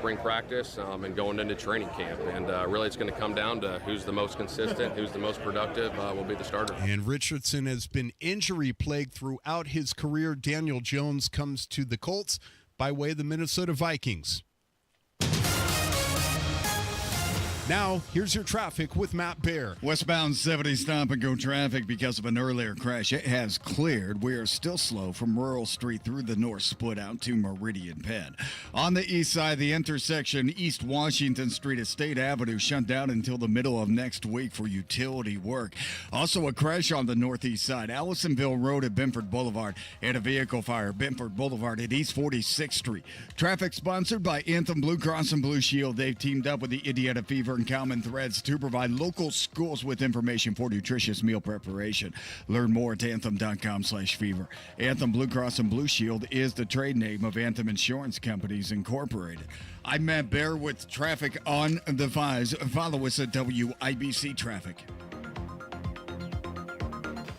spring practice and going into training camp. And really it's going to come down to who's the most consistent, who's the most productive will be the starter. And Richardson has been injury-plagued throughout his career. Daniel Jones comes to the Colts by way of the Minnesota Vikings. Now, here's your traffic with Matt Baer. Westbound 70 stop-and-go traffic because of an earlier crash. It has cleared. We are still slow from Rural Street through the North Split out to Meridian Penn. On the east side, the intersection East Washington Street at State Avenue shut down until the middle of next week for utility work. Also, a crash on the northeast side. Allisonville Road at Benford Boulevard and a vehicle fire. Benford Boulevard at East 46th Street. Traffic sponsored by Anthem Blue Cross and Blue Shield. They've teamed up with the Indiana Fever and Common Threads to provide local schools with information for nutritious meal preparation. Learn more at anthem.com/fever. Anthem Blue Cross and Blue Shield is the trade name of Anthem Insurance Companies Incorporated. I'm Matt Baer with traffic on the 5s. Follow us at WIBC Traffic.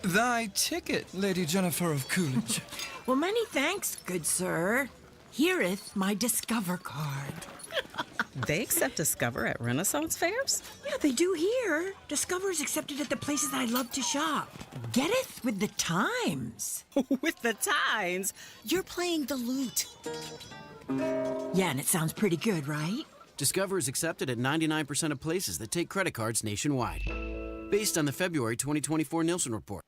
Thy ticket, Lady Jennifer of Coolidge. Well, many thanks, good sir. Here'th my Discover card. They accept Discover at Renaissance fairs? Yeah, they do here. Discover's accepted at the places I love to shop. Getteth with the times. With the times? You're playing the lute. Yeah, and it sounds pretty good, right? Discover is accepted at 99% of places that take credit cards nationwide. Based on the February 2024 Nielsen report.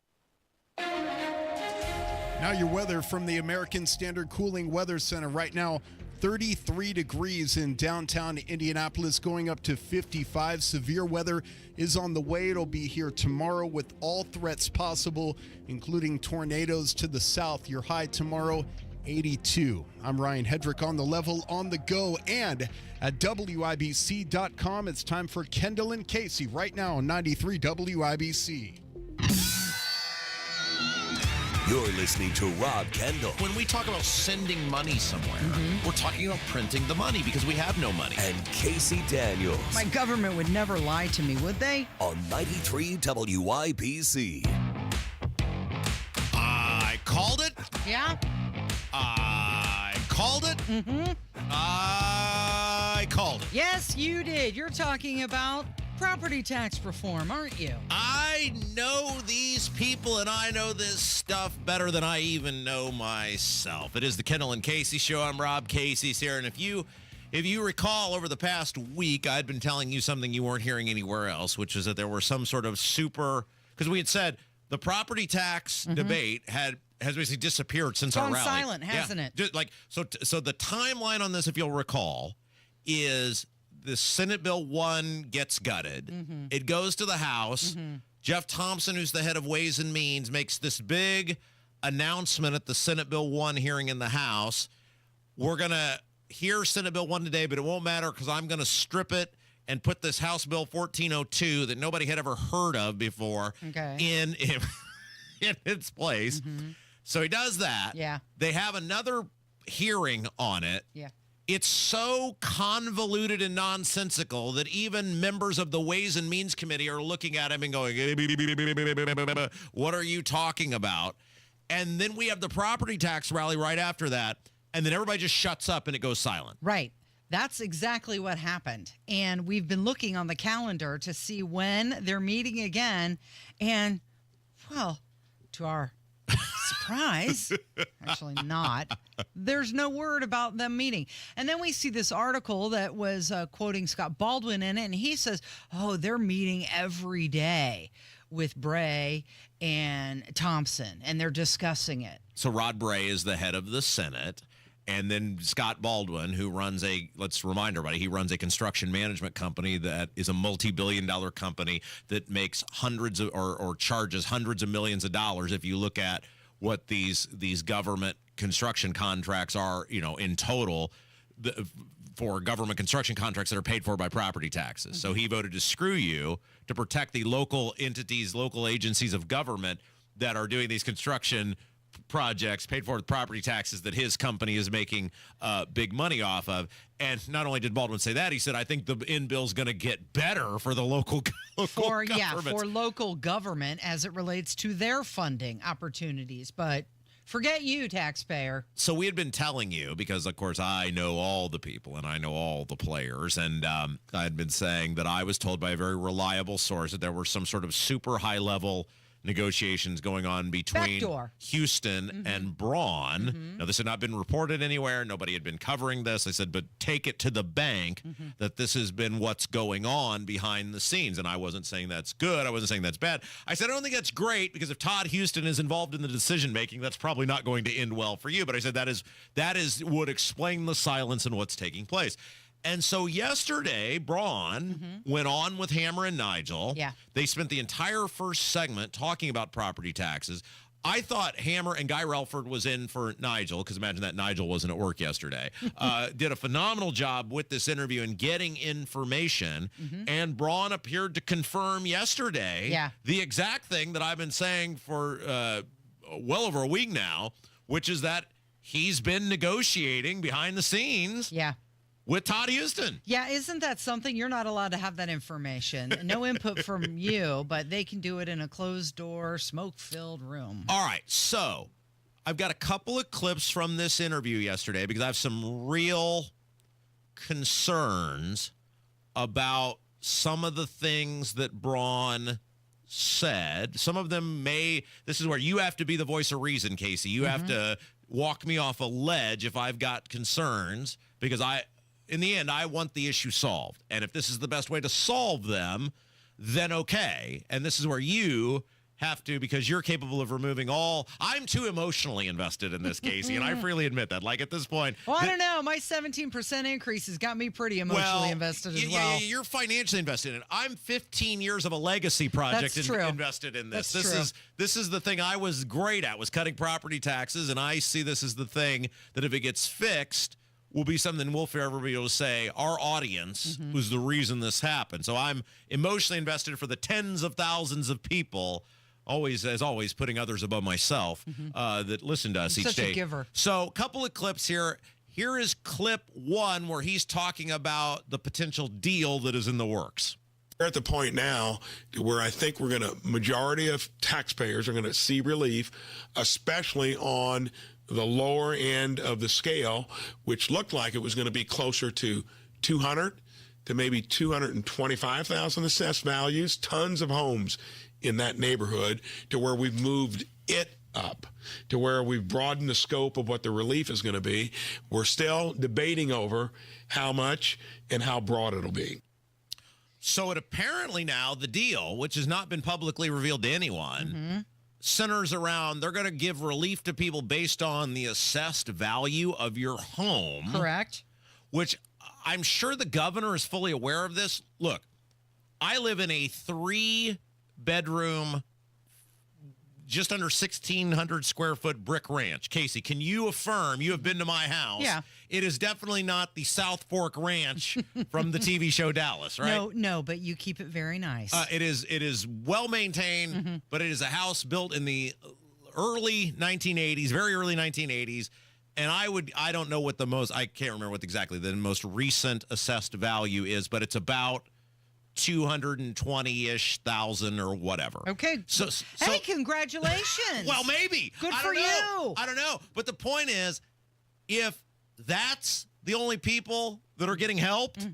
Now your weather from the American Standard Cooling Weather Center. Right now, 33 degrees in downtown Indianapolis, going up to 55. Severe weather is on the way. It'll be here tomorrow with all threats possible, including tornadoes to the south. Your high tomorrow, 82. I'm Ryan Hedrick on the level, on the go, and at WIBC.com. It's time for Kendall and Casey right now on 93 WIBC. You're listening to Rob Kendall. When we talk about sending money somewhere, we're talking about printing the money because we have no money. And Casey Daniels. My government would never lie to me, would they? On 93 WIBC. I called it. Yeah? I called it. I called it. Yes, you did. You're talking about property tax reform, aren't you? I know these people and I know this stuff better than I even know myself. It is the Kendall and Casey Show. I'm Rob Casey's here. And if you recall, over the past week, I'd been telling you something you weren't hearing anywhere else, which is that there were some sort of because we had said the property tax debate has basically disappeared since our rally. It's gone silent, hasn't it? So the timeline on this, if you'll recall, is the Senate Bill 1 gets gutted. It goes to the House. Jeff Thompson, who's the head of Ways and Means, makes this big announcement at the Senate Bill 1 hearing in the House. We're going to hear Senate Bill 1 today, but it won't matter because I'm going to strip it and put this House Bill 1402 that nobody had ever heard of before in its place. So he does that. Yeah. They have another hearing on it. Yeah. It's so convoluted and nonsensical that even members of the Ways and Means Committee are looking at him and going, what are you talking about? And then we have the property tax rally right after that, and then everybody just shuts up and it goes silent. Right. That's exactly what happened. And we've been looking on the calendar to see when they're meeting again. And, well, to our surprise, actually not, there's no word about them meeting. And then we see this article that was quoting Scott Baldwin in it, and he says, oh, they're meeting every day with Bray and Thompson, and they're discussing it. So Rod Bray is the head of the Senate. And then Scott Baldwin, who runs let's remind everybody, he runs a construction management company that is a multi-billion-dollar company that makes hundreds of, or charges hundreds of millions of dollars. If you look at what these government construction contracts are, in total, for government construction contracts that are paid for by property taxes. So he voted to screw you to protect the local entities, local agencies of government that are doing these construction projects paid for with property taxes that his company is making big money off of. And not only did Baldwin say that, he said, I think the end bill is going to get better for the local government. For local government as it relates to their funding opportunities. But Forget you, taxpayer. So we had been telling you, because, of course, I know all the people and I know all the players, and I had been saying that I was told by a very reliable source that there were some sort of super high-level negotiations going on between Houston and Braun. Now, this had not been reported anywhere. Nobody had been covering this. I said, but take it to the bank that this has been what's going on behind the scenes. And I wasn't saying that's good. I wasn't saying that's bad. I said, I don't think that's great, because if Todd Houston is involved in the decision-making, that's probably not going to end well for you. But I said that would explain the silence and what's taking place. And so yesterday, Braun went on with Hammer and Nigel. Yeah. They spent the entire first segment talking about property taxes. I thought Hammer and Guy Relford was in for Nigel, because imagine that Nigel wasn't at work yesterday. Did a phenomenal job with this interview and getting information. And Braun appeared to confirm yesterday the exact thing that I've been saying for well over a week now, which is that he's been negotiating behind the scenes. With Todd Houston. Yeah, isn't that something? You're not allowed to have that information. No input from you, but they can do it in a closed-door, smoke-filled room. All right, so I've got a couple of clips from this interview yesterday, because I have some real concerns about some of the things that Braun said. Some of them this is where you have to be the voice of reason, Casey. You have to walk me off a ledge if I've got concerns, because in the end, I want the issue solved. And if this is the best way to solve them, then okay. And this is where you have to, because you're capable of removing I'm too emotionally invested in this, Casey, and I freely admit that. Like, at this point... Well, I don't know. My 17% increase has got me pretty emotionally invested as well. You're financially invested in it. I'm 15 years of a legacy project invested in this. This is the thing I was great at, was cutting property taxes, and I see this as the thing that if it gets fixed, will be something we'll forever be able to say our audience was the reason this happened. So I'm emotionally invested for the tens of thousands of people, as always, putting others above myself, that listen to us each day. Such a giver. So a couple of clips here. Here is clip one where he's talking about the potential deal that is in the works. We're at the point now where I think majority of taxpayers are going to see relief, especially on the lower end of the scale, which looked like it was going to be closer to 200 to maybe 225,000 assessed values, tons of homes in that neighborhood, to where we've moved it up, to where we've broadened the scope of what the relief is going to be. We're still debating over how much and how broad it'll be. So it apparently now, the deal, which has not been publicly revealed to anyone, centers around, they're going to give relief to people based on the assessed value of your home. Correct. Which I'm sure the governor is fully aware of this. Look, I live in a 3-bedroom, just under 1,600 square foot brick ranch. Casey, can you affirm, you have been to my house? Yeah. It is definitely not the South Fork Ranch from the TV show Dallas, right? No, but you keep it very nice. It is well maintained, but it is a house built in the early 1980s, very early 1980s. And I don't know what I can't remember what exactly the most recent assessed value is, but it's about 220-ish thousand or whatever. Okay. So hey, congratulations. Well, maybe. Good for you. I don't know. But the point is, if that's the only people that are getting helped,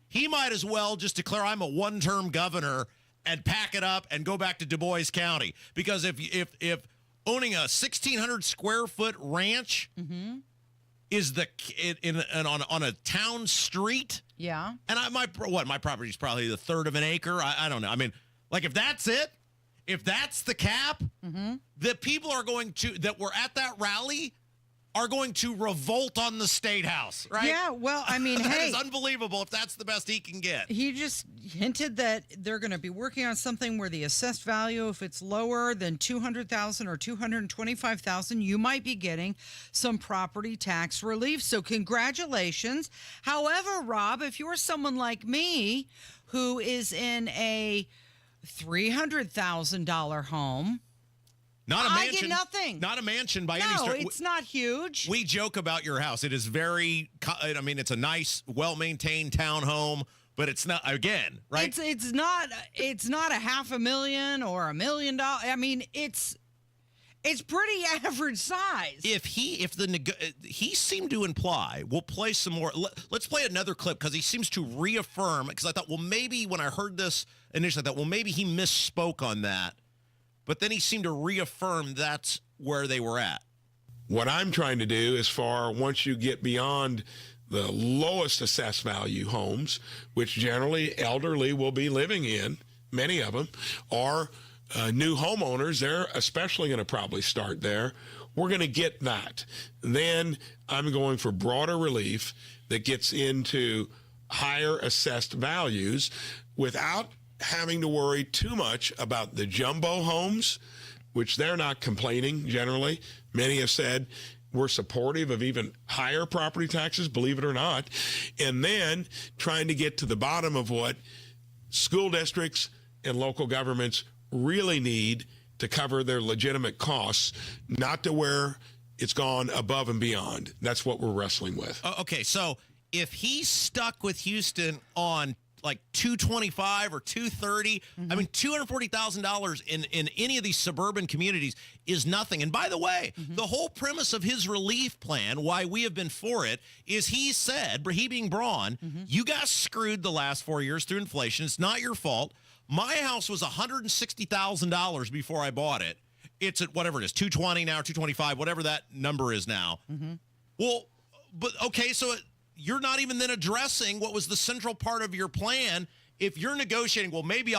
he might as well just declare I'm a one-term governor and pack it up and go back to Du Bois County. Because if owning a 1,600 square foot ranch is on a town street. Yeah. And my property is probably the third of an acre. I don't know. I mean, like, if that's it, if that's the cap, the people that were at that rally are going to revolt on the State House, right? Yeah, well, I mean, that is unbelievable if that's the best he can get. He just hinted that they're going to be working on something where the assessed value, if it's lower than 200,000 or 225,000, you might be getting some property tax relief. So congratulations. However, Rob, if you're someone like me who is in a $300,000 home, not a mansion. I get nothing. Not a mansion by any stretch. No, it's not huge. We joke about your house. It is very, it's a nice, well-maintained townhome, but it's not, again, right? It's not $500,000 or $1 million. I mean, it's It's pretty average size. He seemed to imply, we'll play some more. Let's play another clip because he seems to reaffirm, because I thought, well, maybe when I heard this initially, I thought, well, maybe he misspoke on that. But then he seemed to reaffirm that's where they were at. What I'm trying to do is once you get beyond the lowest assessed value homes, which generally elderly will be living in, many of them, or new homeowners, they're especially going to probably start there. We're going to get that. Then I'm going for broader relief that gets into higher assessed values without having to worry too much about the jumbo homes, which they're not complaining generally. Many have said we're supportive of even higher property taxes, believe it or not. And then trying to get to the bottom of what school districts and local governments really need to cover their legitimate costs, not to where it's gone above and beyond. That's what we're wrestling with. Okay, so if he's stuck with Houston on like $225 or $230, I mean, $240,000 in any of these suburban communities is nothing. And by the way, the whole premise of his relief plan, why we have been for it, is he said, he being Braun, you got screwed the last 4 years through inflation. It's not your fault. My house was $160,000 before I bought it. It's at whatever it is, 220 now, 225, whatever that number is now. Well, but okay, so you're not even then addressing what was the central part of your plan. If you're negotiating, well, maybe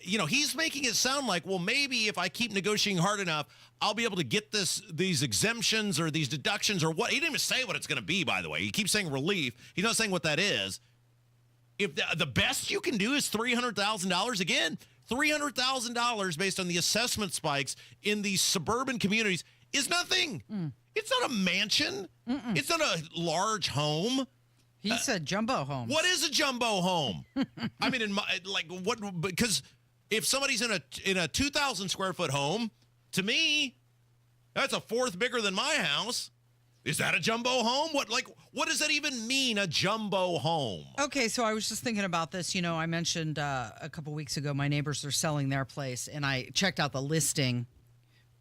he's making it sound like, well, maybe if I keep negotiating hard enough, I'll be able to get these exemptions or these deductions or what. He didn't even say what it's going to be, by the way. He keeps saying relief. He's not saying what that is. If the best you can do is $300,000, again, $300,000 based on the assessment spikes in these suburban communities is nothing. It's not a mansion. It's not a large home. He said jumbo home. What is a jumbo home? I mean, because if somebody's in a 2,000 square foot home, to me, that's a fourth bigger than my house. Is that a jumbo home? What does that even mean, a jumbo home? Okay, so I was just thinking about this. I mentioned a couple weeks ago my neighbors are selling their place, and I checked out the listing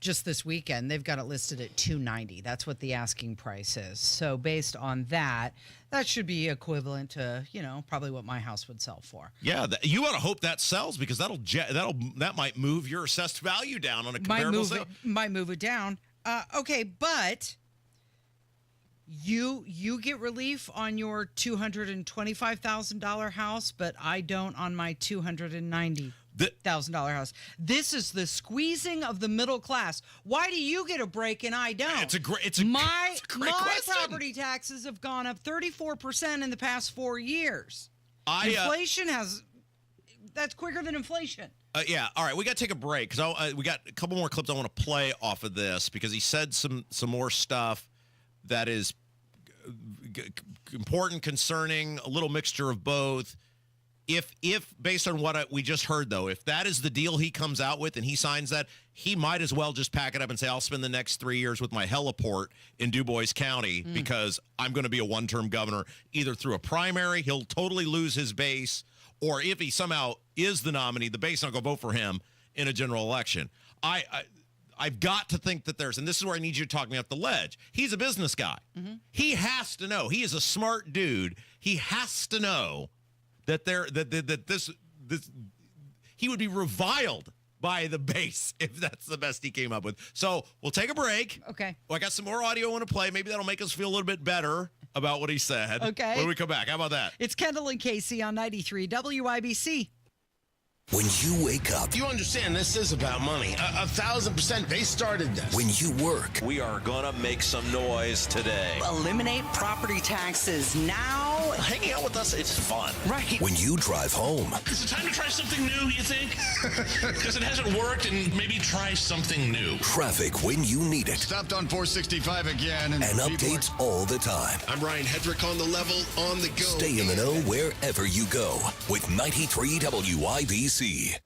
just this weekend. They've got it listed at $290. That's what the asking price is. So based on that, that should be equivalent to, probably what my house would sell for. Yeah, you ought to hope that sells, because that might move your assessed value down on a comparable sale. Might move it down. Okay, but you get relief on your $225,000 house, but I don't on my $290,000 house. This is the squeezing of the middle class. Why do you get a break and I don't? It's a great my question. property taxes have gone up 34% in the past 4 years. Inflation that's quicker than inflation. Yeah. All right. We got to take a break because we got a couple more clips I want to play off of this, because he said some more stuff that is important, concerning, a little mixture of both. If based on what we just heard, though, if that is the deal he comes out with and he signs that, he might as well just pack it up and say, I'll spend the next 3 years with my heliport in DuBois County because I'm going to be a one-term governor, either through a primary, he'll totally lose his base, or if he somehow is the nominee, the base not going to vote for him in a general election. I've got to think that and this is where I need you to talk me off the ledge. He's a business guy. He has to know. He is a smart dude. He has to know that this he would be reviled by the base if that's the best he came up with. So we'll take a break. Okay. Well, I got some more audio I want to play. Maybe that'll make us feel a little bit better about what he said. Okay. When we come back, how about that? It's Kendall and Casey on 93 WIBC. When you wake up, you understand this is about money. 1,000%. They started this. When you work, we are gonna make some noise today. Eliminate property taxes now. Hanging out with us, it's fun. Right. When you drive home. Is it time to try something new, you think? Because it hasn't worked, and maybe try something new. Traffic when you need it. Stopped on 465 again. And updates all the time. I'm Ryan Hedrick on the level, on the go. Stay in the know wherever you go with 93 WIBC.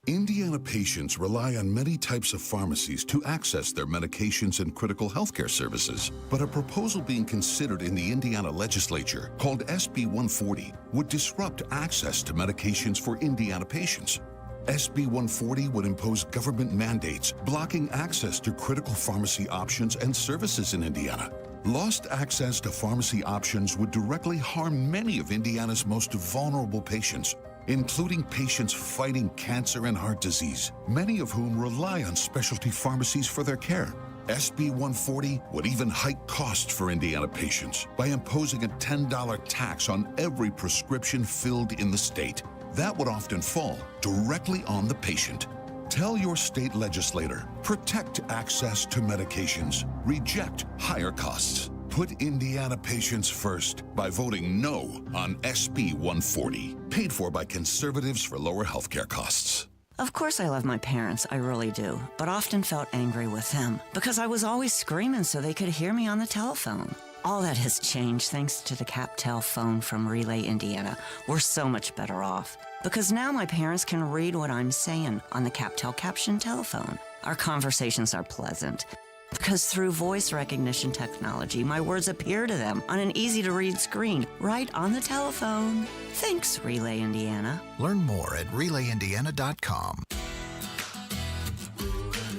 Indiana patients rely on many types of pharmacies to access their medications and critical healthcare services. But a proposal being considered in the Indiana legislature called SB 140 would disrupt access to medications for Indiana patients. SB 140 would impose government mandates blocking access to critical pharmacy options and services in Indiana. Lost access to pharmacy options would directly harm many of Indiana's most vulnerable patients, including patients fighting cancer and heart disease, many of whom rely on specialty pharmacies for their care. SB 140 would even hike costs for Indiana patients by imposing a $10 tax on every prescription filled in the state. That would often fall directly on the patient. Tell your state legislator, protect access to medications, reject higher costs. Put Indiana patients first by voting no on SB 140, paid for by conservatives for lower healthcare costs. Of course I love my parents, I really do, but often felt angry with them because I was always screaming so they could hear me on the telephone. All that has changed thanks to the CapTel phone from Relay Indiana. We're so much better off because now my parents can read what I'm saying on the CapTel caption telephone. Our conversations are pleasant because through voice recognition technology, my words appear to them on an easy-to-read screen right on the telephone. Thanks, Relay Indiana. Learn more at RelayIndiana.com.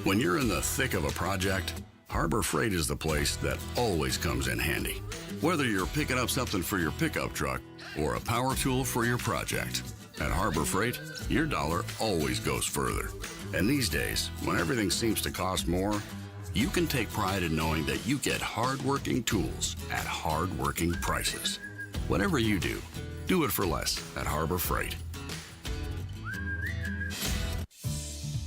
When you're in the thick of a project, Harbor Freight is the place that always comes in handy. Whether you're picking up something for your pickup truck or a power tool for your project, at Harbor Freight, your dollar always goes further. And these days, when everything seems to cost more, you can take pride in knowing that you get hard-working tools at hard-working prices. Whatever you do, do it for less at Harbor Freight.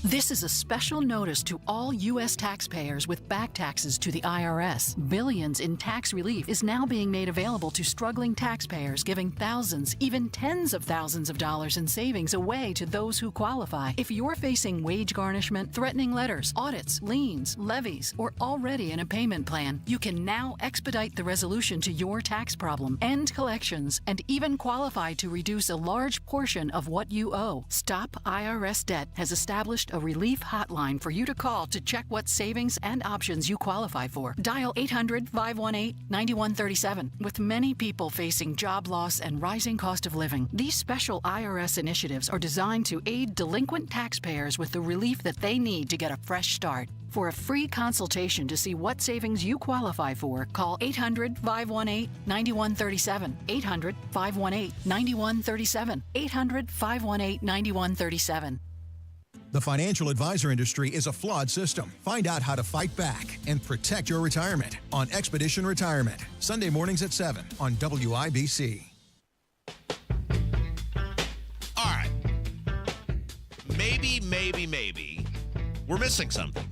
This is a special notice to all U.S. taxpayers with back taxes to the IRS. Billions in tax relief is now being made available to struggling taxpayers, giving thousands, even tens of thousands of dollars in savings away to those who qualify. If you're facing wage garnishment, threatening letters, audits, liens, levies, or already in a payment plan, you can now expedite the resolution to your tax problem, end collections, and even qualify to reduce a large portion of what you owe. Stop IRS Debt has established a relief hotline for you to call to check what savings and options you qualify for. Dial 800-518-9137. With many people facing job loss and rising cost of living, these special IRS initiatives are designed to aid delinquent taxpayers with the relief that they need to get a fresh start. For a free consultation to see what savings you qualify for, call 800-518-9137. 800-518-9137. 800-518-9137. The financial advisor industry is a flawed system. Find out how to fight back and protect your retirement on Expedition Retirement. Sunday mornings at 7 on WIBC. All right. Maybe we're missing something.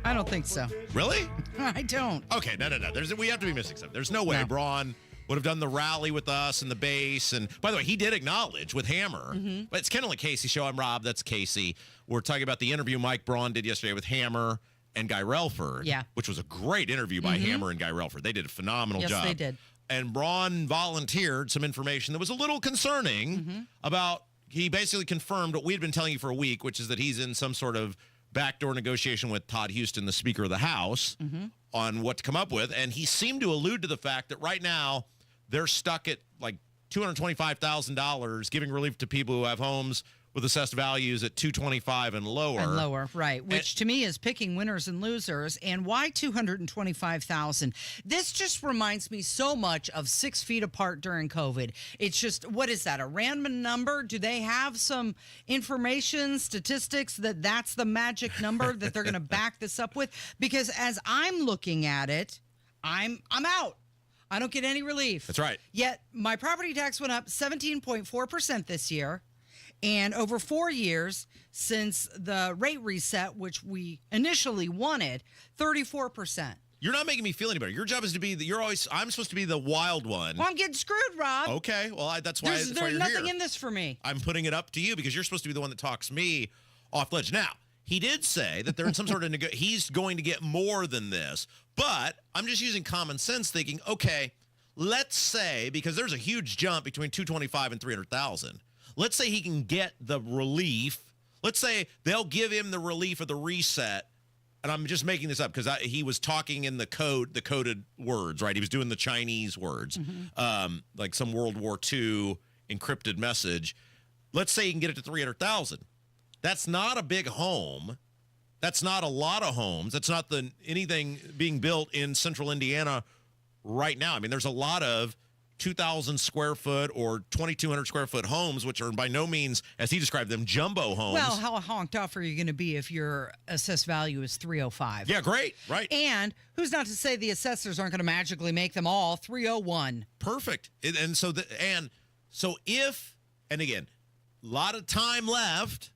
I don't think so. Really? I don't. Okay, no. We have to be missing something. There's no way Braun would have done the rally with us and the base. And by the way, he did acknowledge with Hammer. Mm-hmm. But it's Kendall Casey show. I'm Rob. That's Casey. We're talking about the interview Mike Braun did yesterday with Hammer and Guy Relford. Yeah. Which was a great interview by Hammer and Guy Relford. They did a phenomenal job. Yes, they did. And Braun volunteered some information that was a little concerning about, he basically confirmed what we'd been telling you for a week, which is that he's in some sort of backdoor negotiation with Todd Houston, the Speaker of the House, on what to come up with. And he seemed to allude to the fact that right now, they're stuck at like $225,000 giving relief to people who have homes with assessed values at $225,000 and lower. And lower, right. Which to me is picking winners and losers. And why $225,000? This just reminds me so much of 6 feet apart during COVID. It's just, what is that, a random number? Do they have some information, statistics that that's the magic number that they're going to back this up with? Because as I'm looking at it, I'm out. I don't get any relief. That's right. Yet my property tax went up 17.4% this year. And over 4 years since the rate reset, which we initially wanted, 34%. You're not making me feel any better. Your job is to be I'm supposed to be the wild one. Well, I'm getting screwed, Rob. Okay. Well, that's why there's you're nothing here. in this for me. I'm putting it up to you because you're supposed to be the one that talks me off ledge. Now, he did say that they're in some sort of he's going to get more than this, but I'm just using common sense thinking, okay, let's say, because there's a huge jump between $225,000 and $300,000. Let's say he can get the relief. Let's say they'll give him the relief of the reset. And I'm just making this up because he was talking in the coded words, right? He was doing the Chinese words, like some World War II encrypted message. Let's say he can get it to $300,000. That's not a big home. That's not a lot of homes. That's not anything being built in central Indiana right now. I mean, there's a lot of 2,000 square foot or 2,200 square foot homes, which are by no means, as he described them, jumbo homes. Well, how honked off are you going to be if your assessed value is 305? Yeah, great, right. And who's not to say the assessors aren't going to magically make them all 301? Perfect. And so if, and again, a lot of time left.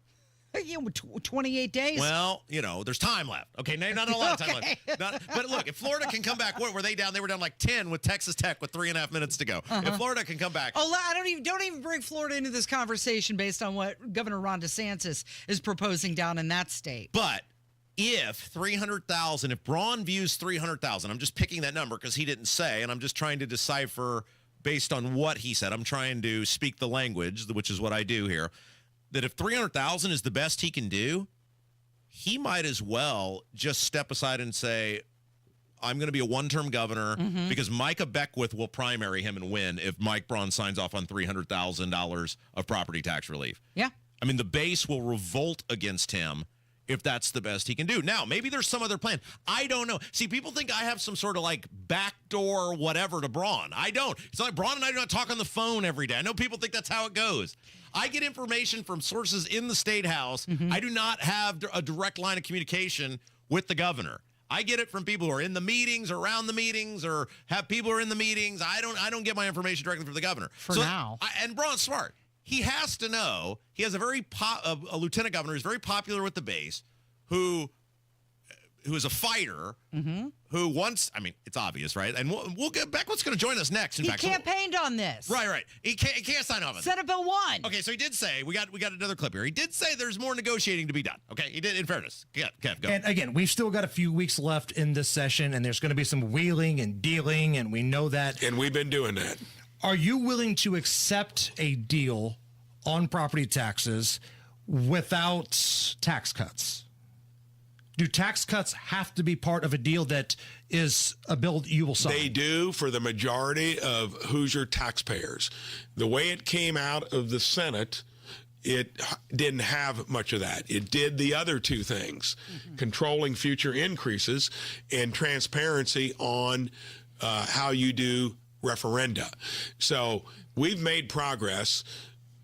28 days. Well, there's time left. Okay, not a lot of time left. But look, if Florida can come back, what were they down? They were down like 10 with Texas Tech with 3.5 minutes to go. If Florida can come back. Oh, I don't even bring Florida into this conversation based on what Governor Ron DeSantis is proposing down in that state. But if 300,000, if Braun views 300,000, I'm just picking that number because he didn't say, and I'm just trying to decipher based on what he said. I'm trying to speak the language, which is what I do here. That if 300,000 is the best he can do, he might as well just step aside and say, I'm going to be a one-term governor because Micah Beckwith will primary him and win if Mike Braun signs off on $300,000 of property tax relief. Yeah. I mean, the base will revolt against him if that's the best he can do. Now, maybe there's some other plan. I don't know. See, people think I have some sort of like backdoor whatever to Braun. I don't. It's not like Braun and I do not talk on the phone every day. I know people think that's how it goes. I get information from sources in the State House. I do not have a direct line of communication with the governor. I get it from people who are in the meetings, or around the meetings, or have people who are in the meetings. I don't get my information directly from the governor. For now. And Braun's smart. He has to know. He has a lieutenant governor who's very popular with the base, who is a fighter, who wants, I mean, it's obvious, right? And we'll get back. What's going to join us next? In He fact, campaigned on this. Right. He can't sign off on it. Senate Bill 1. Okay, so he did say, we got another clip here. He did say there's more negotiating to be done. Okay, he did, in fairness. Kev, go. And again, we've still got a few weeks left in this session, and there's going to be some wheeling and dealing, and we know that. And we've been doing that. Are you willing to accept a deal on property taxes without tax cuts? Do tax cuts have to be part of a deal that is a bill you will sign? They do for the majority of Hoosier taxpayers. The way it came out of the Senate, it didn't have much of that. It did the other two things, controlling future increases and transparency on how you do referenda. So we've made progress,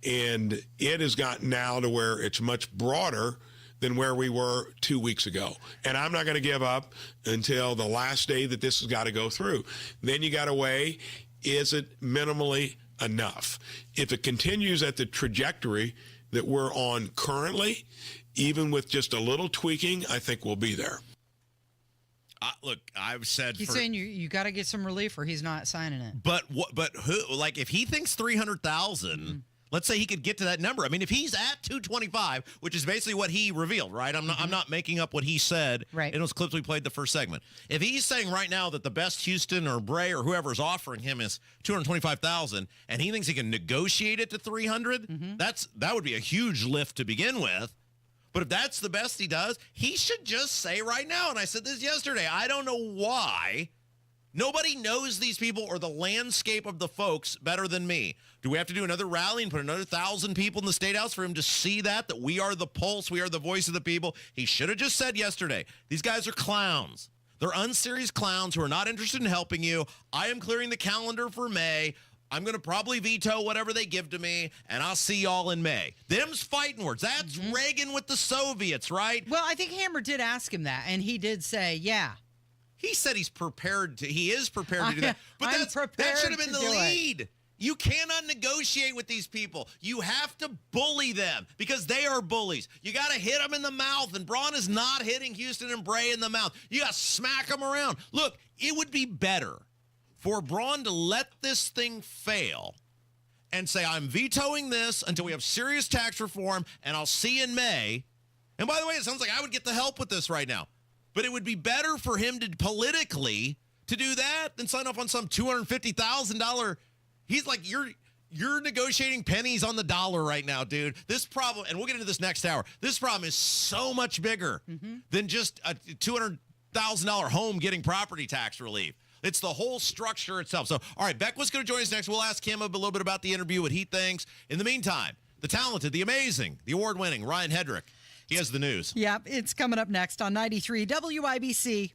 and it has gotten now to where it's much broader than where we were 2 weeks ago. And I'm not going to give up until the last day that this has got to go through. Then you got to weigh, is it minimally enough? If it continues at the trajectory that we're on currently, even with just a little tweaking, I think we'll be there. Look, I've said He's saying you got to get some relief or he's not signing it. But who, like, if he thinks 300,000, let's say he could get to that number. I mean, if he's at 225, which is basically what he revealed, right? I'm not making up what he said in those clips we played the first segment. If he's saying right now that the best Houston or Bray or whoever is offering him is 225,000, and he thinks he can negotiate it to 300, that would be a huge lift to begin with. But if that's the best he does, he should just say right now, and I said this yesterday, I don't know why. Nobody knows these people or the landscape of the folks better than me. Do we have to do another rally and put another 1,000 people in the State House for him to see that we are the pulse, we are the voice of the people? He should have just said yesterday, these guys are clowns. They're unserious clowns who are not interested in helping you. I am clearing the calendar for May. I'm going to probably veto whatever they give to me, and I'll see y'all in May. Them's fighting words. That's Reagan with the Soviets, right? Well, I think Hammer did ask him that, and he did say, yeah. He said he is prepared to do that. But that should have been the lead. You cannot negotiate with these people. You have to bully them because they are bullies. You got to hit them in the mouth, and Braun is not hitting Houston and Bray in the mouth. You got to smack them around. Look, it would be better for Braun to let this thing fail and say, I'm vetoing this until we have serious tax reform, and I'll see you in May. And by the way, it sounds like I would get the help with this right now. But it would be better for him to politically to do that than sign off on some $250,000. He's like, you're negotiating pennies on the dollar right now, dude. This problem, and we'll get into this next hour, this problem is so much bigger than just a $200,000 home getting property tax relief. It's the whole structure itself. So, all right, Beck was going to join us next. We'll ask him a little bit about the interview, what he thinks. In the meantime, the talented, the amazing, the award-winning Ryan Hedrick. He has the news. Yep, it's coming up next on 93 WIBC.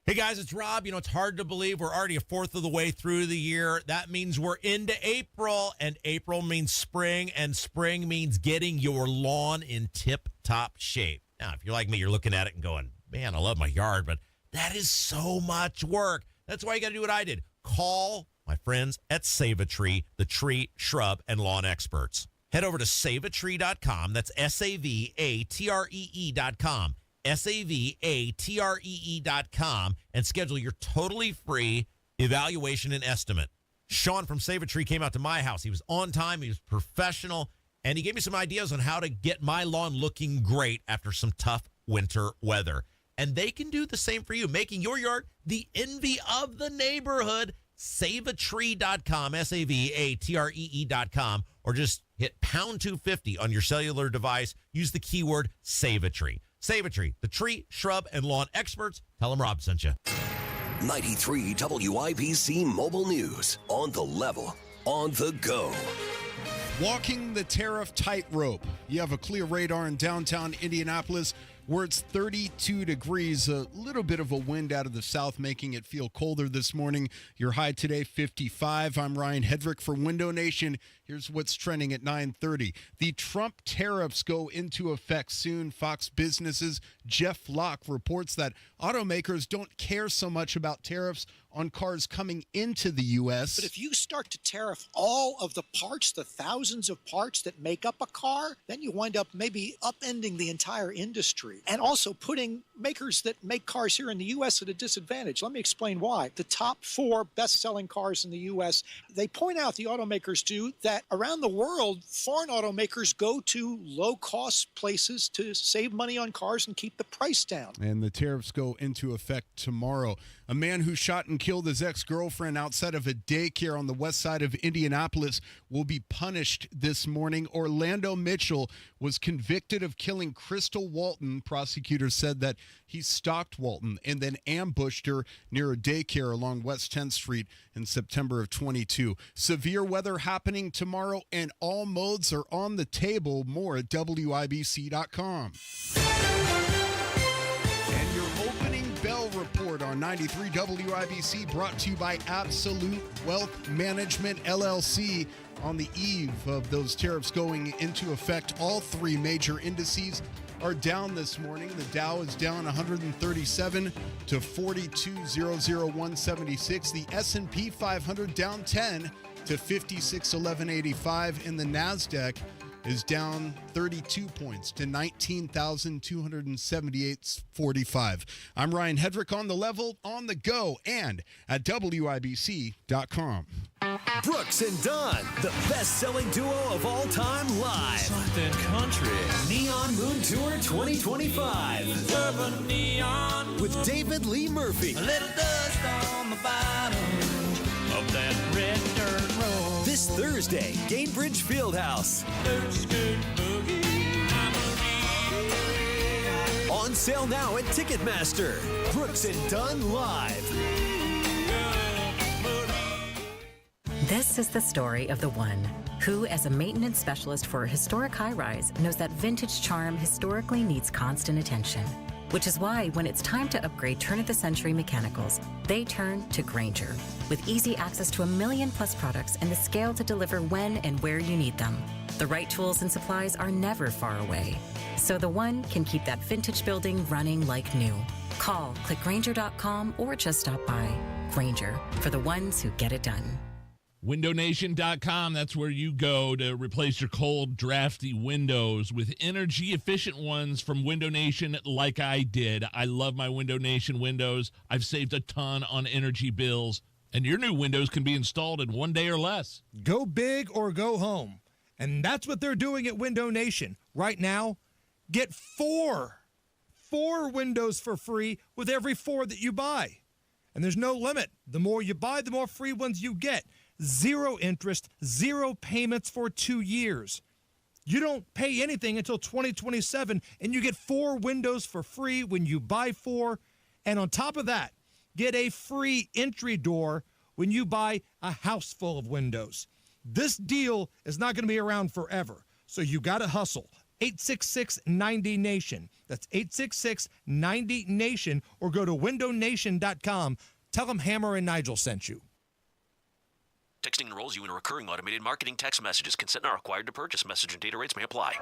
Hey guys, it's Rob. You know, it's hard to believe we're already a fourth of the way through the year. That means we're into April, and April means spring, and spring means getting your lawn in tip-top shape. Now, if you're like me, you're looking at it and going, man, I love my yard, but that is so much work. That's why you got to do what I did. Call my friends at Save-A-Tree, the tree, shrub, and lawn experts. Head over to saveatree.com. That's SAVATREE.com. SAVATREE.com and schedule your totally free evaluation and estimate. Sean from Save-A-Tree came out to my house. He was on time. He was professional. And he gave me some ideas on how to get my lawn looking great after some tough winter weather. And they can do the same for you, making your yard the envy of the neighborhood. Saveatree.com, SAVATREE.com, or just hit pound 250 on your cellular device. Use the keyword Save-A-Tree. Save-A-Tree, the tree, shrub, and lawn experts. Tell them Rob sent you. 93 WIBC Mobile News. On the level, on the go. Walking the tariff tightrope. You have a clear radar in downtown Indianapolis where it's 32 degrees, a little bit of a wind out of the south making it feel colder this morning. Your high today, 55. I'm Ryan Hedrick for Window Nation. Here's what's trending at 9:30. The Trump tariffs go into effect soon. Fox Business's Jeff Locke reports that automakers don't care so much about tariffs on cars coming into the U.S. But if you start to tariff all of the parts, the thousands of parts that make up a car, then you wind up maybe upending the entire industry and also putting makers that make cars here in the U.S. at a disadvantage. Let me explain why. The top 4 best-selling cars in the U.S., they point out, the automakers do, that around the world, foreign automakers go to low-cost places to save money on cars and keep the price down. And the tariffs go into effect tomorrow. A man who shot and killed his ex-girlfriend outside of a daycare on the west side of Indianapolis will be punished this morning. Orlando Mitchell was convicted of killing Crystal Walton. Prosecutors said that he stalked Walton and then ambushed her near a daycare along West 10th Street in September of 22. Severe weather happening tomorrow, and all modes are on the table. More at WIBC.com. And your opening bell report on 93 WIBC brought to you by Absolute Wealth Management, LLC. On the eve of those tariffs going into effect, all 3 major indices are down this morning. The Dow is down 137 to 42,00176. The S&P 500 down 10 to 56,1185, and the NASDAQ is down 32 points to 19,278.45. I'm Ryan Hedrick, on the level, on the go, and at WIBC.com. Brooks and Dunn, the best-selling duo of all time, live. Something country. Neon Moon Tour 2025. Urban neon. With David Lee Murphy. A little dust on the bottom of that red dirt road. This Thursday, Gainbridge Fieldhouse. On sale now at Ticketmaster. Brooks and Dunn live. This is the story of the one who, as a maintenance specialist for a historic high-rise, knows that vintage charm historically needs constant attention. Which is why, when it's time to upgrade turn-of-the-century mechanicals, they turn to Grainger. With easy access to 1 million-plus products and the scale to deliver when and where you need them. The right tools and supplies are never far away. So the one can keep that vintage building running like new. Call, click Grainger.com, or just stop by. Grainger, for the ones who get it done. WindowNation.com, that's where you go to replace your cold, drafty windows with energy-efficient ones from Window Nation, like I did. I love my Window Nation windows. I've saved a ton on energy bills, and your new windows can be installed in 1 day or less. Go big or go home. And that's what they're doing at Window Nation. Right now, get 4 windows for free with every 4 that you buy. And there's no limit. The more you buy, the more free ones you get. 0 interest, 0 payments for 2 years. You don't pay anything until 2027, and you get 4 windows for free when you buy 4. And on top of that, get a free entry door when you buy a house full of windows. This deal is not going to be around forever. So you got to hustle. 866-90-NATION. That's 866-90-NATION, or go to windownation.com. Tell them Hammer and Nigel sent you. Texting enrolls you in a recurring automated marketing text messages. Consent not required to purchase. Message and data rates may apply.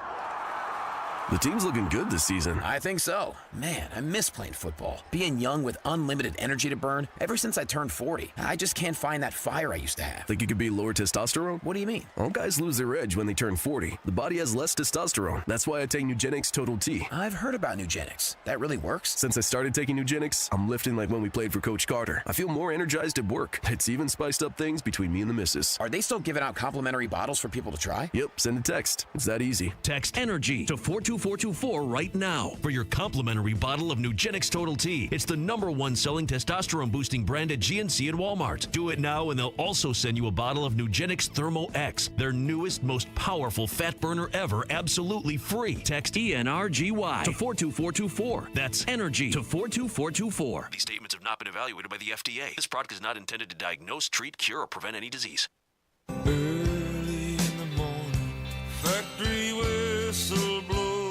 The team's looking good this season. I think so. Man, I miss playing football. Being young with unlimited energy to burn. Ever since I turned 40, I just can't find that fire I used to have. Think you could beat lower testosterone? What do you mean? All guys lose their edge when they turn 40. The body has less testosterone. That's why I take Nugenix Total T. I've heard about Nugenix. That really works? Since I started taking Nugenix, I'm lifting like when we played for Coach Carter. I feel more energized at work. It's even spiced up things between me and the missus. Are they still giving out complimentary bottles for people to try? Yep, send a text. It's that easy. Text ENERGY to 42424 right now for your complimentary bottle of Nugenix Total T. It's the #1 selling testosterone-boosting brand at GNC and Walmart. Do it now, and they'll also send you a bottle of Nugenix Thermo X, their newest, most powerful fat burner ever, absolutely free. Text ENRGY to 42424. That's ENERGY to 42424. These statements have not been evaluated by the FDA. This product is not intended to diagnose, treat, cure, or prevent any disease. Early in the morning, factory whistle blows,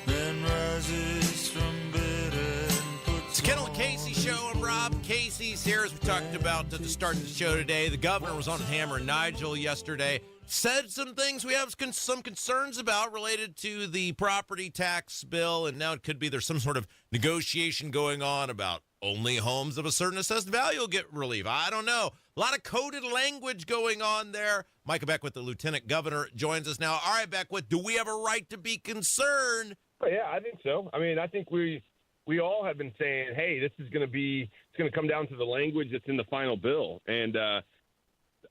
then rises from bed and puts It's the Kendall Casey Show. I'm Rob. Casey's here, as we talked about at the start of the show today. The governor was on Hammer and Nigel yesterday. Said some things we have some concerns about related to the property tax bill, and now it could be there's some sort of negotiation going on about only homes of a certain assessed value will get relief. I don't know. A lot of coded language going on there. Micah Beckwith, the lieutenant governor, joins us now. All right, Beckwith, do we have a right to be concerned? Oh, yeah, I think so. I mean, I think we all have been saying, hey, this is going to come down to the language that's in the final bill. And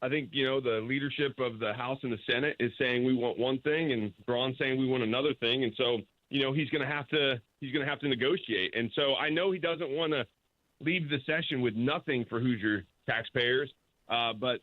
I think, the leadership of the House and the Senate is saying we want one thing, and Braun saying we want another thing. And so, he's going to have to negotiate. And so I know he doesn't want to leave the session with nothing for Hoosier taxpayers. But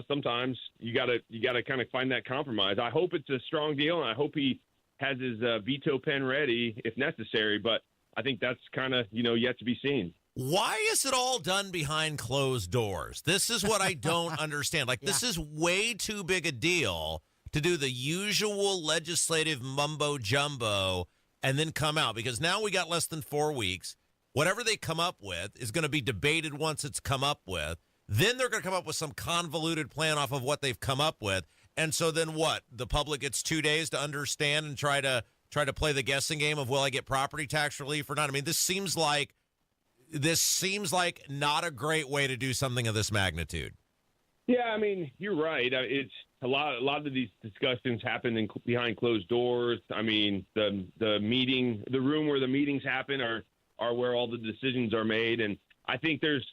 sometimes you got to kind of find that compromise. I hope it's a strong deal, and I hope he has his veto pen ready if necessary. But I think that's kind of, yet to be seen. Why is it all done behind closed doors? This is what I don't understand. This is way too big a deal to do the usual legislative mumbo jumbo and then come out, because now we got less than 4 weeks. Whatever they come up with is going to be debated once it's come up with. Then they're going to come up with some convoluted plan off of what they've come up with. And so then what? The public gets 2 days to understand and try to play the guessing game of, will I get property tax relief or not? I mean, this seems like not a great way to do something of this magnitude. Yeah, I mean, you're right. It's a lot of these discussions happen behind closed doors. I mean, the room where the meetings happen are where all the decisions are made. And I think there's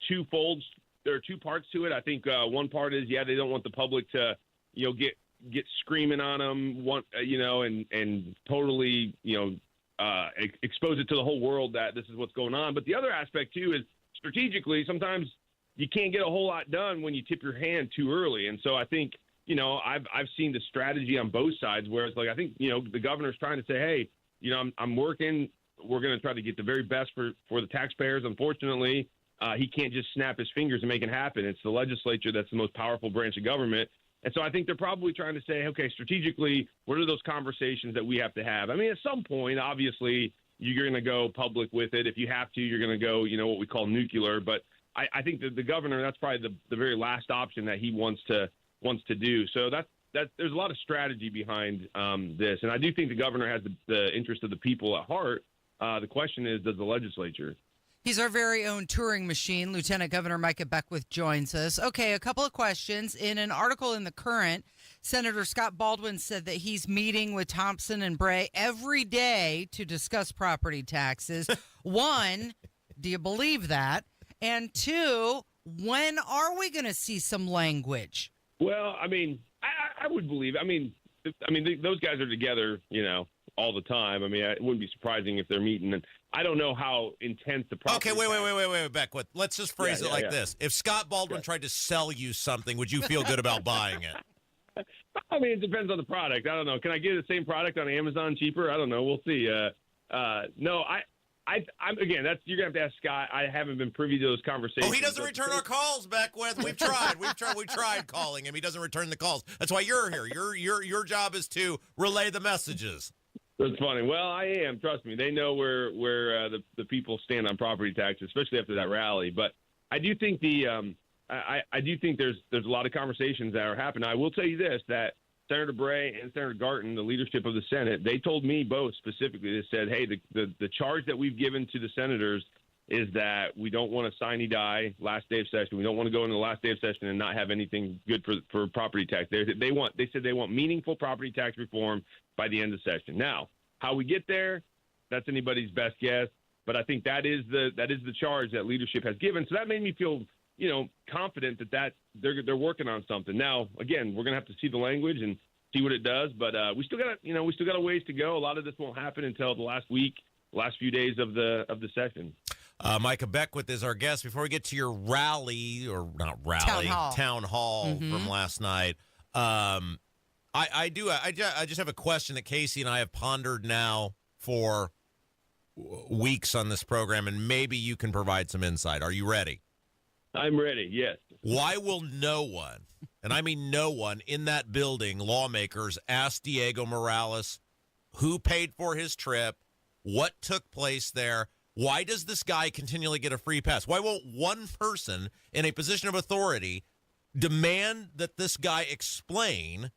two folds. There are two parts to it. I think one part is, they don't want the public to, get screaming on them, and totally, expose it to the whole world that this is what's going on. But the other aspect too is strategically, sometimes you can't get a whole lot done when you tip your hand too early. And so I think, I've seen the strategy on both sides where it's like, I think, the governor's trying to say, hey, I'm working. We're going to try to get the very best for the taxpayers. Unfortunately, he can't just snap his fingers and make it happen. It's the legislature that's the most powerful branch of government. And so I think they're probably trying to say, okay, strategically, what are those conversations that we have to have? I mean, at some point, obviously, you're going to go public with it. If you have to, you're going to go, what we call nuclear. But I think that the governor, that's probably the very last option that he wants to do. So there's a lot of strategy behind this. And I do think the governor has the interest of the people at heart. The question is, does the legislature? He's our very own Turing machine. Lieutenant Governor Micah Beckwith joins us. Okay, a couple of questions. In an article in The Current, Senator Scott Baldwin said that he's meeting with Thompson and Bray every day to discuss property taxes. One, do you believe that? And two, when are we going to see some language? Well, I mean, I would believe. I mean, those guys are together, all the time. I mean, it wouldn't be surprising if they're meeting. And I don't know how intense the property. Okay, wait, Beckwith. Let's just phrase it like this. If Scott Baldwin tried to sell you something, would you feel good about buying it? I mean, it depends on the product. I don't know. Can I get the same product on Amazon cheaper? I don't know. We'll see. No, I'm again. You're gonna have to ask Scott. I haven't been privy to those conversations. Oh, he doesn't return our calls, Beckwith. We've tried. We tried calling him. He doesn't return the calls. That's why you're here. Your job is to relay the messages. That's funny. Well, I am. Trust me. They know where the people stand on property taxes, especially after that rally. But I do think I do think there's a lot of conversations that are happening. I will tell you this, that Senator Bray and Senator Garton, the leadership of the Senate, they told me both specifically. They said, hey, the charge that we've given to the senators is that we don't want to sine die last day of session. We don't want to go into the last day of session and not have anything good for property tax. They said they want meaningful property tax reform by the end of session. Now, how we get there, that's anybody's best guess. But I think that is the charge that leadership has given. So that made me feel, confident that they're working on something. Now, again, we're gonna have to see the language and see what it does. But we still got a ways to go. A lot of this won't happen until the last few days of the session. Micah Beckwith is our guest. Before we get to your rally, or not rally, town hall from last night, I just have a question that Casey and I have pondered now for weeks on this program, and maybe you can provide some insight. Are you ready? I'm ready, yes. Why will no one, and I mean no one, in that building, lawmakers, ask Diego Morales who paid for his trip, what took place there? Why does this guy continually get a free pass? Why won't one person in a position of authority demand that this guy explain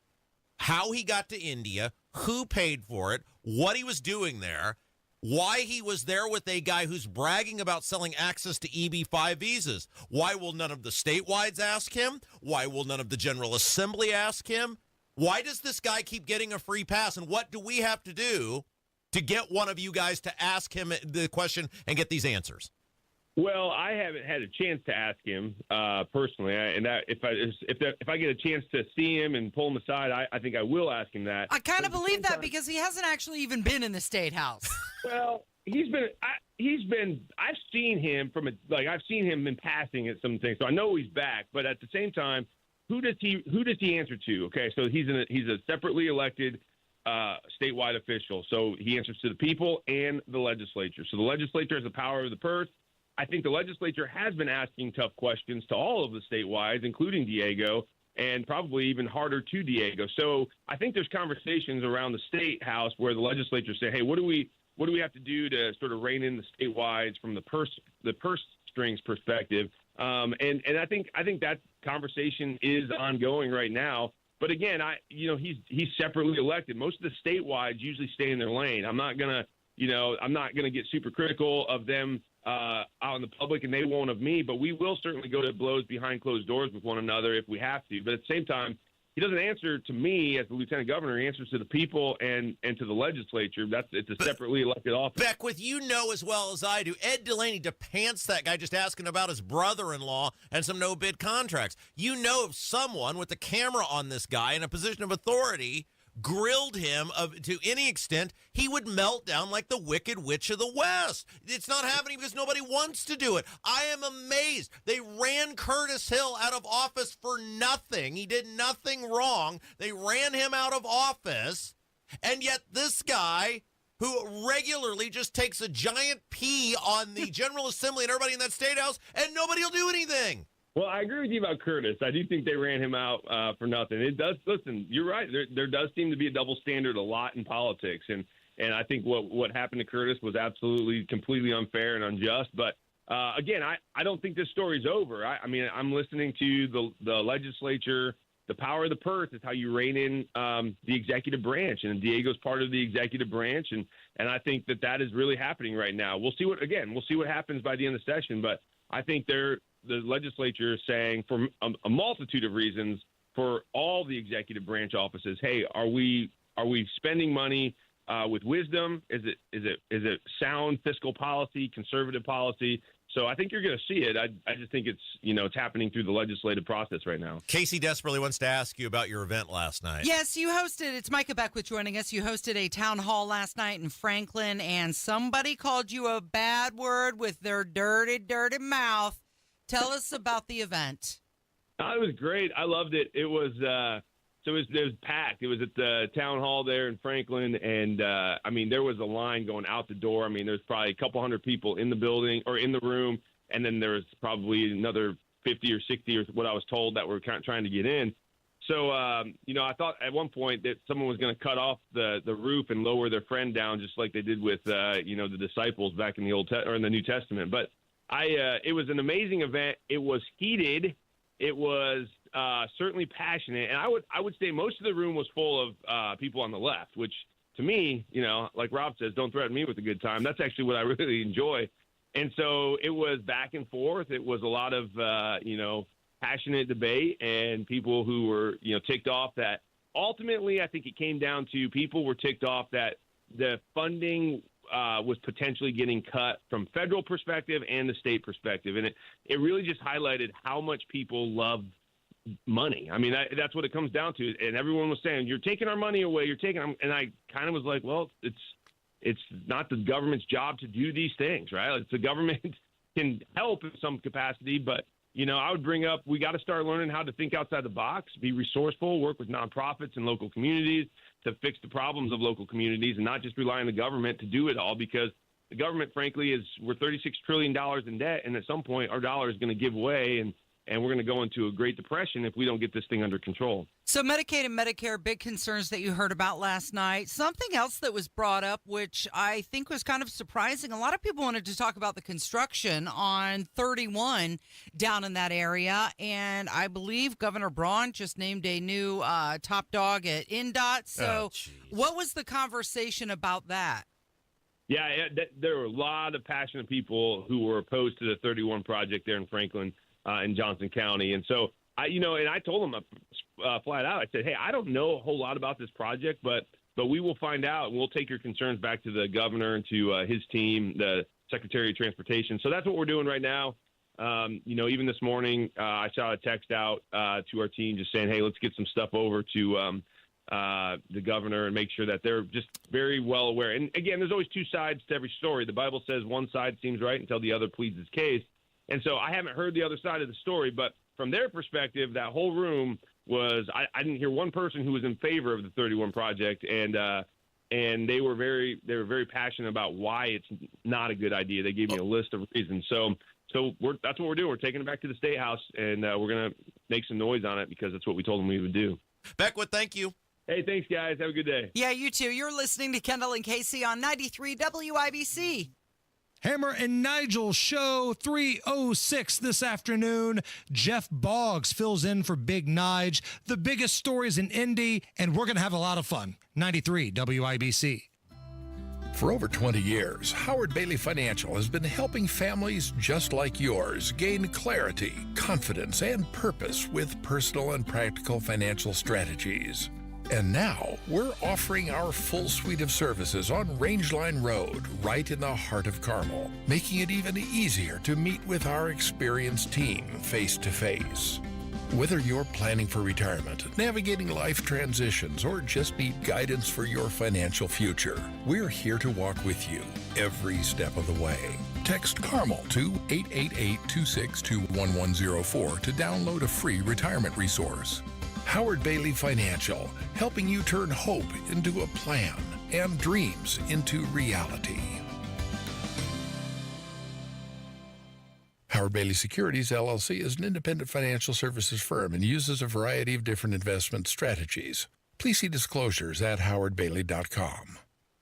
how he got to India, who paid for it, what he was doing there, why he was there with a guy who's bragging about selling access to EB-5 visas? Why will none of the statewides ask him? Why will none of the General Assembly ask him? Why does this guy keep getting a free pass? And what do we have to do to get one of you guys to ask him the question and get these answers? Well, I haven't had a chance to ask him personally, if I get a chance to see him and pull him aside, I think I will ask him that. I kind of believe that because he hasn't actually even been in the State House. Well, I've seen him I've seen him in passing at some things, so I know he's back. But at the same time, who does he answer to? Okay, so he's a separately elected statewide official, so he answers to the people and the legislature. So the legislature has the power of the purse. I think the legislature has been asking tough questions to all of the statewides, including Diego, and probably even harder to Diego. So I think there's conversations around the state house where the legislature say, hey, what do we have to do to sort of rein in the statewides from the purse strings perspective? And I think that conversation is ongoing right now. But again, he's separately elected. Most of the statewides usually stay in their lane. I'm not gonna get super critical of them out in the public, and they won't of me, but we will certainly go to blows behind closed doors with one another if we have to. But at the same time, he doesn't answer to me as the lieutenant governor. He answers to the people and to the legislature. It's a separately elected office. Beckwith, you know as well as I do, Ed Delaney depants that guy just asking about his brother-in-law and some no-bid contracts. You know if someone with a camera on this guy in a position of authority grilled him to any extent, he would melt down like the Wicked Witch of the West. It's not happening because nobody wants to do it. I am amazed. They ran Curtis Hill out of office for nothing. He did nothing wrong. They ran him out of office, and yet this guy, who regularly just takes a giant pee on the General Assembly and everybody in that state house, and nobody will do anything. Well, I agree with you about Curtis. I do think they ran him out for nothing. It does. Listen, you're right. There does seem to be a double standard a lot in politics, and I think what happened to Curtis was absolutely completely unfair and unjust. But again, I don't think this story's over. I mean, I'm listening to the legislature. The power of the purse is how you rein in the executive branch, and Diego's part of the executive branch, and I think that is really happening right now. We'll see what happens by the end of the session, but I think the legislature is saying, for a multitude of reasons, for all the executive branch offices, hey, are we spending money with wisdom? Is it sound fiscal policy, conservative policy? So I think you're going to see it. I just think it's happening through the legislative process right now. Casey desperately wants to ask you about your event last night. Yes, you hosted. It's Micah Beckwith joining us. You hosted a town hall last night in Franklin, and somebody called you a bad word with their dirty, dirty mouth. Tell us about the event. It was great. I loved it. It was So it was packed. It was at the town hall there in Franklin, and I mean, there was a line going out the door. I mean, there's probably a couple hundred people in the building or in the room, and then there was probably another 50 or 60 or what I was told that were kind of trying to get in. So, you know, I thought at one point that someone was going to cut off the roof and lower their friend down, just like they did with, you know, the disciples back in the or in the New Testament. But it was an amazing event. It was heated. It was certainly passionate. And I would say most of the room was full of people on the left, which to me, you know, like Rob says, don't threaten me with a good time. That's actually what I really enjoy. And so it was back and forth. It was a lot of, you know, passionate debate and people who were, you know, ticked off that ultimately, I think it came down to people were ticked off that the funding was potentially getting cut from federal perspective and the state perspective. And it really just highlighted how much people love money. I mean, that's what it comes down to. And everyone was saying, you're taking our money away. You're taking them. And I kind of was like, well, it's not the government's job to do these things, right? It's the government can help in some capacity, but you know, I would bring up, we got to start learning how to think outside the box, be resourceful, work with nonprofits and local communities to fix the problems of local communities and not just rely on the government to do it all, because the government, frankly, we're $36 trillion in debt. And at some point, our dollar is going to give way and we're going to go into a Great Depression if we don't get this thing under control. So Medicaid and Medicare, big concerns that you heard about last night. Something else that was brought up, which I think was kind of surprising. A lot of people wanted to talk about the construction on 31 down in that area. And I believe Governor Braun just named a new top dog at INDOT. So what was the conversation about that? Yeah, there were a lot of passionate people who were opposed to the 31 project there in Franklin. In Johnson County. And so, I told them flat out, I said, hey, I don't know a whole lot about this project, but we will find out, and we'll take your concerns back to the governor and to his team, the Secretary of Transportation. So that's what we're doing right now. You know, even this morning, I shot a text out to our team just saying, hey, let's get some stuff over to the governor and make sure that they're just very well aware. And again, there's always two sides to every story. The Bible says one side seems right until the other pleads its case. And so I haven't heard the other side of the story, but from their perspective, that whole room was, I didn't hear one person who was in favor of the 31 project. And they were very passionate about why it's not a good idea. They gave me a list of reasons. So that's what we're doing. We're taking it back to the State House, and we're going to make some noise on it because that's what we told them we would do. Beckwith, thank you. Hey, thanks, guys. Have a good day. Yeah, you too. You're listening to Kendall and Casey on 93 WIBC. Hammer and Nigel show 3:06 this afternoon. Jeff Boggs fills in for Big Nige. The biggest stories in Indy, and we're going to have a lot of fun. 93 WIBC. For over 20 years, Howard Bailey Financial has been helping families just like yours gain clarity, confidence, and purpose with personal and practical financial strategies. And now, we're offering our full suite of services on Rangeline Road, right in the heart of Carmel, making it even easier to meet with our experienced team face-to-face. Whether you're planning for retirement, navigating life transitions, or just need guidance for your financial future, we're here to walk with you every step of the way. Text CARMEL to 888-262-1104 to download a free retirement resource. Howard Bailey Financial, helping you turn hope into a plan and dreams into reality. Howard Bailey Securities, LLC is an independent financial services firm and uses a variety of different investment strategies. Please see disclosures at howardbailey.com.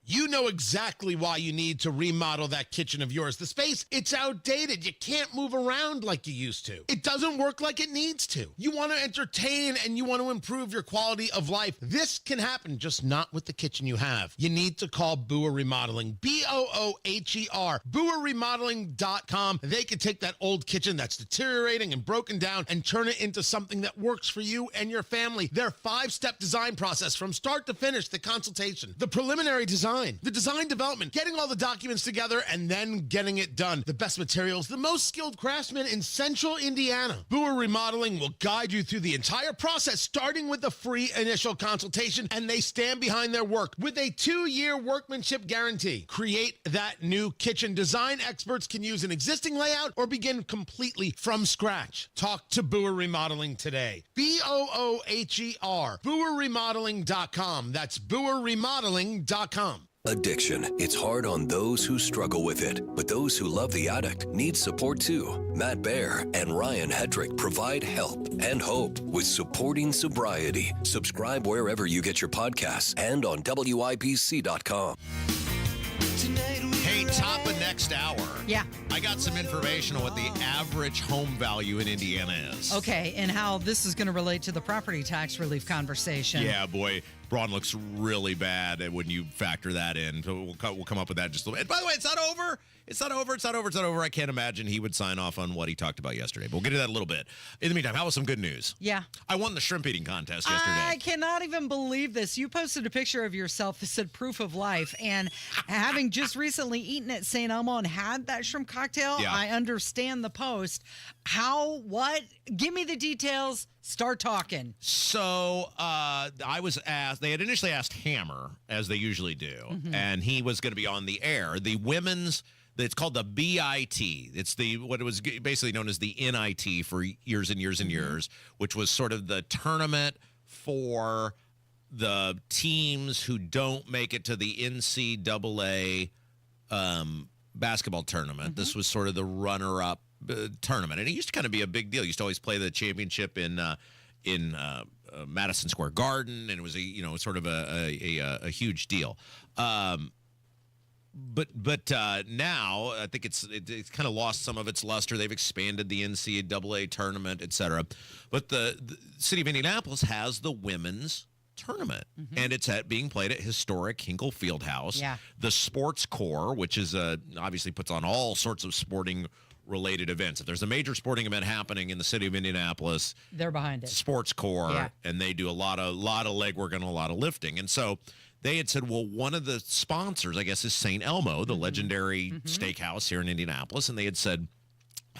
You know exactly why you need to remodel that kitchen of yours. The space, it's outdated. You can't move around like you used to. It doesn't work like it needs to. You want to entertain and you want to improve your quality of life. This can happen, just not with the kitchen you have. You need to call Booher Remodeling, B-O-O-H-E-R, BooherRemodeling.com. They can take that old kitchen that's deteriorating and broken down and turn it into something that works for you and your family. Their 5-step design process from start to finish, the consultation, the preliminary design design. The design development, getting all the documents together and then getting it done. The best materials, the most skilled craftsmen in Central Indiana. Boer Remodeling will guide you through the entire process, starting with the free initial consultation, and they stand behind their work with a 2-year workmanship guarantee. Create that new kitchen. Design experts can use an existing layout or begin completely from scratch. Talk to Boer Remodeling today. BOOHER. BoerRemodeling.com. That's BoerRemodeling.com. Addiction. It's hard on those who struggle with it, but those who love the addict need support too. Matt Baer and Ryan Hedrick provide help and hope with Supporting Sobriety. Subscribe wherever you get your podcasts and on WIBC.com. Hey, top of next hour. Yeah. I got some information on what the average home value in Indiana is. Okay, and how this is going to relate to the property tax relief conversation. Yeah, boy, Braun looks really bad when you factor that in. So we'll come up with that in just a little bit. And by the way, it's not over. It's not over. It's not over. It's not over. I can't imagine he would sign off on what he talked about yesterday. But we'll get to that in a little bit. In the meantime, how about some good news? Yeah. I won the shrimp eating contest yesterday. I cannot even believe this. You posted a picture of yourself that said proof of life. And having just recently eaten at St. Elmo and had that shrimp cocktail, Yeah. I understand the post. How, what? Give me the details. Start talking. So I was asked, they had initially asked Hammer, as they usually do, and he was going to be on the air. The women's, it's called the BIT. It's what it was basically known as the NIT for years and years and years, which was sort of the tournament for the teams who don't make it to the NCAA basketball tournament. This was sort of the runner-up tournament, and it used to kind of be a big deal. It used to always play the championship in Madison Square Garden, and it was sort of a huge deal. But now I think it's kind of lost some of its luster. They've expanded the NCAA tournament, et cetera. But the city of Indianapolis has the women's tournament, and it's being played at historic Hinkle Fieldhouse. Yeah. The Sports Corps, which is obviously puts on all sorts of sporting related events. If there's a major sporting event happening in the city of Indianapolis, they're behind it. Sports Corps, Yeah. and they do a lot of legwork and a lot of lifting. And so they had said, well, one of the sponsors, I guess, is St. Elmo, the legendary steakhouse here in Indianapolis, and they had said,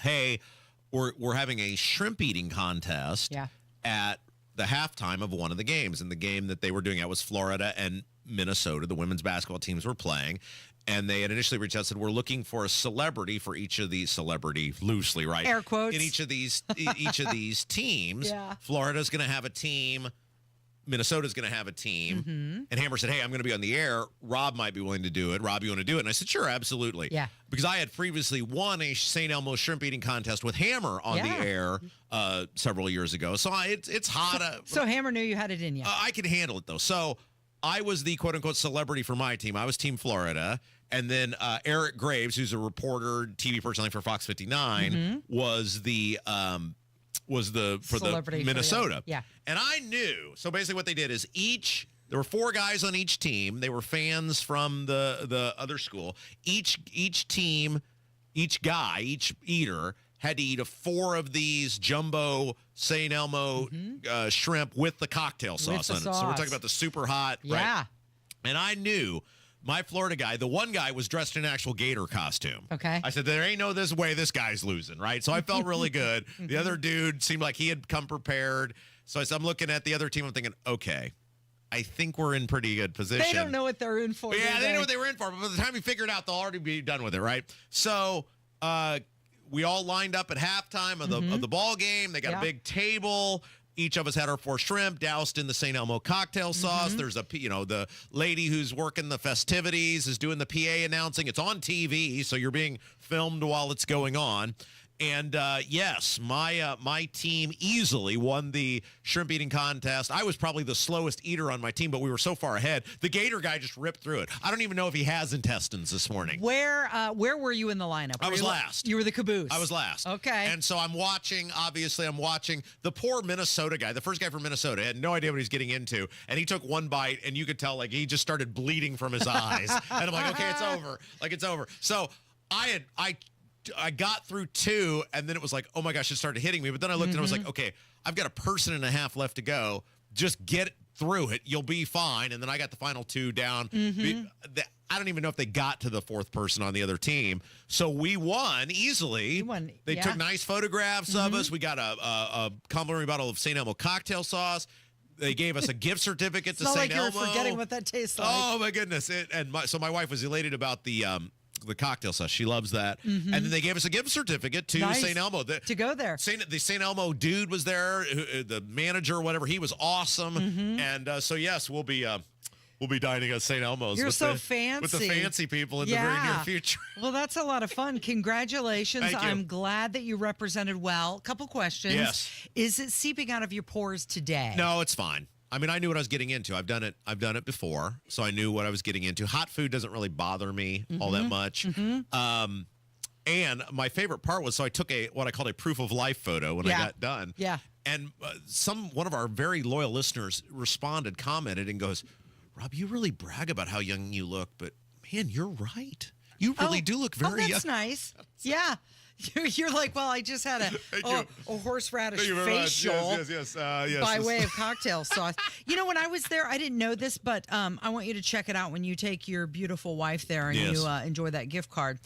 hey, we're having a shrimp eating contest at the halftime of one of the games. And the game that they were doing at was Florida and Minnesota. The women's basketball teams were playing. And they had initially reached out and said, we're looking for a celebrity for each of these, celebrity loosely, right? Air quotes. In each of these teams. Yeah. Florida's going to have a team. Minnesota's going to have a team. And Hammer said, hey, I'm going to be on the air. Rob might be willing to do it. Rob, you want to do it? And I said, sure, absolutely. Yeah. Because I had previously won a St. Elmo shrimp eating contest with Hammer on the air several years ago. So it's hot. So Hammer knew you had it in you. I can handle it, though. So I was the quote-unquote celebrity for my team. I was Team Florida. And then Eric Graves, who's a reporter, TV personality for Fox 59, was the Celebrity Minnesota. Yeah. And I knew. So basically what they did is there were 4 guys on each team. They were fans from the other school. Each team, each eater had to eat 4 of these jumbo St. Elmo shrimp with the cocktail sauce on it. So we're talking about the super hot. Yeah. Right? And I knew my Florida guy, the one guy was dressed in an actual gator costume. Okay. I said, there ain't no this way this guy's losing, right? So I felt really good. The other dude seemed like he had come prepared. So I'm looking at the other team. I'm thinking, okay, I think we're in pretty good position. They don't know what they're in for. Yeah, they know what they were in for. But by the time we figure it out, they'll already be done with it, right? So we all lined up at halftime of the ball game. They got a big table. Each of us had our 4 shrimp doused in the St. Elmo cocktail sauce. There's the lady who's working the festivities is doing the PA announcing. It's on TV, so you're being filmed while it's going on. And yes, my team easily won the shrimp eating contest. I was probably the slowest eater on my team, but we were so far ahead. The Gator guy just ripped through it. I don't even know if he has intestines this morning. Where were you in the lineup? I was last. You were the caboose. I was last. Okay. And so I'm watching the poor Minnesota guy, the first guy from Minnesota, had no idea what he's getting into. And he took one bite, and you could tell, like, he just started bleeding from his eyes. And I'm like, okay, it's over. Like, it's over. So I got through 2, and then it was like, oh my gosh, it started hitting me. But then I looked and I was like, okay, I've got a person and a half left to go. Just get through it. You'll be fine. And then I got the final two down. I don't even know if they got to the fourth person on the other team. So we won easily. They took nice photographs of us. We got a complimentary bottle of St. Elmo cocktail sauce. They gave us a gift certificate to St. Elmo. You're forgetting what that tastes like. Oh, my goodness. So my wife was elated about the cocktail sauce. She loves that. And then they gave us a gift certificate to St. Elmo. To go there. The St. Elmo dude was there, the manager or whatever. He was awesome. And so, yes, we'll be dining at St. Elmo's. You're so fancy. With the fancy people in the very near future. Well, that's a lot of fun. Congratulations. Thank you. I'm glad that you represented well. Couple questions. Yes. Is it seeping out of your pores today? No, it's fine. I mean, I knew what I was getting into. I've done it before, so I knew what I was getting into. Hot food doesn't really bother me all that much. And my favorite part was, so I took what I called a proof of life photo when I got done. Yeah. And one of our very loyal listeners commented and goes, Rob, you really brag about how young you look, but man, you're right. You really do look very young. That's nice. Yeah. You're like, well, I just had a horseradish facial yes, by way of cocktail sauce. When I was there, I didn't know this, but I want you to check it out when you take your beautiful wife there and you enjoy that gift card.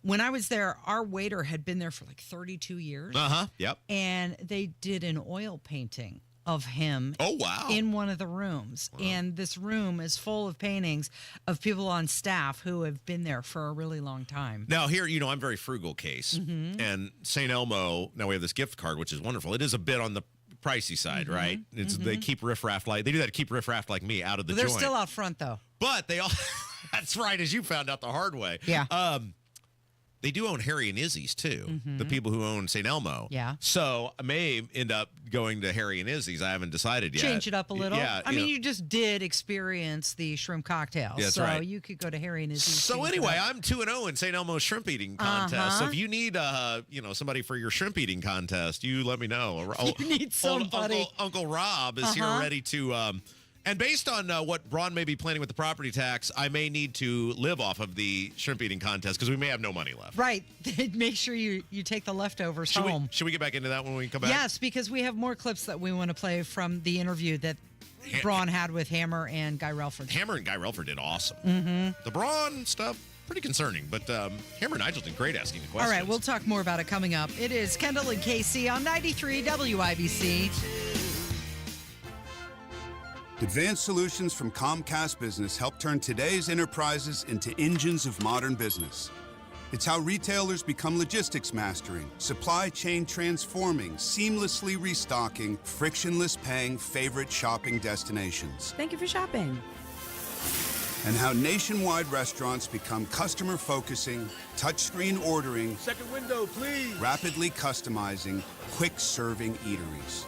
When I was there, our waiter had been there for like 32 years. Yep. And they did an oil painting of him in one of the rooms. Wow. And this room is full of paintings of people on staff who have been there for a really long time. Now here, I'm very frugal, Case. And St. Elmo, now we have this gift card, which is wonderful. It is a bit on the pricey side, right? They keep riffraff they do that to keep riffraff like me out of the joint. They're still out front though. But they all, that's right, as you found out the hard way. Yeah. They do own Harry and Izzy's, too, the people who own St. Elmo. Yeah. So I may end up going to Harry and Izzy's. I haven't decided yet. Change it up a little. Yeah. I mean, you just did experience the shrimp cocktail. That's so right. you could go to Harry and Izzy's. So anyway, I'm 2-0 in St. Elmo's shrimp eating contest. So if you need, somebody for your shrimp eating contest, you let me know. You need somebody. Uncle Rob is here ready to... And based on what Braun may be planning with the property tax, I may need to live off of the shrimp eating contest because we may have no money left. Right. Make sure you take the leftovers home. Should we get back into that when we come back? Yes, because we have more clips that we want to play from the interview that Braun had with Hammer and Guy Relford. Hammer and Guy Relford did awesome. The Braun stuff, pretty concerning, but Hammer and Nigel did great asking the questions. All right, we'll talk more about it coming up. It is Kendall and Casey on 93 WIBC. Advanced solutions from Comcast Business help turn today's enterprises into engines of modern business. It's how retailers become logistics mastering, supply chain transforming, seamlessly restocking, frictionless paying favorite shopping destinations. Thank you for shopping. And how nationwide restaurants become customer focusing, touchscreen ordering, second window, please, rapidly customizing, quick serving eateries.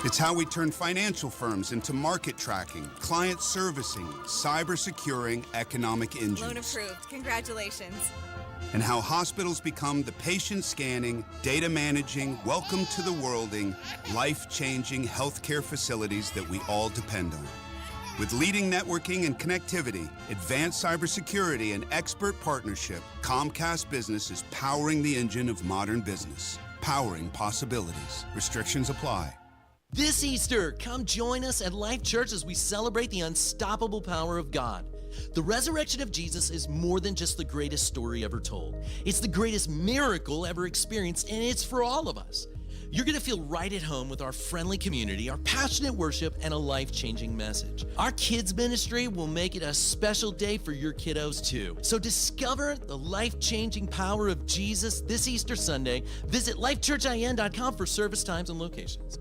It's how we turn financial firms into market tracking, client servicing, cyber securing economic engines. Loan approved. Congratulations. And how hospitals become the patient scanning, data managing, welcome to the worlding, life-changing healthcare facilities that we all depend on. With leading networking and connectivity, advanced cybersecurity, and expert partnership, Comcast Business is powering the engine of modern business, powering possibilities. Restrictions apply. This Easter, come join us at Life Church as we celebrate the unstoppable power of God. The resurrection of Jesus is more than just the greatest story ever told. It's the greatest miracle ever experienced, and it's for all of us. You're going to feel right at home with our friendly community, our passionate worship, and a life-changing message. Our kids ministry will make it a special day for your kiddos too. So discover the life-changing power of Jesus this Easter Sunday. Visit lifechurchin.com for service times and locations.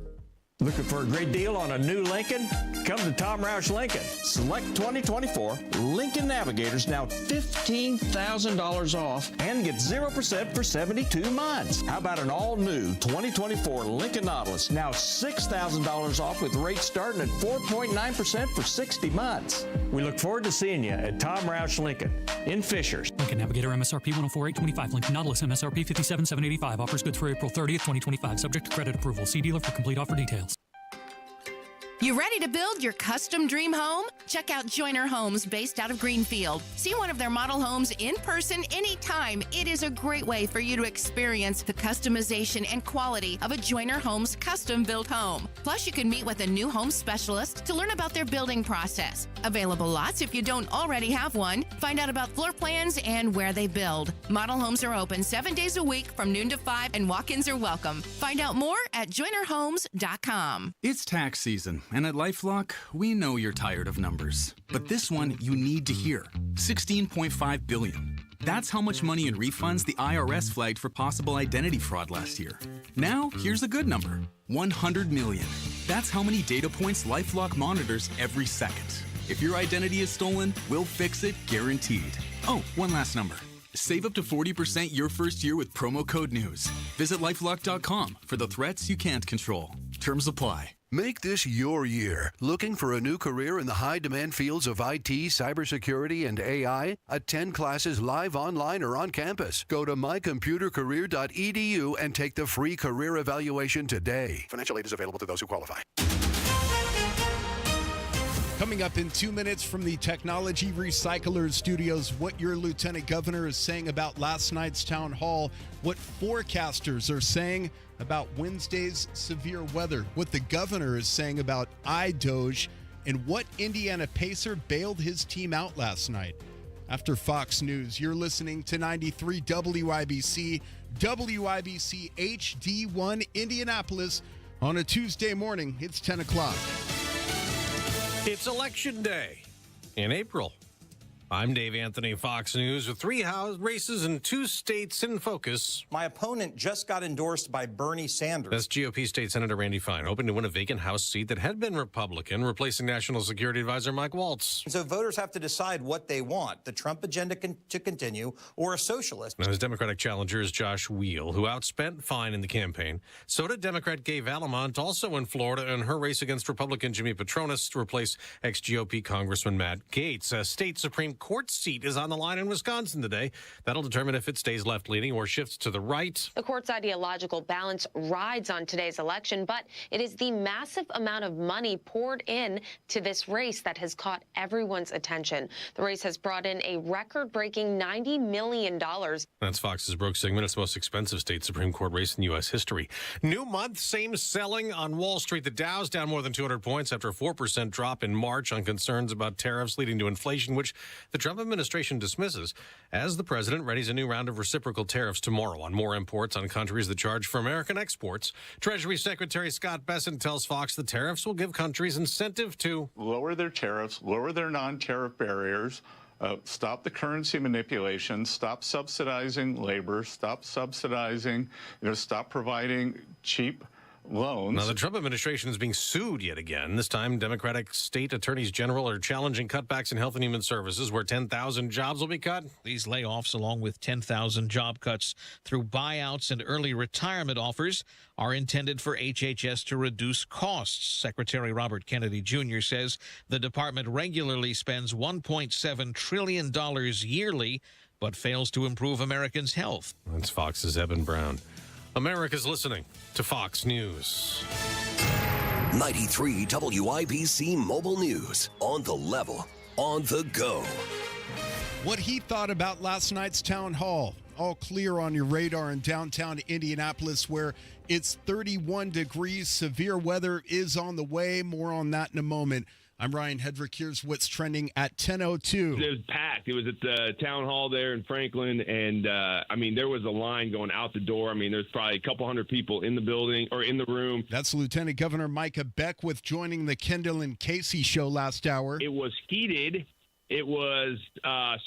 Looking for a great deal on a new Lincoln? Come to Tom Roush Lincoln. Select 2024 Lincoln Navigators now $15,000 off and get 0% for 72 months. How about an all-new 2024 Lincoln Nautilus now $6,000 off with rates starting at 4.9% for 60 months. We look forward to seeing you at Tom Roush Lincoln in Fishers. Lincoln Navigator MSRP 104,825. Lincoln Nautilus MSRP 57,785. Offers good through April 30th, 2025. Subject to credit approval. See dealer for complete offer details. You ready to build your custom dream home? Check out Joyner Homes based out of Greenfield. See one of their model homes in person anytime. It is a great way for you to experience the customization and quality of a Joyner Homes custom built home. Plus, you can meet with a new home specialist to learn about their building process. Available lots if you don't already have one. Find out about floor plans and where they build. Model homes are open 7 days a week from noon to 5 and walk-ins are welcome. Find out more at joynerhomes.com. It's tax season, and at LifeLock, we know you're tired of numbers. But this one you need to hear. $16.5 billion. That's how much money in refunds the IRS flagged for possible identity fraud last year. Now, here's a good number. $100 million. That's how many data points LifeLock monitors every second. If your identity is stolen, we'll fix it guaranteed. Oh, one last number. Save up to 40% your first year with promo code NEWS. Visit lifelock.com for the threats you can't control. Terms apply. Make this your year. Looking for a new career in the high-demand fields of IT, cybersecurity, and AI? Attend classes live, online, or on campus. Go to mycomputercareer.edu and take the free career evaluation today. Financial aid is available to those who qualify. Coming up in 2 minutes from the Technology Recyclers Studios, what your Lieutenant Governor is saying about last night's town hall, what forecasters are saying about Wednesday's severe weather, what the governor is saying about iDoge, and what Indiana Pacer bailed his team out last night. After Fox News, you're listening to 93 WIBC, WIBC HD1 Indianapolis on a Tuesday morning. It's 10 o'clock. It's Election Day in April. I'm Dave Anthony, Fox News, with 3 House races in 2 states in focus. My opponent just got endorsed by Bernie Sanders. That's GOP State Senator Randy Fine, hoping to win a vacant House seat that had been Republican, replacing National Security Advisor Mike Waltz. So voters have to decide what they want, the Trump agenda to continue or a socialist. Now, his Democratic challenger is Josh Weil, who outspent Fine in the campaign. So did Democrat Gay Valamont, also in Florida, in her race against Republican Jimmy Patronis to replace ex-GOP Congressman Matt Gaetz. A state Supreme Court seat is on the line in Wisconsin today. That'll determine if it stays left-leaning or shifts to the right. The court's ideological balance rides on today's election, but it is the massive amount of money poured in to this race that has caught everyone's attention. The race has brought in a record-breaking $90 million. That's Fox's Brooke Sigmund. It's the most expensive state Supreme Court race in U.S. history. New month, same selling on Wall Street. The Dow's down more than 200 points after a 4% drop in March on concerns about tariffs leading to inflation, which the Trump administration dismisses as the president readies a new round of reciprocal tariffs tomorrow on more imports on countries that charge for American exports. Treasury Secretary Scott Bessent tells Fox the tariffs will give countries incentive to lower their tariffs, lower their non-tariff barriers, stop the currency manipulation, stop subsidizing labor, stop subsidizing, stop providing cheap loans. Now, the Trump administration is being sued yet again. This time, Democratic state attorneys general are challenging cutbacks in health and human services, where 10,000 jobs will be cut. These layoffs, along with 10,000 job cuts through buyouts and early retirement offers, are intended for HHS to reduce costs. Secretary Robert Kennedy Jr. says the department regularly spends $1.7 trillion yearly, but fails to improve Americans' health. That's Fox's Eben Brown. America's listening to Fox News. 93 WIBC Mobile News. On the level, on the go. What he thought about last night's town hall. All clear on your radar in downtown Indianapolis, where it's 31 degrees. Severe weather is on the way. More on that in a moment. I'm Ryan Hedrick. Here's what's trending at 10:02. It was packed. It was at the town hall there in Franklin, and there was a line going out the door. There's probably a couple hundred people in the building or in the room. That's Lieutenant Governor Micah Beckwith joining the Kendall and Casey show last hour. It was heated. It was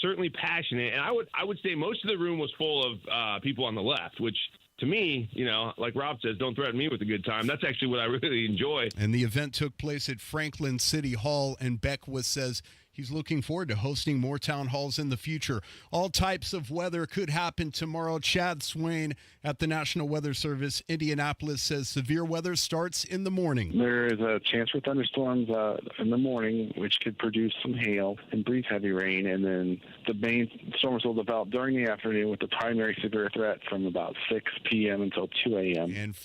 certainly passionate, and I would say most of the room was full of people on the left, which to me, like Rob says, don't threaten me with a good time. That's actually what I really enjoy. And the event took place at Franklin City Hall, and Beckwith says he's looking forward to hosting more town halls in the future. All types of weather could happen tomorrow. Chad Swain at the National Weather Service, Indianapolis, says severe weather starts in the morning. There is a chance for thunderstorms in the morning, which could produce some hail and brief heavy rain, and then the main storms will develop during the afternoon with the primary severe threat from about 6 p.m. until 2 a.m. And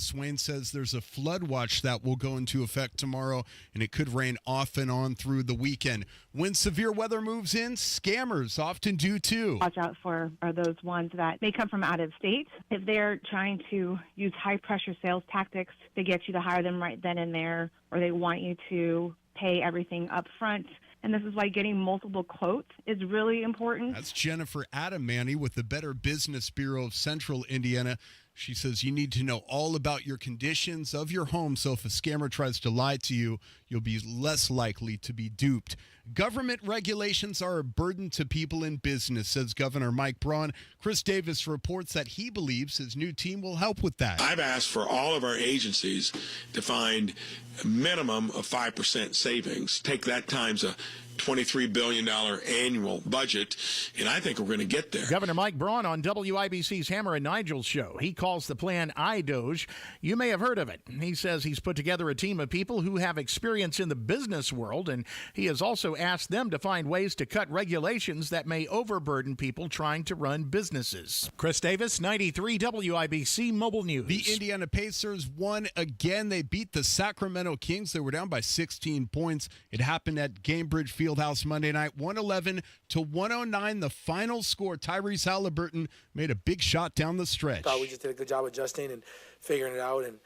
Swain says there's a flood watch that will go into effect tomorrow, and it could rain off and on through the weekend. When severe weather moves in, scammers often do too. Watch out for are those ones that may come from out of state. If they're trying to use high-pressure sales tactics to get you to hire them right then and there, or they want you to pay everything up front. And this is why getting multiple quotes is really important. That's Jennifer Adamani with the Better Business Bureau of Central Indiana. She says you need to know all about your conditions of your home, so if a scammer tries to lie to you, you'll be less likely to be duped. Government regulations are a burden to people in business, says Governor Mike Braun. Chris Davis reports that he believes his new team will help with that. I've asked for all of our agencies to find a minimum of 5% savings. Take that times a $23 billion annual budget, and I think we're going to get there. Governor Mike Braun on WIBC's Hammer and Nigel show. He calls the plan iDoge. You may have heard of it. He says he's put together a team of people who have experience in the business world, and he has also asked them to find ways to cut regulations that may overburden people trying to run businesses. Chris Davis, 93 WIBC Mobile News. The Indiana Pacers won again. They beat the Sacramento Kings. They were down by 16 points. It happened at Gainbridge Fieldhouse Monday night, 111-109. The final score. Tyrese Halliburton made a big shot down the stretch. I thought we just did a good job adjusting and figuring it out, and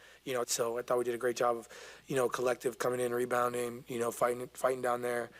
so I thought we did a great job of collective coming in, rebounding, fighting down there.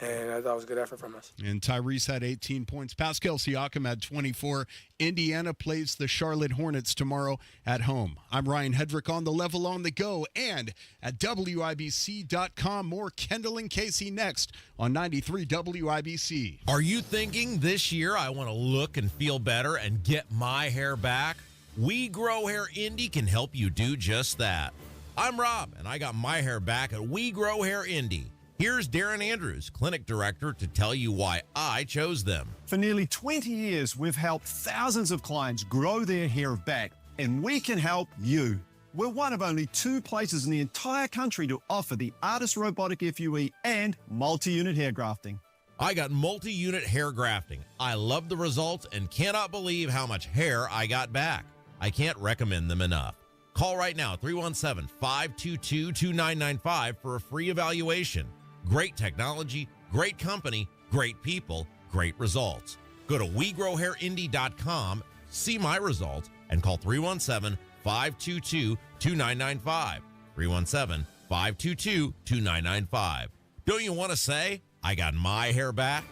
And I thought it was a good effort from us. And Tyrese had 18 points. Pascal Siakam had 24. Indiana plays the Charlotte Hornets tomorrow at home. I'm Ryan Hedrick on the Level on the Go and at WIBC.com. More Kendall and Casey next on 93 WIBC. Are you thinking this year I want to look and feel better and get my hair back? We Grow Hair Indy can help you do just that. I'm Rob, and I got my hair back at We Grow Hair Indy. Here's Darren Andrews, clinic director, to tell you why I chose them. For nearly 20 years, we've helped thousands of clients grow their hair back, and we can help you. We're one of only 2 places in the entire country to offer the ARTIS robotic FUE and multi-unit hair grafting. I got multi-unit hair grafting. I love the results and cannot believe how much hair I got back. I can't recommend them enough. Call right now, 317-522-2995 for a free evaluation. Great technology, great company, great people, great results. Go to WeGrowHairIndy.com, see my results, and call 317-522-2995. 317-522-2995. Don't you want to say, I got my hair back?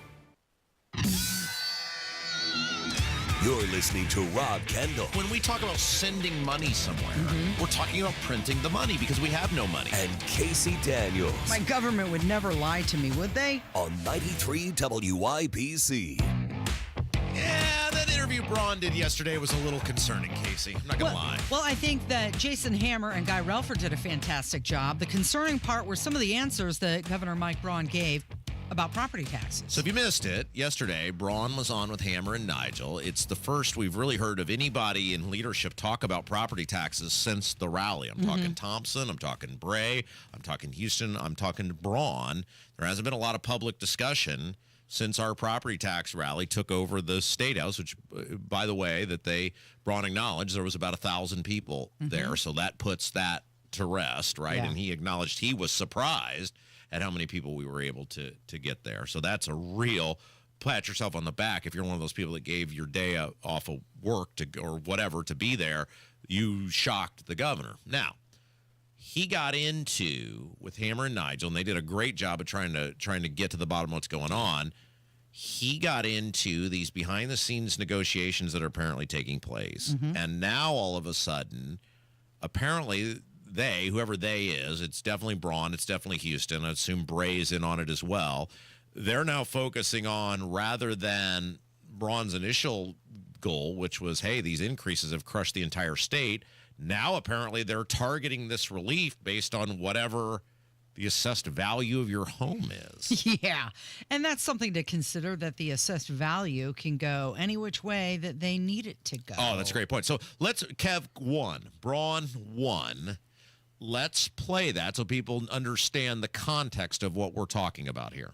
You're listening to Rob Kendall. When we talk about sending money somewhere, we're talking about printing the money because we have no money. And Casey Daniels. My government would never lie to me, would they? On 93 WIBC. Yeah, that interview Braun did yesterday was a little concerning, Casey. I'm not going to lie. Well, I think that Jason Hammer and Guy Relford did a fantastic job. The concerning part were some of the answers that Governor Mike Braun gave about property taxes. So if you missed it, yesterday, Braun was on with Hammer and Nigel. It's the first we've really heard of anybody in leadership talk about property taxes since the rally. I'm talking Thompson, I'm talking Bray, I'm talking Houston, I'm talking Braun. There hasn't been a lot of public discussion since our property tax rally took over the State House, which, by the way, Braun acknowledged there was about 1,000 people there. So that puts that to rest, right? Yeah. And he acknowledged he was surprised at how many people we were able to get there. So that's a real pat yourself on the back. If you're one of those people that gave your day off of work or whatever to be there, you shocked the governor. Now, he got into with Hammer and Nigel, and they did a great job of trying to get to the bottom of what's going on. He got into these behind-the-scenes negotiations that are apparently taking place. And now, all of a sudden, apparently whoever they is, it's definitely Braun, it's definitely Houston, I assume Bray's in on it as well. They're now focusing on, rather than Braun's initial goal, which was, hey, these increases have crushed the entire state, now apparently they're targeting this relief based on whatever the assessed value of your home is. Yeah. And that's something to consider, that the assessed value can go any which way that they need it to go. Oh, that's a great point. So let's, Kev 1, Braun 1. Let's play that so people understand the context of what we're talking about here.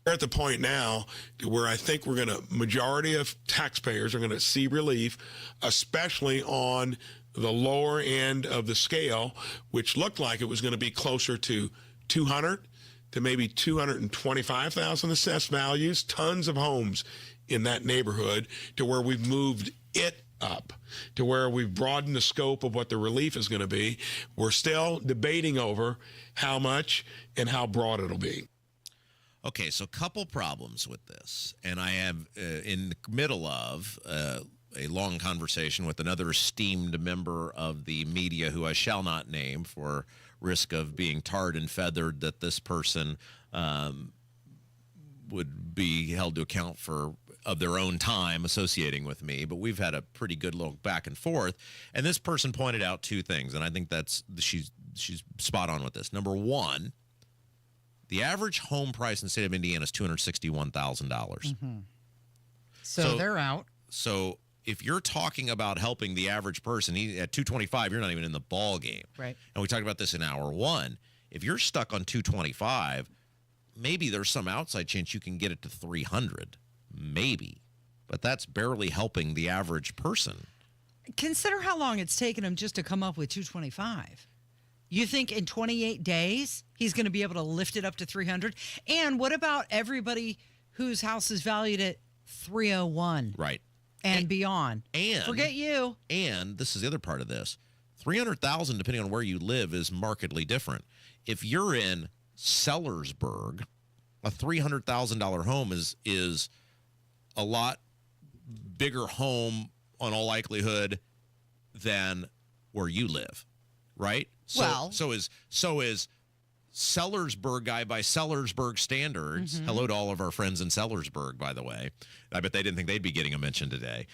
We're at the point now where I think majority of taxpayers are going to see relief, especially on the lower end of the scale, which looked like it was going to be closer to 200 to maybe 225,000 assessed values, tons of homes in that neighborhood, to where we've moved it up, to where we've broadened the scope of what the relief is going to be. We're still debating over how much and how broad it'll be. Okay, so a couple problems with this, and I have in the middle of a long conversation with another esteemed member of the media who I shall not name for risk of being tarred and feathered, that this person would be held to account for of their own time associating with me, but we've had a pretty good look back and forth, and this person pointed out two things, and I think she's spot on with this. Number one, the average home price in the state of Indiana is $261,000. Mm-hmm. So they're out. So if you're talking about helping the average person at 225, you're not even in the ball game. Right. And we talked about this in hour one. If you're stuck on 225, maybe there's some outside chance you can get it to 300. Maybe. But that's barely helping the average person. Consider how long it's taken him just to come up with 225. You think in 28 days he's going to be able to lift it up to 300? And what about everybody whose house is valued at 301? Right. And beyond. And forget you. And this is the other part of this. 300,000, depending on where you live, is markedly different. If you're in Sellersburg, a $300,000 home is a lot bigger home on all likelihood than where you live, right? So is Sellersburg guy by Sellersburg standards. Mm-hmm. Hello to all of our friends in Sellersburg, by the way. I bet they didn't think they'd be getting a mention today.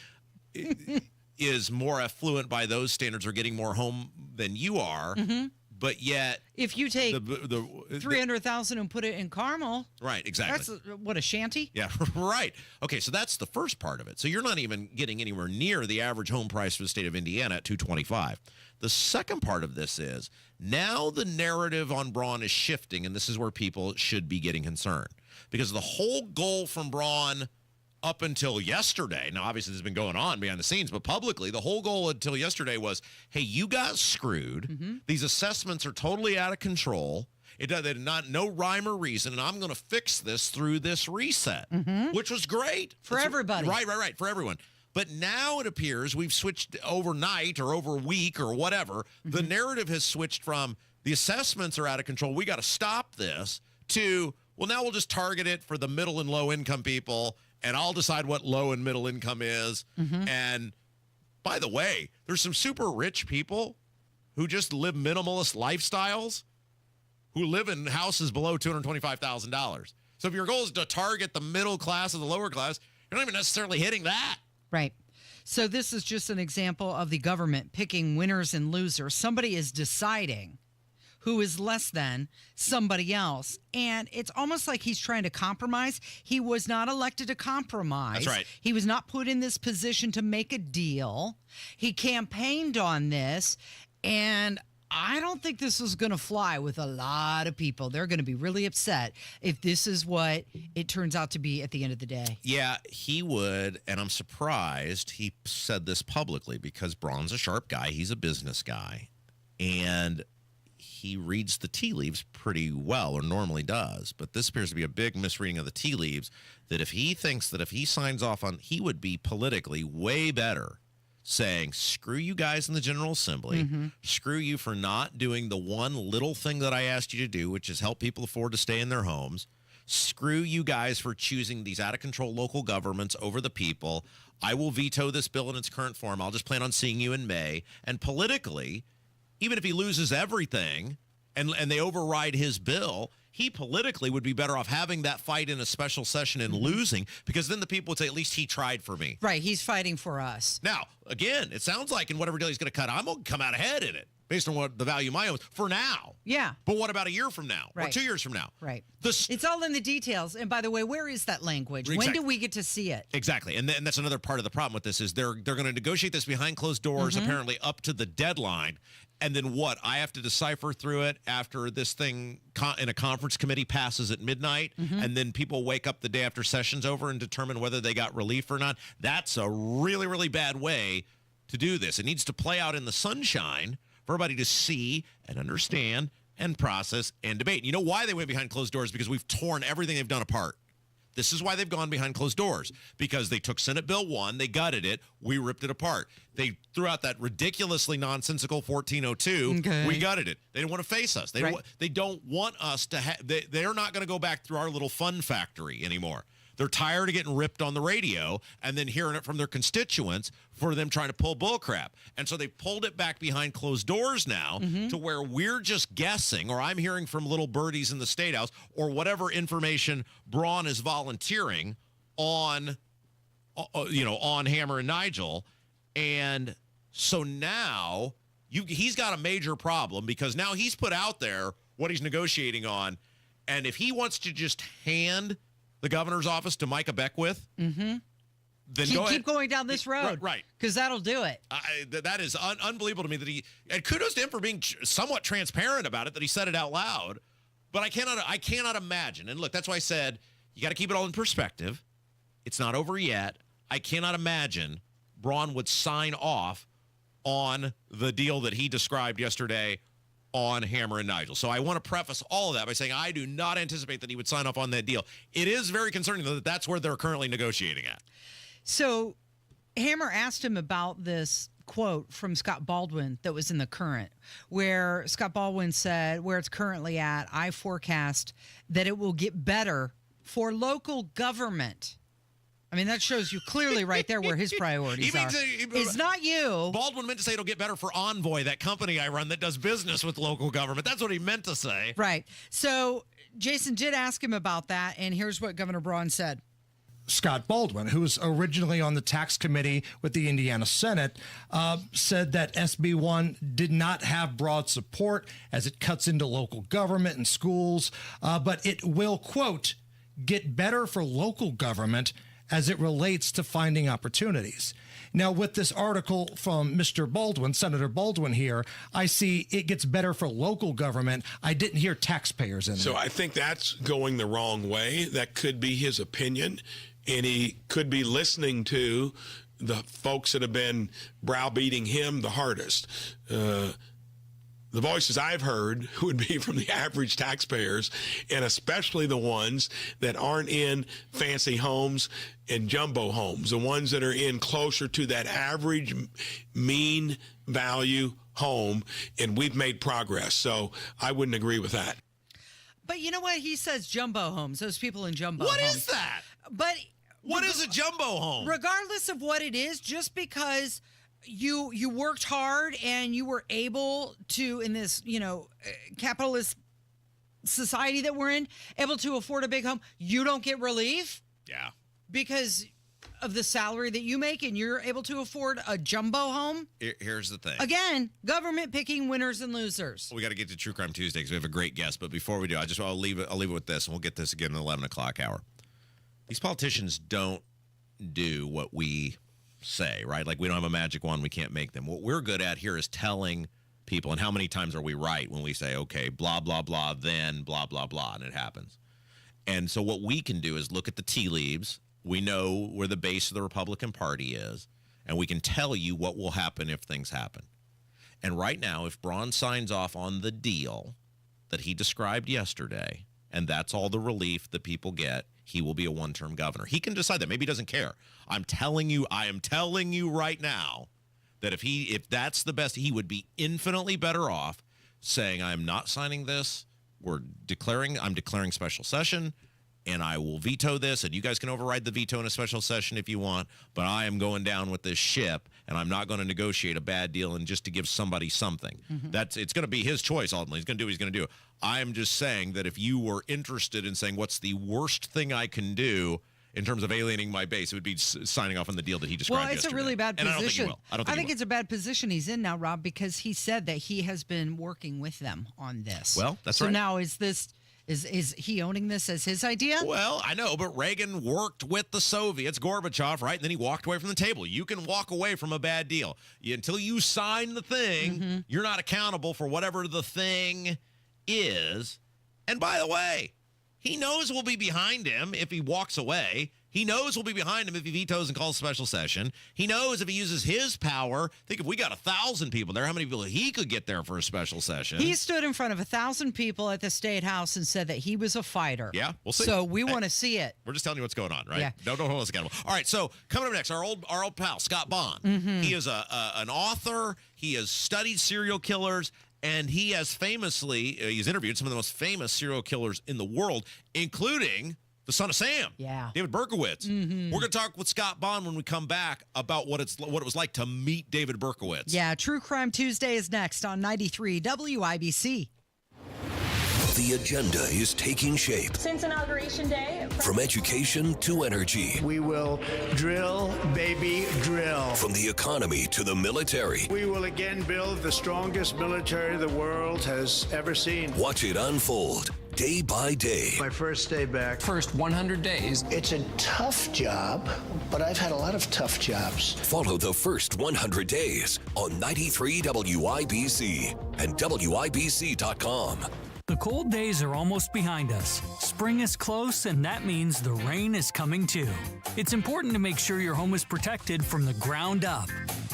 Is more affluent by those standards, or getting more home than you are. Mm-hmm. But yet, if you take 300,000 and put it in Carmel, right? Exactly. That's what, a shanty? Yeah, right. Okay, so that's the first part of it. So you're not even getting anywhere near the average home price for the state of Indiana at $225. The second part of this is now the narrative on Braun is shifting, and this is where people should be getting concerned, because the whole goal from Braun up until yesterday, now obviously this has been going on behind the scenes, but publicly, the whole goal until yesterday was, hey, you got screwed. Mm-hmm. These assessments are totally out of control. It does no rhyme or reason, and I'm going to fix this through this reset, which was great. For everybody. Right, for everyone. But now it appears we've switched overnight or over a week or whatever. The narrative has switched from the assessments are out of control, we got to stop this, to, well, now we'll just target it for the middle and low income people, and I'll decide what low and middle income is. And by the way, there's some super rich people who just live minimalist lifestyles who live in houses below $225,000. So if your goal is to target the middle class or the lower class, you're not even necessarily hitting that. Right. So this is just an example of the government picking winners and losers. Somebody is deciding who is less than somebody else. And it's almost like he's trying to compromise. He was not elected to compromise. That's right. He was not put in this position to make a deal. He campaigned on this, and I don't think this is going to fly with a lot of people. They're going to be really upset if this is what it turns out to be at the end of the day. Yeah, he would, and I'm surprised he said this publicly, because Braun's a sharp guy. He's a business guy, and he reads the tea leaves pretty well, or normally does. But this appears to be a big misreading of the tea leaves, that if he thinks that if he signs off on, he would be politically way better saying, screw you guys in the General Assembly, screw you for not doing the one little thing that I asked you to do, which is help people afford to stay in their homes. Screw you guys for choosing these out-of-control local governments over the people. I will veto this bill in its current form. I'll just plan on seeing you in May. And politically, even if he loses everything and they override his bill, he politically would be better off having that fight in a special session and losing, because then the people would say, at least he tried for me. Right. He's fighting for us. Now, again, it sounds like in whatever deal he's going to cut, I'm going to come out ahead in it based on what the value of my home is for now. Yeah. But what about a year from now or 2 years from now? Right. It's all in the details. And by the way, where is that language? When Exactly. do we get to see it? Exactly. And that's another part of the problem with this is they're going to negotiate this behind closed doors, apparently up to the deadline. And then what? I have to decipher through it after this thing in a conference committee passes at midnight, and then people wake up the day after session's over and determine whether they got relief or not. That's a really, really bad way to do this. It needs to play out in the sunshine for everybody to see and understand and process and debate. You know why they went behind closed doors? Because we've torn everything they've done apart. This is why they've gone behind closed doors, because they took Senate Bill 1, they gutted it, we ripped it apart. They threw out that ridiculously nonsensical 1402, we gutted it. They didn't want to face us. They don't want us to they're not going to go back through our little fun factory anymore. They're tired of getting ripped on the radio and then hearing it from their constituents for them trying to pull bullcrap. And so they pulled it back behind closed doors now to where we're just guessing, or I'm hearing from little birdies in the State House, or whatever information Braun is volunteering on Hammer and Nigel. And so now he's got a major problem because now he's put out there what he's negotiating on. And if he wants to just hand the governor's office to Micah Beckwith, then keep going down this road. Right. Because that'll do it. That is unbelievable to me that and kudos to him for being somewhat transparent about it, that he said it out loud. But I cannot imagine. And look, that's why I said you got to keep it all in perspective. It's not over yet. I cannot imagine Braun would sign off on the deal that he described yesterday on Hammer and Nigel. So I want to preface all of that by saying I do not anticipate that he would sign off on that deal. It is very concerning, though, that that's where they're currently negotiating at. So Hammer asked him about this quote from Scott Baldwin that was in the Current, where Scott Baldwin said, where it's currently at, I forecast that it will get better for local government. I mean, that shows you clearly right there where his priorities are. It's not you. Baldwin meant to say it'll get better for Envoy, that company I run that does business with local government. That's what he meant to say. Right. So Jason did ask him about that, and here's what Governor Braun said. Scott Baldwin, who was originally on the tax committee with the Indiana Senate, said that SB 1 did not have broad support as it cuts into local government and schools, but it will, quote, get better for local government as it relates to finding opportunities. Now, with this article from Mr. Baldwin, Senator Baldwin here, I see it gets better for local government. I didn't hear taxpayers in there. So I think that's going the wrong way. That could be his opinion, and he could be listening to the folks that have been browbeating him the hardest. The voices I've heard would be from the average taxpayers, and especially the ones that aren't in fancy homes and jumbo homes, the ones that are in closer to that average mean value home, and we've made progress. So I wouldn't agree with that. But you know what? He says jumbo homes, those people in jumbo homes. What is that? But what is a jumbo home? Regardless of what it is, just because you worked hard and you were able to, in this, capitalist society that we're in, able to afford a big home, you don't get relief? Yeah. Because of the salary that you make and you're able to afford a jumbo home? Here's the thing. Again, government picking winners and losers. We got to get to True Crime Tuesday because we have a great guest. But before we do, I'll leave it with this, and we'll get this again in the 11 o'clock hour. These politicians don't do what we say, right? Like, we don't have a magic wand. We can't make them. What we're good at here is telling people, and how many times are we right when we say, okay, blah, blah, blah, then blah, blah, blah, and it happens. And so what we can do is look at the tea leaves. We know where the base of the Republican Party is, and we can tell you what will happen if things happen. And right now, if Braun signs off on the deal that he described yesterday, and that's all the relief that people get, he will be a one-term governor. He can decide that. Maybe he doesn't care. I am telling you right now that if that's the best, he would be infinitely better off saying, I'm not signing this. I'm declaring special session, and I will veto this, and you guys can override the veto in a special session if you want, but I am going down with this ship, and I'm not going to negotiate a bad deal and just to give somebody something. It's going to be his choice ultimately. He's going to do what he's going to do. I am just saying that if you were interested in saying what's the worst thing I can do, in terms of alienating my base, it would be signing off on the deal that he described Well, it's yesterday. a really bad And position. I don't think he will. it's a bad position he's in now, Rob, because he said that he has been working with them on this. Well, that's so right. So now is he owning this as his idea? Well, I know, but Reagan worked with the Soviets, Gorbachev, right? And then he walked away from the table. You can walk away from a bad deal. Until you sign the thing, you're not accountable for whatever the thing is. And by the way, he knows we'll be behind him if he walks away. He knows we'll be behind him if he vetoes and calls a special session. He knows if he uses his power. Think if we got 1,000 people there, how many people he could get there for a special session. He stood in front of 1,000 people at the State House and said that he was a fighter. Yeah, we'll see. So we want to see it. We're just telling you what's going on, right? Yeah. Don't hold us accountable. All right, so coming up next, our old pal, Scott Braun. He is an author. He has studied serial killers. And he has famously, he's interviewed some of the most famous serial killers in the world, including the son of Sam, David Berkowitz. We're going to talk with Scott Braun when we come back about what it was like to meet David Berkowitz. Yeah, True Crime Tuesday is next on 93 WIBC. The agenda is taking shape. Since Inauguration Day. From education to energy. We will drill, baby, drill. From the economy to the military. We will again build the strongest military the world has ever seen. Watch it unfold day by day. My first day back. First 100 days. It's a tough job, but I've had a lot of tough jobs. Follow the first 100 days on 93 WIBC and WIBC.com. The cold days are almost behind us. Spring is close, and that means the rain is coming too. It's important to make sure your home is protected from the ground up.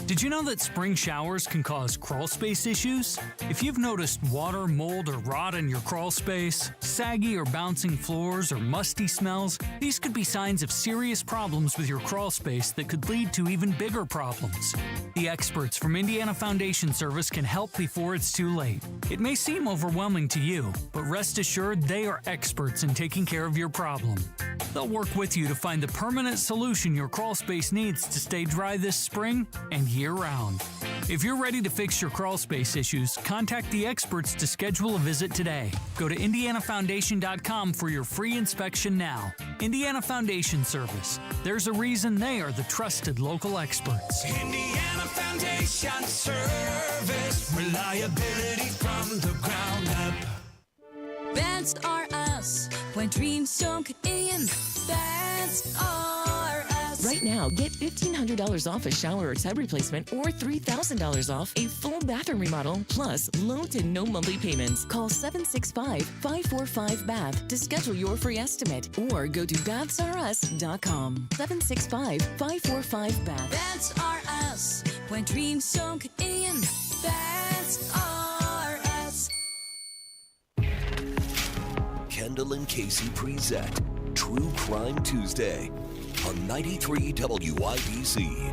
Did you know that spring showers can cause crawl space issues? If you've noticed water, mold, or rot in your crawl space, saggy or bouncing floors, or musty smells, these could be signs of serious problems with your crawl space that could lead to even bigger problems. The experts from Indiana Foundation Service can help before it's too late. It may seem overwhelming to you, but rest assured they are experts in taking care of your problem. They'll work with you to find the permanent solution your crawl space needs to stay dry this spring and year-round. If you're ready to fix your crawl space issues, contact the experts to schedule a visit today. Go to indianafoundation.com for your free inspection now. Indiana Foundation Service. There's a reason they are the trusted local experts. Indiana Foundation Service. Reliability from the ground up. That's are us. When dreams don't get in, that's are us. Right now, get $1,500 off a shower or tub replacement or $3,000 off a full bathroom remodel, plus low to no monthly payments. Call 765-545-BATH to schedule your free estimate or go to bathsareus.com. 765-545-BATH. That's are us. When dreams don't get in, that's are us. Kendall and Casey present True Crime Tuesday on 93 WIBC.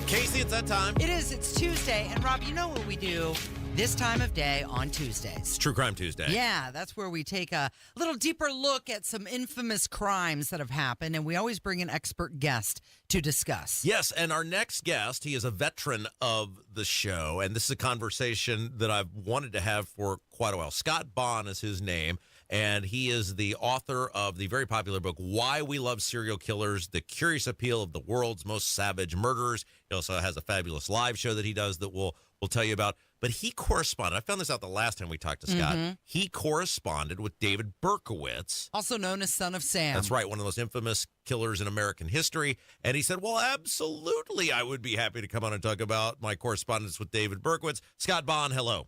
Casey, it's that time. It is. It's Tuesday. And Rob, you know what we do this time of day on Tuesdays. It's True Crime Tuesday. Yeah, that's where we take a little deeper look at some infamous crimes that have happened, and we always bring an expert guest to discuss. Yes, and our next guest, he is a veteran of the show, and this is a conversation that I've wanted to have for quite a while. Scott Braun is his name, and he is the author of the very popular book, Why We Love Serial Killers, The Curious Appeal of the World's Most Savage Murderers. He also has a fabulous live show that he does that we'll tell you about. But he corresponded. I found this out the last time we talked to Scott. He corresponded with David Berkowitz. Also known as Son of Sam. That's right, one of the most infamous killers in American history. And he said, well, absolutely, I would be happy to come on and talk about my correspondence with David Berkowitz. Scott Braun, hello.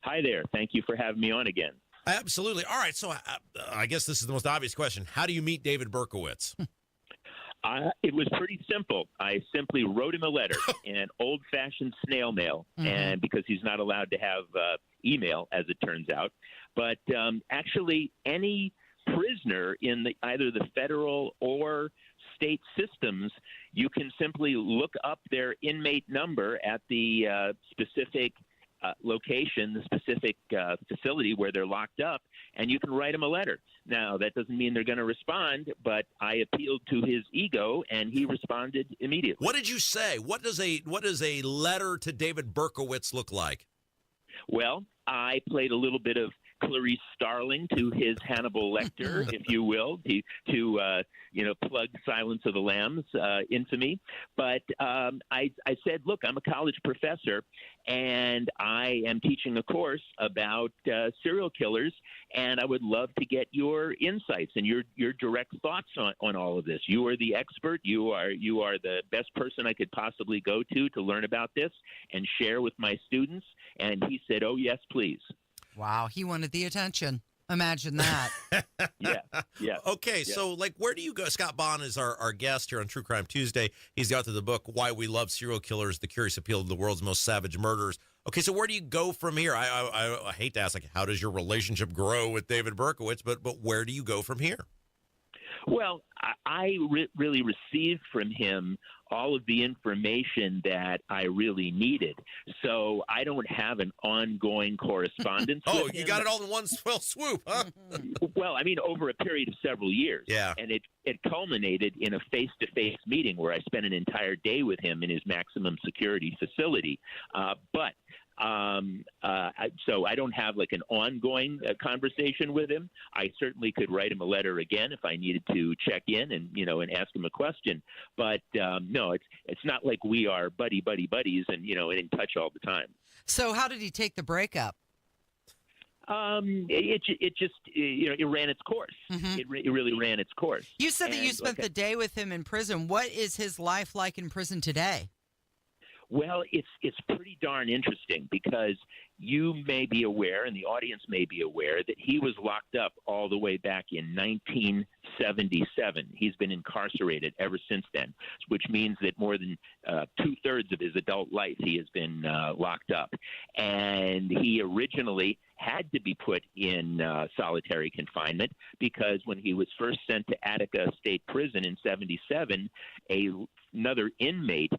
Hi there. Thank you for having me on again. Absolutely. All right, so I guess this is the most obvious question. How do you meet David Berkowitz? It was pretty simple. I simply wrote him a letter in an old-fashioned snail mail, and because he's not allowed to have email, as it turns out. But actually, any prisoner in either the federal or state systems, you can simply look up their inmate number at the specific location, the specific facility where they're locked up, and you can write them a letter. Now, that doesn't mean they're going to respond, but I appealed to his ego, and he responded immediately. What did you say? What does a letter to David Berkowitz look like? Well, I played a little bit of Clarice Starling to his Hannibal Lecter, if you will, to plug Silence of the Lambs infamy. But I said, look, I'm a college professor, and I am teaching a course about serial killers, and I would love to get your insights and your direct thoughts on all of this. You are the expert. You are the best person I could possibly go to learn about this and share with my students. And he said, oh, yes, please. Wow, he wanted the attention. Imagine that. Yeah. Okay, so where do you go? Scott Braun is our guest here on True Crime Tuesday. He's the author of the book, Why We Love Serial Killers, The Curious Appeal of the World's Most Savage Murderers. Okay, so where do you go from here? I hate to ask, how does your relationship grow with David Berkowitz, but where do you go from here? Well, I really received from him all of the information that I really needed. So I don't have an ongoing correspondence with him. You got it all in one fell swoop, huh? Well, I mean, over a period of several years. Yeah. And it culminated in a face-to-face meeting where I spent an entire day with him in his maximum security facility. So I don't have an ongoing conversation with him. I certainly could write him a letter again if I needed to check in and ask him a question. But no, it's not like we are buddies and in touch all the time. So how did he take the breakup? It just ran its course. Mm-hmm. It really ran its course. You said that you spent the day with him in prison. What is his life like in prison today? Well, it's pretty darn interesting because you may be aware, and the audience may be aware, that he was locked up all the way back in 1977. He's been incarcerated ever since then, which means that more than two-thirds of his adult life he has been locked up. And he originally had to be put in solitary confinement because when he was first sent to Attica State Prison in 77, another inmate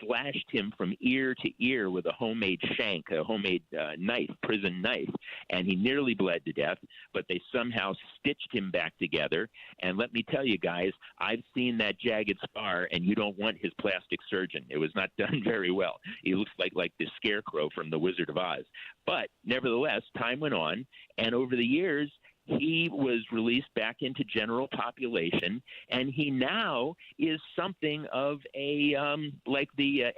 slashed him from ear to ear with a homemade shank, a homemade knife, prison knife, and he nearly bled to death, but they somehow stitched him back together. And let me tell you guys, I've seen that jagged scar, and you don't want his plastic surgeon. It was not done very well. He looks like the Scarecrow from The Wizard of Oz. But nevertheless, time went on, and over the years, he was released back into general population, and he now is something of a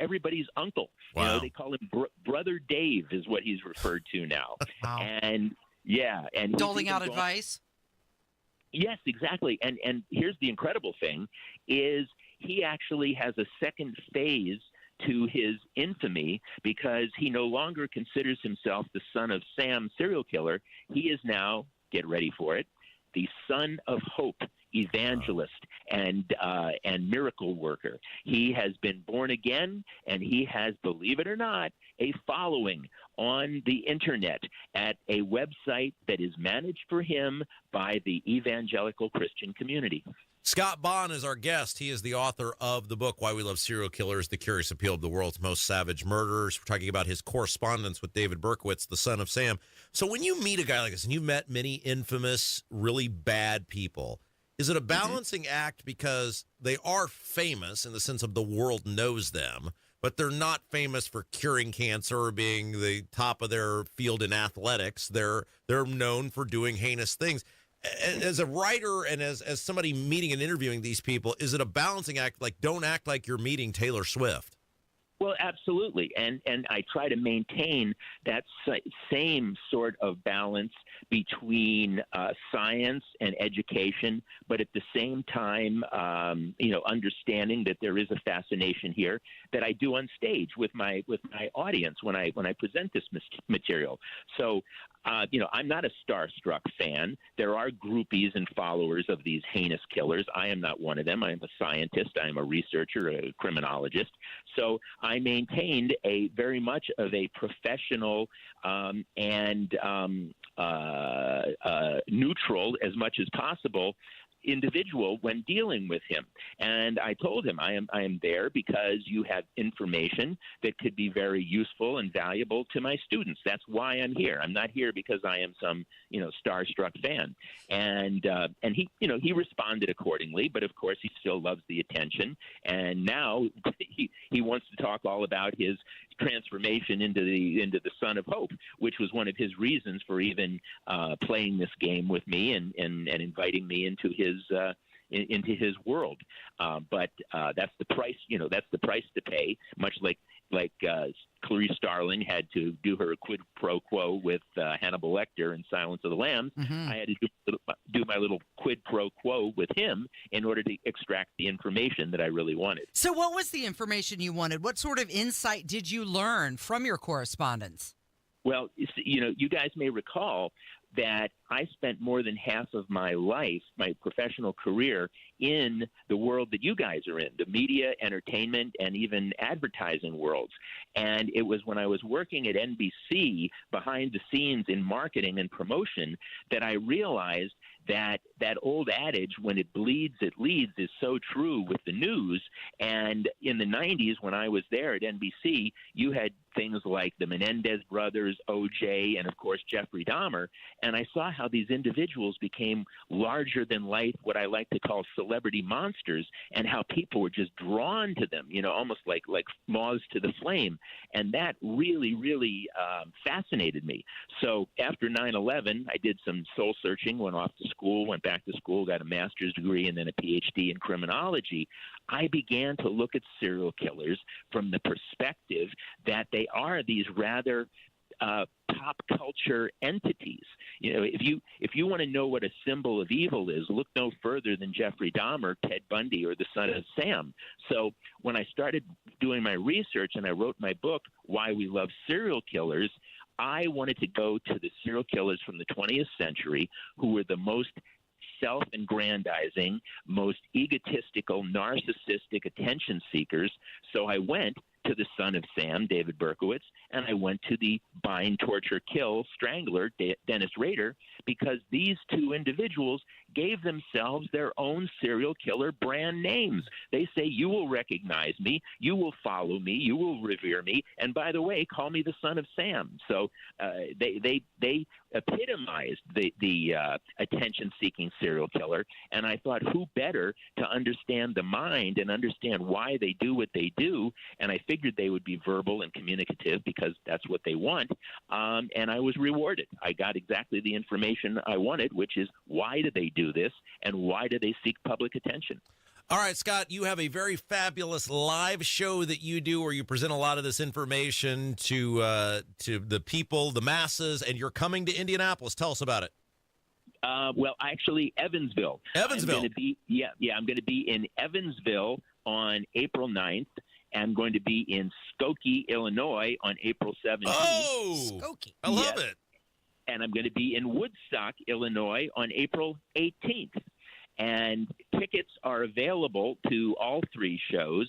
everybody's uncle. Wow. They call him Brother Dave is what he's referred to now. Wow. And doling out advice. Yes, exactly. And here's the incredible thing: is he actually has a second phase to his infamy because he no longer considers himself the son of Sam, serial killer. He is now, get ready for it, the son of hope, evangelist, and miracle worker. He has been born again, and he has, believe it or not, a following on the internet at a website that is managed for him by the evangelical Christian community. Scott Braun is our guest. He is the author of the book, Why We Love Serial Killers, The Curious Appeal of the World's Most Savage Murderers. We're talking about his correspondence with David Berkowitz, the son of Sam. So when you meet a guy like this, and you've met many infamous, really bad people, is it a balancing act because they are famous in the sense of the world knows them, but they're not famous for curing cancer or being the top of their field in athletics? They're known for doing heinous things. As a writer and as somebody meeting and interviewing these people, is it a balancing act? Don't act like you're meeting Taylor Swift. Well, absolutely. And I try to maintain that same sort of balance between science and education, but at the same time, understanding that there is a fascination here that I do on stage with my audience when I present this material. So, I'm not a starstruck fan. There are groupies and followers of these heinous killers. I am not one of them. I am a scientist. I am a researcher, a criminologist. So I maintained a very much of a professional and neutral as much as possible individual when dealing with him. And I told him I am there because you have information that could be very useful and valuable to my students. That's why I'm here. I'm not here because I am some, starstruck fan. And he responded accordingly, but of course he still loves the attention. And now he wants to talk all about his transformation into the Son of Hope, which was one of his reasons for even playing this game with me and inviting me into his world. But that's the price. That's the price to pay. Much like Clarice Starling had to do her quid pro quo with Hannibal Lecter in Silence of the Lambs. Mm-hmm. I had to do my little quid pro quo with him in order to extract the information that I really wanted. So what was the information you wanted? What sort of insight did you learn from your correspondence? Well, you guys may recall that I spent more than half of my life, my professional career, in the world that you guys are in, the media, entertainment, and even advertising worlds. And it was when I was working at NBC behind the scenes in marketing and promotion that I realized that old adage, when it bleeds, it leads, is so true with the news. And in the 90s, when I was there at NBC, you had things like the Menendez brothers, O.J., and, of course, Jeffrey Dahmer. And I saw how these individuals became larger than life, what I like to call celebrity monsters, and how people were just drawn to them, almost like moths to the flame. And that really, really fascinated me. So after 9/11, I did some soul searching, went off to school, went back to school, got a master's degree and then a PhD in criminology. I began to look at serial killers from the perspective that they are these rather pop culture entities. If you want to know what a symbol of evil is, look no further than Jeffrey Dahmer, Ted Bundy, or the Son of Sam. So when I started doing my research and I wrote my book, Why We Love Serial Killers, I wanted to go to the serial killers from the 20th century who were the most self-aggrandizing, most egotistical, narcissistic attention seekers. So I went to the Son of Sam, David Berkowitz, and I went to the Bind, Torture, Kill Strangler, Dennis Rader, because these two individuals gave themselves their own serial killer brand names. They say, you will recognize me, you will follow me, you will revere me, and by the way, call me the Son of Sam. So they epitomized the attention-seeking serial killer, and I thought, who better to understand the mind and understand why they do what they do, and I figured they would be verbal and communicative because that's what they want, and I was rewarded. I got exactly the information I wanted, which is why do they do this and why do they seek public attention? All right, Scott, you have a very fabulous live show that you do where you present a lot of this information to the people, the masses, and you're coming to Indianapolis. Tell us about it. Well, actually, Evansville. Evansville. I'm going to be in Evansville on April 9th. I'm going to be in Skokie, Illinois on April 17th. Oh, Skokie. I love it. And I'm going to be in Woodstock, Illinois on April 18th. And tickets are available to all three shows.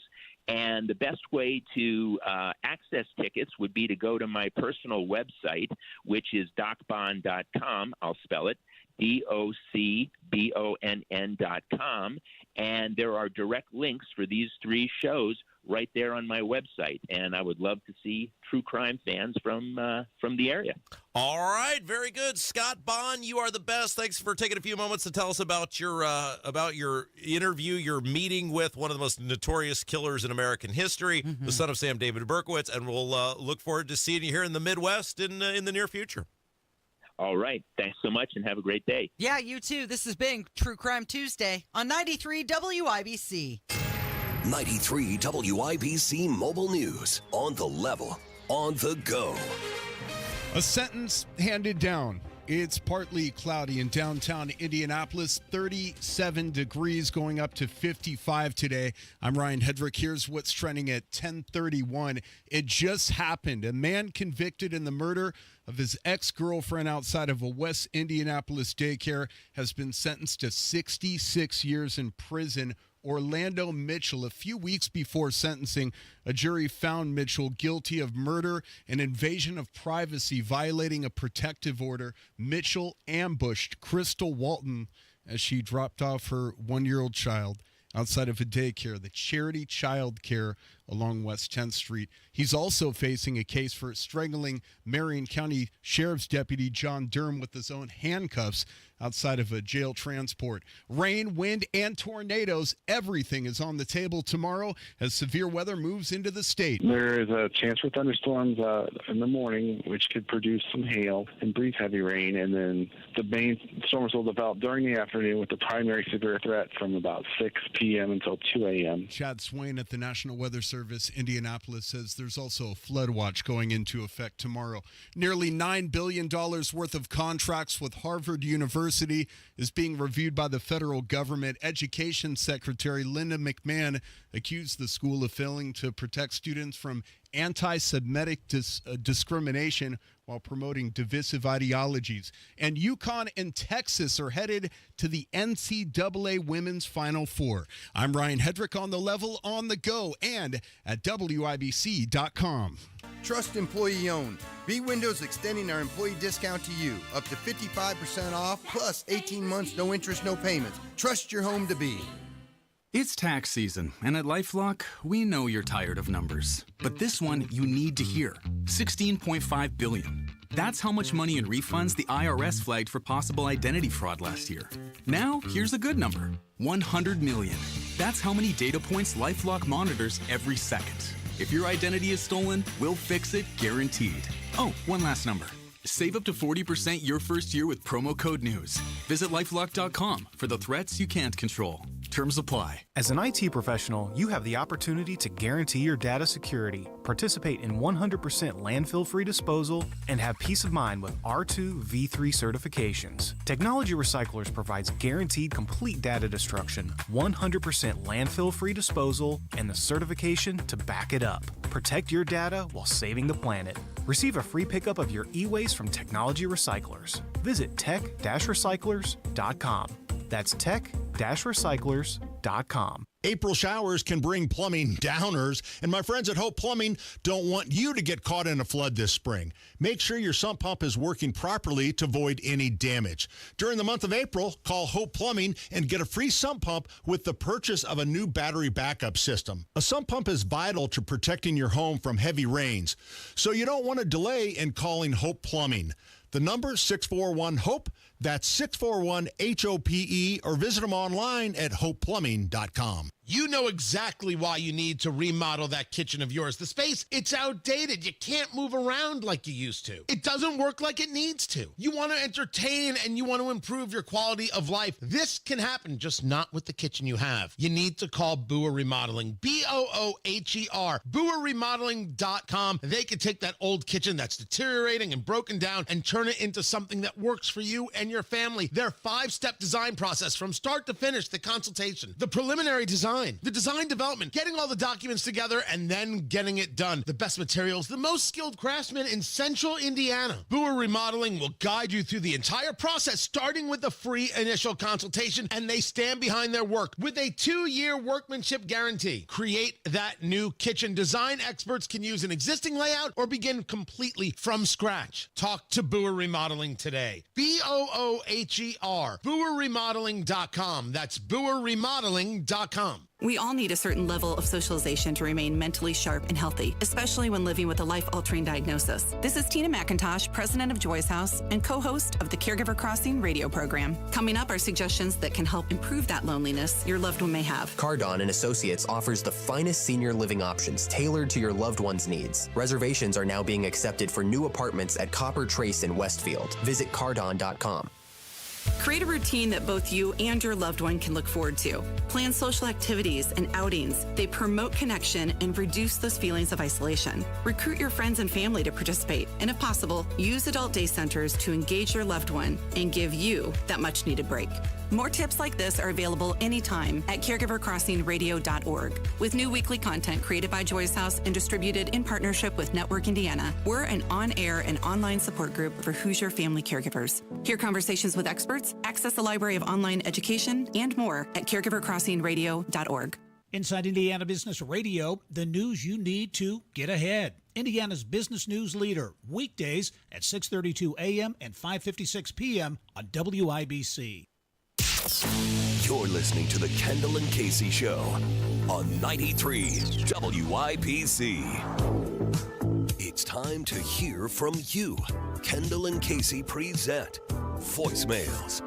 And the best way to access tickets would be to go to my personal website, which is docbonn.com. I'll spell it, DOCBONN.com. And there are direct links for these three shows right there on my website. And I would love to see true crime fans from the area. All right, very good. Scott Bond, you are the best. Thanks for taking a few moments to tell us about your interview, your meeting with one of the most notorious killers in American history, the Son of Sam, David Berkowitz, and we'll look forward to seeing you here in the Midwest in the near future. All right. Thanks so much and have a great day. Yeah, you too. This has been True Crime Tuesday on 93 WIBC. 93 WIBC Mobile News. On the level, on the go. A sentence handed down. It's partly cloudy in downtown Indianapolis, 37 degrees going up to 55 today. I'm Ryan Hedrick. Here's what's trending at 10:31. It just happened. A man convicted in the murder of his ex-girlfriend outside of a West Indianapolis daycare has been sentenced to 66 years in prison. Orlando Mitchell. A few weeks before sentencing, a jury found Mitchell guilty of murder and invasion of privacy, violating a protective order. Mitchell ambushed Crystal Walton as she dropped off her one-year-old child outside of a daycare, the Charity Child Care along West 10th Street. He's also facing a case for strangling Marion County Sheriff's Deputy John Durham with his own handcuffs outside of a jail transport. Rain, wind, and tornadoes. Everything is on the table tomorrow as severe weather moves into the state. There is a chance for thunderstorms in the morning, which could produce some hail and brief heavy rain, and then the storms will develop during the afternoon with the primary severe threat from about 6 p.m. until 2 a.m. Chad Swain at the National Weather Service, Indianapolis, says there's also a flood watch going into effect tomorrow. Nearly $9 billion worth of contracts with Harvard University is being reviewed by the federal government. Education Secretary Linda McMahon accused the school of failing to protect students from anti-Semitic discrimination while promoting divisive ideologies. And UConn and Texas are headed to the NCAA Women's Final Four. I'm Ryan Hedrick on The Level, on the go, and at WIBC.com. Trust employee owned. B-Windows extending our employee discount to you. Up to 55% off, plus 18 months, no interest, no payments. Trust your home to be. It's tax season, and at LifeLock, we know you're tired of numbers. But this one you need to hear. $16.5 billion. That's how much money in refunds the IRS flagged for possible identity fraud last year. Now, here's a good number. $100 million. That's how many data points LifeLock monitors every second. If your identity is stolen, we'll fix it guaranteed. Oh, one last number. Save up to 40% your first year with promo code NEWS. Visit LifeLock.com for the threats you can't control. Terms apply. As an IT professional, you have the opportunity to guarantee your data security, participate in 100% landfill-free disposal, and have peace of mind with R2 V3 certifications. Technology Recyclers provides guaranteed complete data destruction, 100% landfill-free disposal, and the certification to back it up. Protect your data while saving the planet. Receive a free pickup of your e-waste from Technology Recyclers. Visit tech-recyclers.com. That's tech-recyclers.com. April showers can bring plumbing downers, and my friends at Hope Plumbing don't want you to get caught in a flood this spring. Make sure your sump pump is working properly to avoid any damage. During the month of April, call Hope Plumbing and get a free sump pump with the purchase of a new battery backup system. A sump pump is vital to protecting your home from heavy rains, so you don't want to delay in calling Hope Plumbing. The number is 641-HOPE. That's 641-HOPE, or visit them online at hopeplumbing.com. You know exactly why you need to remodel that kitchen of yours. The space, it's outdated. You can't move around like you used to. It doesn't work like it needs to. You want to entertain and you want to improve your quality of life. This can happen, just not with the kitchen you have. You need to call Booher Remodeling, B-O-O-H-E-R, BooherRemodeling.com. They can take that old kitchen that's deteriorating and broken down and turn it into something that works for you and your family. Their 5-step design process from start to finish, the consultation, the preliminary design, the design development, getting all the documents together, and then getting it done. The best materials, the most skilled craftsmen in Central Indiana. Booher Remodeling will guide you through the entire process, starting with the free initial consultation, and they stand behind their work with a 2-year workmanship guarantee. Create that new kitchen. Design experts can use an existing layout or begin completely from scratch. Talk to Booher Remodeling today. B-O-O-H-E-R. BooherRemodeling.com. That's BooherRemodeling.com. We all need a certain level of socialization to remain mentally sharp and healthy, especially when living with a life-altering diagnosis. This is Tina McIntosh, president of Joy's House and co-host of the Caregiver Crossing radio program. Coming up are suggestions that can help improve that loneliness your loved one may have. Cardon and Associates offers the finest senior living options tailored to your loved one's needs. Reservations are now being accepted for new apartments at Copper Trace in Westfield. Visit cardon.com. Create a routine that both you and your loved one can look forward to. Plan social activities and outings. They promote connection and reduce those feelings of isolation. Recruit your friends and family to participate. And if possible, use adult day centers to engage your loved one and give you that much needed break. More tips like this are available anytime at caregivercrossingradio.org. With new weekly content created by Joy's House and distributed in partnership with Network Indiana, we're an on-air and online support group for Hoosier family caregivers. Hear conversations with experts, access a library of online education, and more at caregivercrossingradio.org. Inside Indiana Business Radio, the news you need to get ahead. Indiana's business news leader, weekdays at 6:32 a.m. and 5:56 p.m. on WIBC. You're listening to the Kendall and Casey Show on 93 WIBC. It's time to hear from you. Kendall and Casey present voicemails.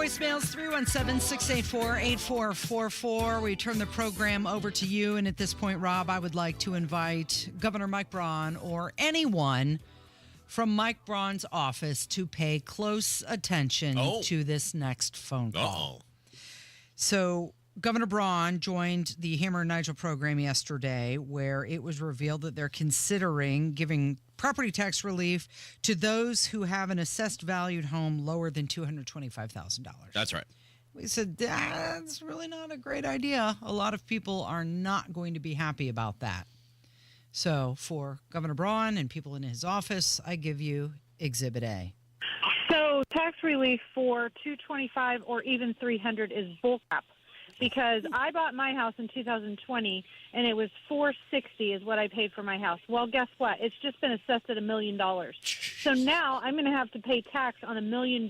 voicemails, 317-684-8444. We turn the program over to you. And at this point, Rob, I would like to invite Governor Mike Braun or anyone from Mike Braun's office to pay close attention to this next phone call. So Governor Braun joined the Hammer and Nigel program yesterday, where it was revealed that they're considering giving property tax relief to those who have an assessed valued home lower than $225,000. That's right. We said, that's really not a great idea. A lot of people are not going to be happy about that. So for Governor Braun and people in his office, I give you Exhibit A. So tax relief for $225 or even $300 is bullcrap. Because I bought my house in 2020, and it was $460 is what I paid for my house. Well, guess what? It's just been assessed at $1 million. So now I'm going to have to pay tax on $1 million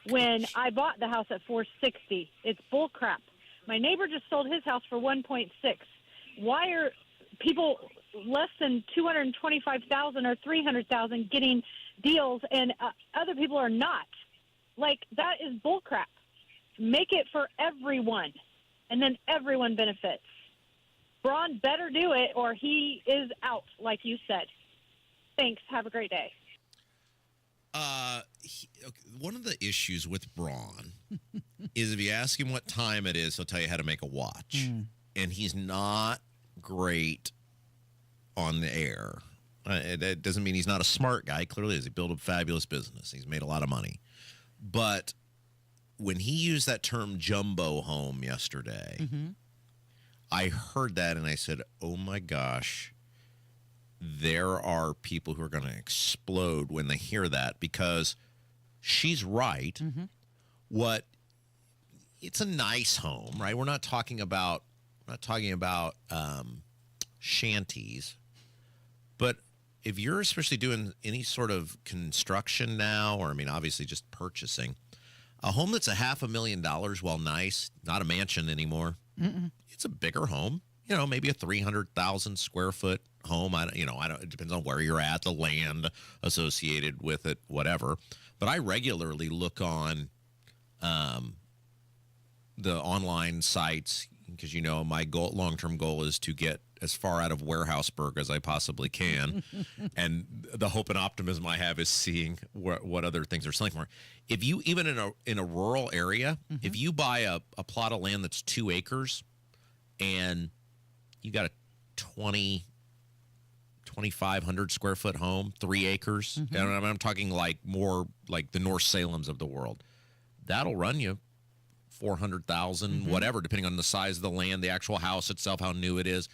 when I bought the house at $460. It's bullcrap. My neighbor just sold his house for $1.6. Why are people less than $225,000 or $300,000 getting deals, and other people are not? Like, that is bullcrap. Make it for everyone, and then everyone benefits. Braun better do it, or he is out, like you said. Thanks. Have a great day. One of the issues with Braun is if you ask him what time it is, he'll tell you how to make a watch. And he's not great on the air. That doesn't mean he's not a smart guy. Clearly is. He built a fabulous business. He's made a lot of money. But when he used that term jumbo home yesterday, I heard that and I said, oh my gosh, there are people who are going to explode when they hear that, because she's right. It's a nice home, right? We're not talking about shanties, but if you're especially doing any sort of construction now, or I mean, obviously just purchasing, a home that's $500,000, while nice, not a mansion anymore. It's a bigger home. You know, maybe a 300,000 square foot home. It depends on where you're at, the land associated with it, whatever. But I regularly look on the online sites, because my long-term goal is to get as far out of Warehouseburg as I possibly can. And the hope and optimism I have is seeing what other things are selling for. If you, even in a rural area, if you buy a plot of land that's 2 acres and you got a 2,500 square foot home, 3 acres, and I'm talking like more like the North Salems of the world, that'll run you $400,000, whatever, depending on the size of the land, the actual house itself, how new it is.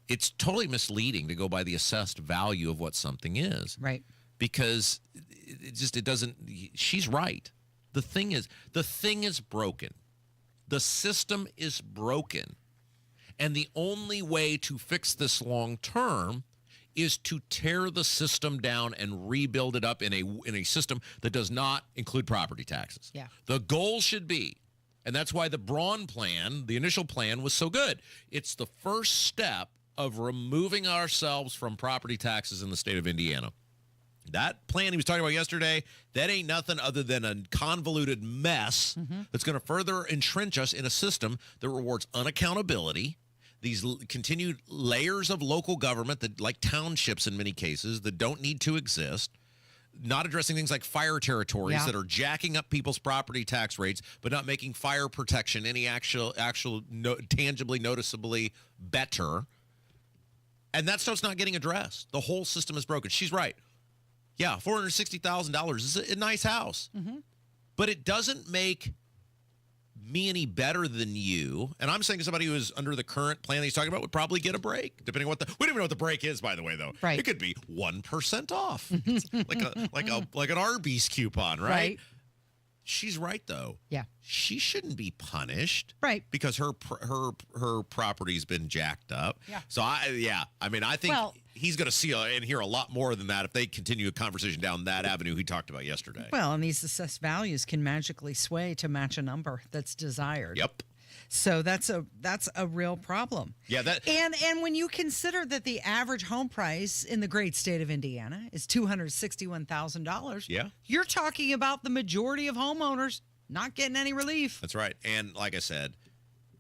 It's totally misleading to go by the assessed value of what something is. Right. Because it doesn't, she's right. The thing is broken. The system is broken. And the only way to fix this long term is to tear the system down and rebuild it up in a system that does not include property taxes. Yeah. The goal should be, and that's why the Braun plan, the initial plan, was so good. It's the first step of removing ourselves from property taxes in the state of Indiana. That plan he was talking about yesterday, that ain't nothing other than a convoluted mess that's going to further entrench us in a system that rewards unaccountability, these continued layers of local government, that, like townships in many cases, that don't need to exist, not addressing things like fire territories that are jacking up people's property tax rates, but not making fire protection any tangibly, noticeably better. And that stuff's not getting addressed. The whole system is broken. She's right. Yeah, $460,000 is a nice house. But it doesn't make me any better than you. And I'm saying somebody who is under the current plan that he's talking about would probably get a break, depending on we don't even know what the break is, by the way, though. Right. It could be 1% off. It's like an Arby's coupon, right? She's right, though. Yeah. She shouldn't be punished. Right. Because her property's been jacked up. Yeah. So, I think he's going to see and hear a lot more than that if they continue a conversation down that avenue he talked about yesterday. Well, and these assessed values can magically sway to match a number that's desired. Yep. So that's a real problem. Yeah, and when you consider that the average home price in the great state of Indiana is $261,000, yeah, you're talking about the majority of homeowners not getting any relief. That's right. And like I said,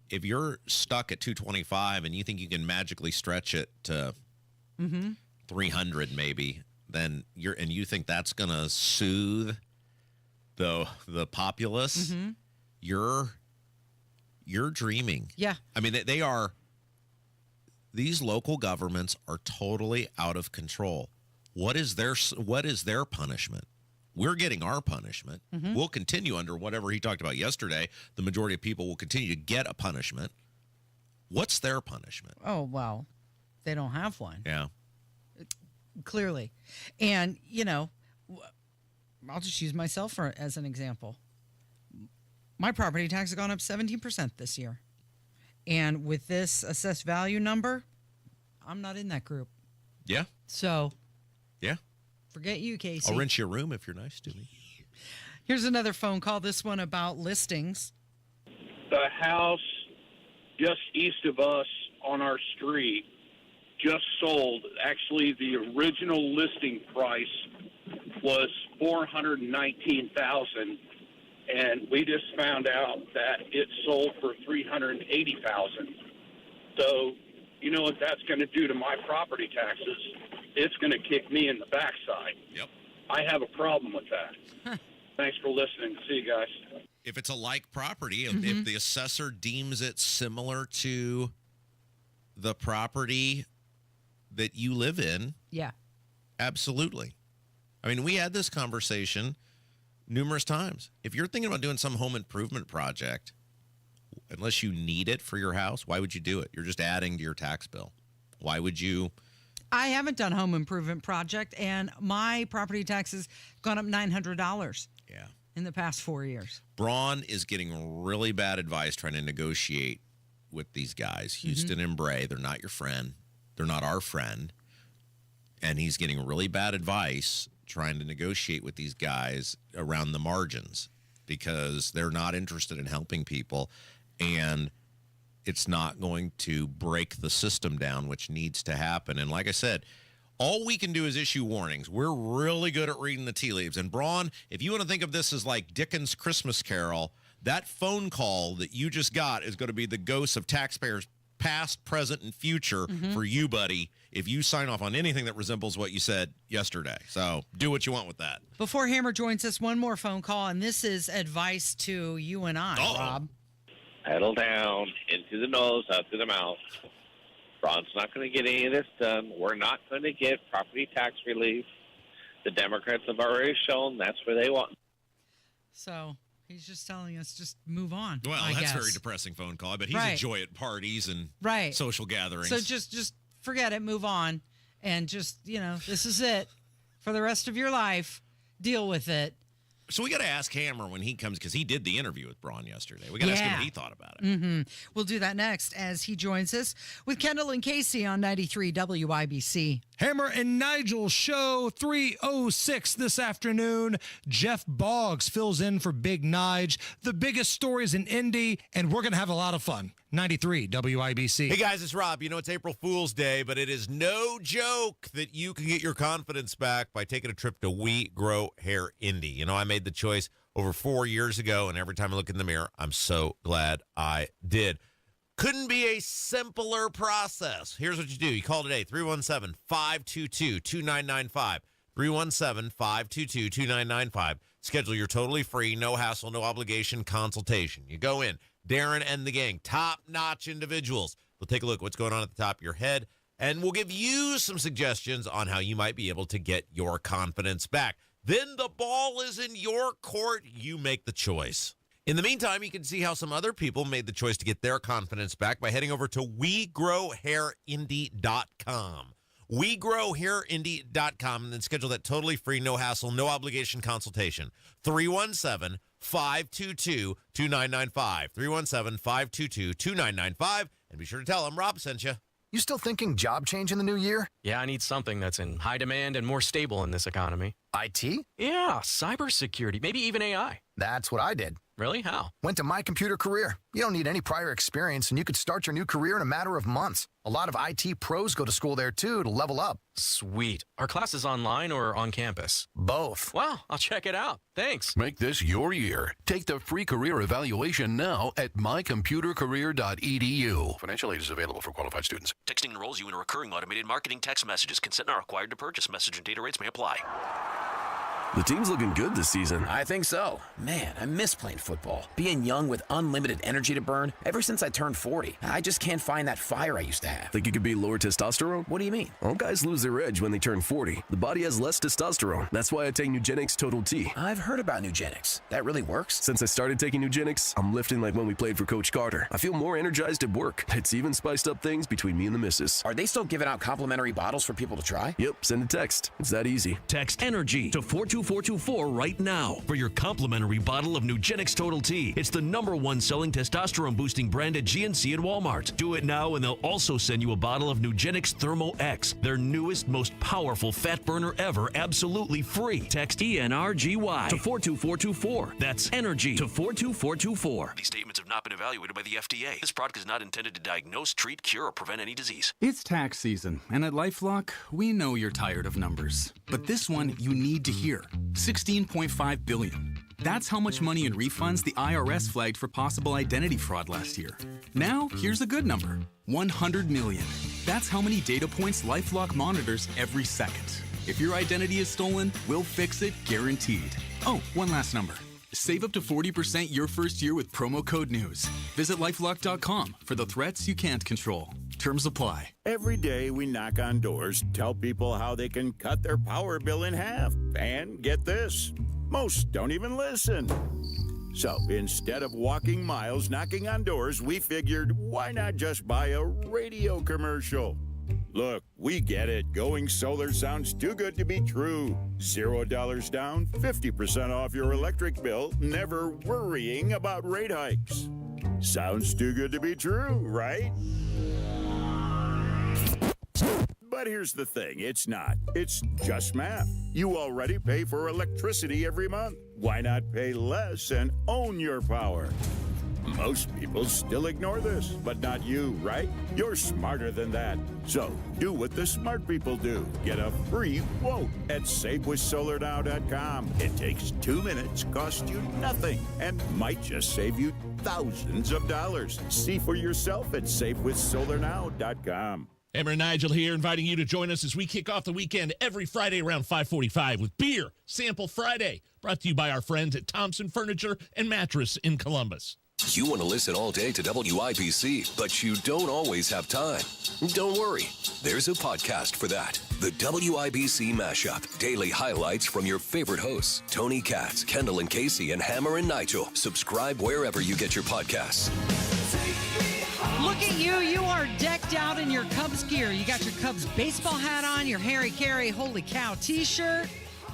if you're stuck at 225 and you think you can magically stretch it to 300 maybe, then you think that's going to soothe the populace, you're dreaming. Yeah. I mean, these local governments are totally out of control. What is their punishment? We're getting our punishment. We'll continue under whatever he talked about yesterday. The majority of people will continue to get a punishment. What's their punishment? Oh, well, they don't have one. Yeah. Clearly. And, I'll just use myself as an example. My property tax has gone up 17% this year. And with this assessed value number, I'm not in that group. Yeah. So. Yeah. Forget you, Casey. I'll rent you a room if you're nice to me. Here's another phone call, this one about listings. The house just east of us on our street just sold. Actually, the original listing price was $419,000, and we just found out that it sold for $380,000. So, you know what that's going to do to my property taxes? It's going to kick me in the backside. Yep. I have a problem with that. Thanks for listening. See you guys. If it's a like property, if the assessor deems it similar to the property that you live in, yeah, absolutely. I mean, we had this conversation numerous times. If you're thinking about doing some home improvement project, unless you need it for your house, why would you do it? You're just adding to your tax bill. Why would you? I haven't done home improvement project, and my property taxes gone up $900. Yeah. In the past 4 years. Braun is getting really bad advice trying to negotiate with these guys, Houston and Bray. They're not your friend. They're not our friend. And he's getting really bad advice trying to negotiate with these guys around the margins because they're not interested in helping people. And it's not going to break the system down, which needs to happen. And like I said, all we can do is issue warnings. We're really good at reading the tea leaves. And Braun, if you want to think of this as like Dickens' Christmas Carol, that phone call that you just got is going to be the ghosts of taxpayers past, present, and future for you, buddy, if you sign off on anything that resembles what you said yesterday. So do what you want with that. Before Hammer joins us, one more phone call, and this is advice to you and I, Rob. Pedal down, into the nose, out through the mouth. Braun's not going to get any of this done. We're not going to get property tax relief. The Democrats have already shown that's where they want. So he's just telling us just move on. Well, I that's guess. a very depressing phone call, but he's a joy at parties and social gatherings. So just forget it, move on, and just, this is it for the rest of your life. Deal with it. So we got to ask Hammer when he comes, because he did the interview with Braun yesterday. We got to ask him what he thought about it. We'll do that next as he joins us with Kendall and Casey on 93 WIBC. Hammer and Nigel show 306 this afternoon. Jeff Boggs fills in for Big Nige. The biggest stories in Indy, and we're going to have a lot of fun. 93 WIBC. Hey guys, it's Rob. It's April Fool's Day, but it is no joke that you can get your confidence back by taking a trip to We Grow Hair Indy. I made the choice over 4 years ago, and every time I look in the mirror, I'm so glad I did. Couldn't be a simpler process. Here's what you do. You call today, 317-522-2995. 317-522-2995. Schedule your totally free, no hassle, no obligation consultation. You go in. Darren and the gang, top-notch individuals. We'll take a look at what's going on at the top of your head, and we'll give you some suggestions on how you might be able to get your confidence back. Then the ball is in your court. You make the choice. In the meantime, you can see how some other people made the choice to get their confidence back by heading over to WeGrowHairIndy.com. WeGrowHairIndy.com, and then schedule that totally free, no hassle, no obligation consultation. 317-522-2995. 317-522-2995. And be sure to tell them Rob sent you. You still thinking job change in the new year? Yeah, I need something that's in high demand and more stable in this economy. IT? Yeah, cybersecurity, maybe even AI. That's what I did. Really? How? Went to My Computer Career. You don't need any prior experience, and you could start your new career in a matter of months. A lot of IT pros go to school there, too, to level up. Sweet. Are classes online or on campus? Both. Wow, I'll check it out. Thanks. Make this your year. Take the free career evaluation now at mycomputercareer.edu. Financial aid is available for qualified students. Texting enrolls you in a recurring automated marketing text messages. Consent not required to purchase. Message and data rates may apply. The team's looking good this season. I think so. Man, I miss playing football. Being young with unlimited energy to burn. Ever since I turned 40, I just can't find that fire I used to have. Think you could be lower testosterone? What do you mean? All guys lose their edge when they turn 40. The body has less testosterone. That's why I take Nugenix Total T. I've heard about Nugenix. That really works? Since I started taking Nugenix, I'm lifting like when we played for Coach Carter. I feel more energized at work. It's even spiced up things between me and the missus. Are they still giving out complimentary bottles for people to try? Yep, send a text. It's that easy. Text ENERGY to 42424 right now for your complimentary bottle of Nugenix Total T. It's the #1 selling testosterone boosting brand at GNC and Walmart. Do it now and they'll also send you a bottle of Nugenix Thermo X, their newest, most powerful fat burner ever, absolutely free. Text ENRGY to 42424. That's ENERGY to 42424. These statements have not been evaluated by the FDA. This product is not intended to diagnose, treat, cure, or prevent any disease. It's tax season, and at LifeLock, we know you're tired of numbers. But this one you need to hear. 16.5 billion. That's how much money in refunds the IRS flagged for possible identity fraud last year. Now, here's a good number. 100 million. That's how many data points LifeLock monitors every second. If your identity is stolen, we'll fix it guaranteed. Oh, one last number. Save up to 40% your first year with promo code NEWS. Visit LifeLock.com for the threats you can't control. Terms apply. Every day we knock on doors, tell people how they can cut their power bill in half. And get this, most don't even listen. So instead of walking miles knocking on doors, we figured, why not just buy a radio commercial? Look, we get it. Going solar sounds too good to be true. $0 down, 50% off your electric bill, never worrying about rate hikes. Sounds too good to be true, right? But here's the thing, it's not. It's just math. You already pay for electricity every month. Why not pay less and own your power? Most people still ignore this, but not you, right? You're smarter than that. So do what the smart people do. Get a free quote at SaveWithSolarNow.com. It takes 2 minutes, costs you nothing, and might just save you thousands of dollars. See for yourself at SaveWithSolarNow.com. Hammer and Nigel here, inviting you to join us as we kick off the weekend every Friday around 5:45 with Beer Sample Friday, brought to you by our friends at Thompson Furniture and Mattress in Columbus. You want to listen all day to WIBC, but you don't always have time. Don't worry. There's a podcast for that. The WIBC Mashup. Daily highlights from your favorite hosts, Tony Katz, Kendall and Casey, and Hammer and Nigel. Subscribe wherever you get your podcasts. Look at you. You are decked out in your Cubs gear. You got your Cubs baseball hat on, your Harry Carey Holy Cow t-shirt.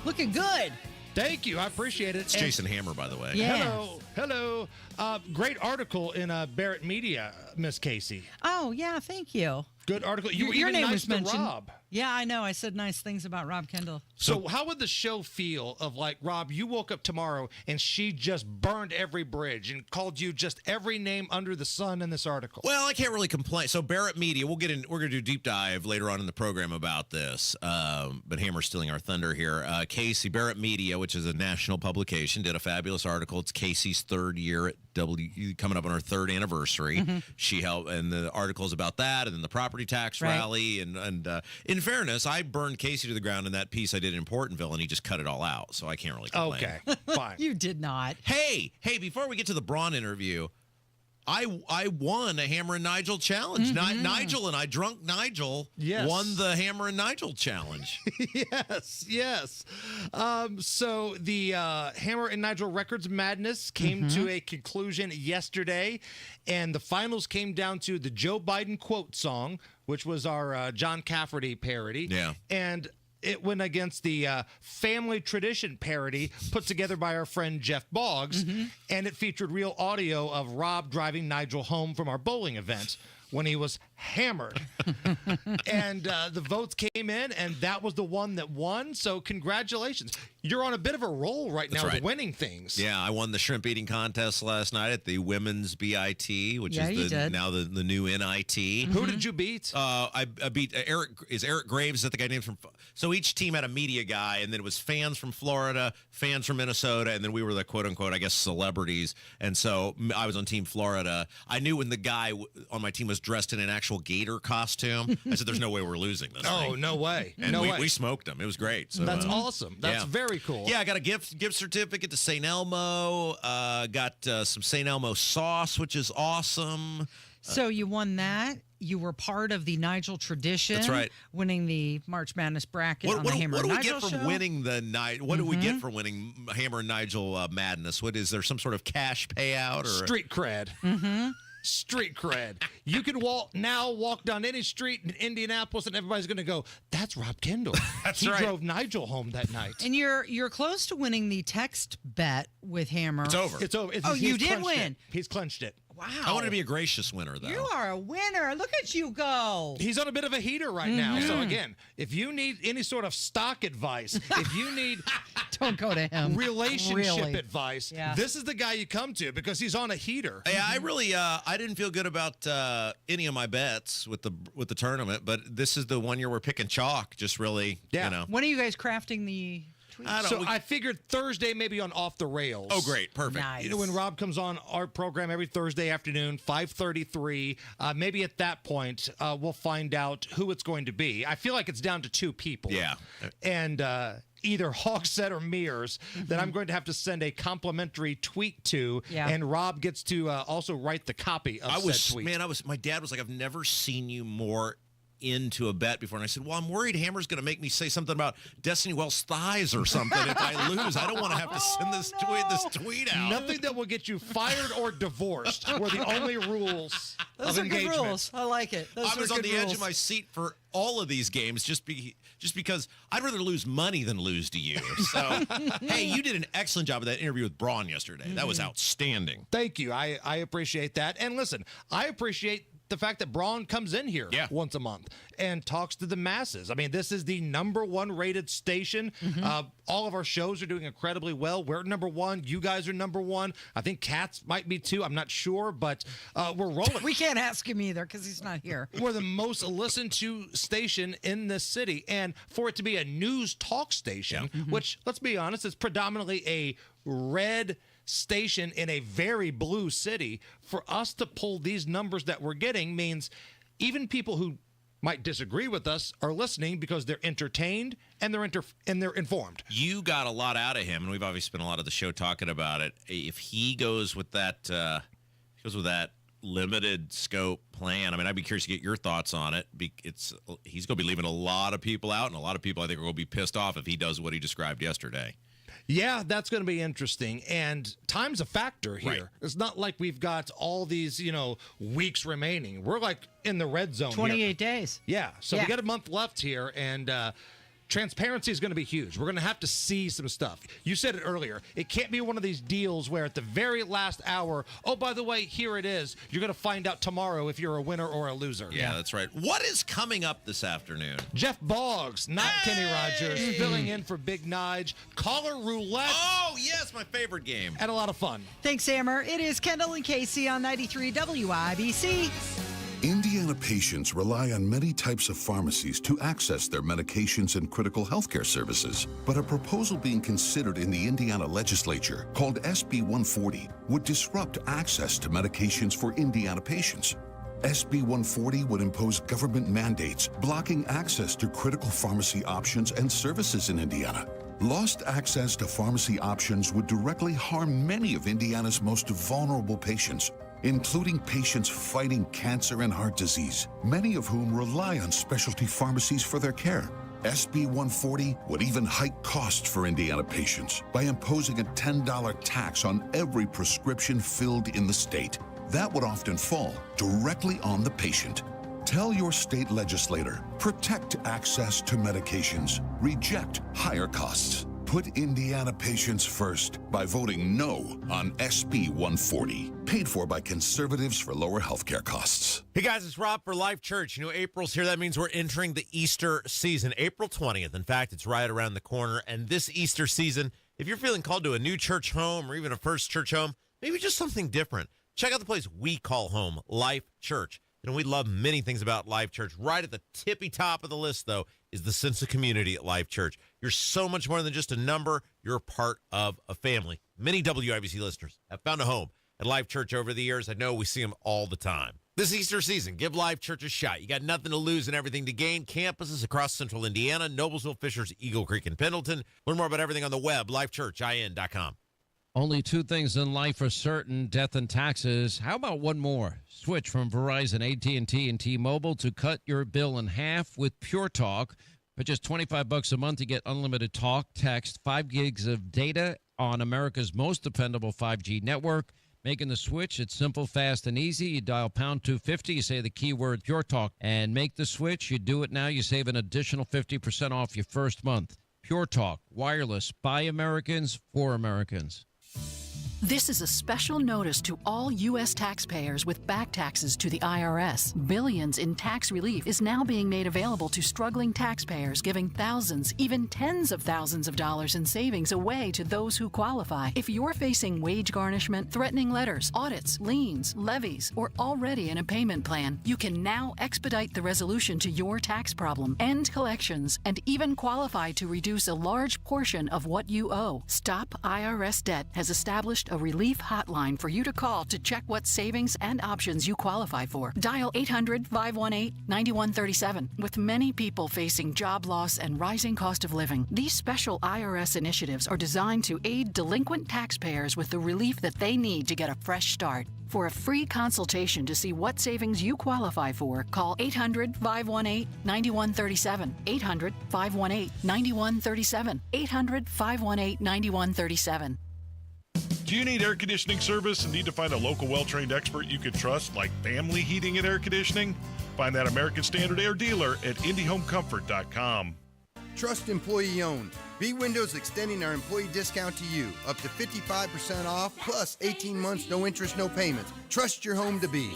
Looking good. Thank you. I appreciate it. It's Jason Hammer, by the way. Yeah. Hello. Great article in Barrett Media, Miss Casey. Oh, yeah. Thank you. Good article. You were your even name nice was to mentioned. Rob. Yeah, I know. I said nice things about Rob Kendall. So how would the show feel of, like, Rob, you woke up tomorrow and she just burned every bridge and called you just every name under the sun in this article? Well, I can't really complain. So Barrett Media, we're going to do a deep dive later on in the program about this. But Hammer's stealing our thunder here. Casey, Barrett Media, which is a national publication, did a fabulous article. It's Casey's third year at coming up on her third anniversary. Mm-hmm. She helped, and the article's about that, and then the property tax rally. And in fairness, I burned Casey to the ground in that piece I did in Portonville, and he just cut it all out, so I can't really complain. Okay, fine. You did not. Hey, before we get to the Braun interview, I won a Hammer and Nigel challenge. Mm-hmm. Nigel and I, drunk Nigel, won the Hammer and Nigel challenge. Yes. So the Hammer and Nigel Records Madness came to a conclusion yesterday, and the finals came down to the Joe Biden quote song, which was our John Cafferty parody. Yeah. And it went against the family tradition parody put together by our friend Jeff Boggs, and it featured real audio of Rob driving Nigel home from our bowling event when he was hammered. And the votes came in, and that was the one that won. So congratulations. You're on a bit of a roll right now with winning things. Yeah, I won the shrimp eating contest last night at the women's BIT, which is now the new NIT. Who did you beat? I beat Eric. Is Eric Graves? Is that the guy named from? So each team had a media guy, and then it was fans from Florida, fans from Minnesota, and then we were the quote unquote, I guess, celebrities. And so I was on Team Florida. I knew when the guy on my team was dressed in an actual gator costume. I said, "There's no way we're losing this." Oh, no way! And we smoked him. It was great. So, that's awesome. That's very cool. Yeah, I got a gift certificate to St. Elmo. Got some St. Elmo sauce, which is awesome. So you won that. You were part of the Nigel tradition. That's right. Winning the March Madness bracket on the Hammer and Nigel show. What do we get from winning the night? What do we get from winning Hammer and Nigel Madness? What is there? Some sort of cash payout or street cred? Street cred. You can walk down any street in Indianapolis, and everybody's going to go, "That's Rob Kendall." He drove Nigel home that night. And you're close to winning the text bet with Hammer. It's over. It's over. You did win. He's clinched it. Wow. I want to be a gracious winner, though. You are a winner. Look at you go. He's on a bit of a heater right now. So, again, if you need any sort of stock advice, if you need don't go to him. Relationship advice, this is the guy you come to because he's on a heater. Yeah, I really I didn't feel good about any of my bets with the tournament, but this is the one year we're picking chalk. Just really, you know. When are you guys crafting the tweets? I figured Thursday maybe on Off the Rails. Oh, great. Perfect. Nice. You know, when Rob comes on our program every Thursday afternoon, 5:33, maybe at that point we'll find out who it's going to be. I feel like it's down to two people. Yeah. And either Hogsett or Mears that I'm going to have to send a complimentary tweet to, and Rob gets to also write the copy of said tweet. My dad was like, "I've never seen you more into a bet before," and I said, "Well, I'm worried Hammer's going to make me say something about Destiny Wells' thighs or something if I lose. I don't want to have to send this tweet out." Nothing that will get you fired or divorced were the only rules Those of are good engagement. rules. I like it. I was on the edge of my seat for all of these games just because I'd rather lose money than lose to you. So, hey, you did an excellent job of that interview with Braun yesterday. That was outstanding. Thank you. I appreciate that. And listen, I appreciate the fact that Braun comes in here once a month and talks to the masses. I mean, this is the #1 rated station. All of our shows are doing incredibly well. We're #1. You guys are #1. I think Katz might be too. I'm not sure, but we're rolling. We can't ask him either because he's not here. We're the most listened to station in this city. And for it to be a news talk station, which, let's be honest, is predominantly a red station in a very blue city, for us to pull these numbers that we're getting means even people who might disagree with us are listening because they're entertained and they're informed. You got a lot out of him, and we've obviously spent a lot of the show talking about it. If he goes with that, limited scope plan, I mean, I'd be curious to get your thoughts on it. He's going to be leaving a lot of people out, and a lot of people I think are going to be pissed off if he does what he described yesterday. Yeah, that's going to be interesting. And time's a factor here. Right. It's not like we've got all these, weeks remaining. We're like in the red zone 28 days. Yeah. So we got a month left here, and transparency is going to be huge. We're going to have to see some stuff. You said it earlier. It can't be one of these deals where at the very last hour, oh, by the way, here it is. You're going to find out tomorrow if you're a winner or a loser. Yeah, that's right. What is coming up this afternoon? Jeff Boggs, not Kenny Rogers, filling in for Big Nige. Caller roulette. Oh, yes, my favorite game. And a lot of fun. Thanks, Hammer. It is Kendall and Casey on 93 WIBC. Indiana patients rely on many types of pharmacies to access their medications and critical healthcare services. But a proposal being considered in the Indiana legislature called SB 140 would disrupt access to medications for Indiana patients. SB 140 would impose government mandates blocking access to critical pharmacy options and services in Indiana. Lost access to pharmacy options would directly harm many of Indiana's most vulnerable patients, including patients fighting cancer and heart disease, many of whom rely on specialty pharmacies for their care. SB 140 would even hike costs for Indiana patients by imposing a $10 tax on every prescription filled in the state. That would often fall directly on the patient. Tell your state legislator, protect access to medications, reject higher costs. Put Indiana patients first by voting no on SB 140. Paid for by conservatives for lower healthcare costs. Hey guys, it's Rob for Life Church. You know, April's here. That means we're entering the Easter season. April 20th. In fact, it's right around the corner. And this Easter season, if you're feeling called to a new church home or even a first church home, maybe just something different, check out the place we call home, Life Church. You know, we love many things about Life Church. Right at the tippy top of the list, though, is the sense of community at Life Church. You're so much more than just a number. You're a part of a family. Many WIBC listeners have found a home at Life Church over the years. I know we see them all the time. This Easter season, give Life Church a shot. You got nothing to lose and everything to gain. Campuses across central Indiana, Noblesville, Fishers, Eagle Creek, and Pendleton. Learn more about everything on the web, lifechurchin.com. Only two things in life are certain, death and taxes. How about one more? Switch from Verizon, AT&T, and T-Mobile to cut your bill in half with Pure Talk. For just $25 a month, you get unlimited talk, text, 5 gigs of data on America's most dependable 5G network. Making the switch, it's simple, fast, and easy. You dial pound 250, you say the keyword Pure Talk, and make the switch. You do it now, you save an additional 50% off your first month. Pure Talk, wireless, by Americans, for Americans. This is a special notice to all U.S. taxpayers with back taxes to the IRS. Billions in tax relief is now being made available to struggling taxpayers, giving thousands, even tens of thousands of dollars in savings away to those who qualify. If you're facing wage garnishment, threatening letters, audits, liens, levies, or already in a payment plan, you can now expedite the resolution to your tax problem, end collections, and even qualify to reduce a large portion of what you owe. Stop IRS Debt has established a relief hotline for you to call to check what savings and options you qualify for. Dial 800-518-9137. With many people facing job loss and rising cost of living, these special IRS initiatives are designed to aid delinquent taxpayers with the relief that they need to get a fresh start. For a free consultation to see what savings you qualify for, call 800-518-9137. 800-518-9137. 800-518-9137. Do you need air conditioning service and need to find a local well-trained expert you can trust, like Family Heating and Air Conditioning? Find that American Standard Air dealer at IndyHomeComfort.com. Trust employee owned. B Windows extending our employee discount to you, up to 55% off, plus 18 months, no interest, no payments. Trust your home to B.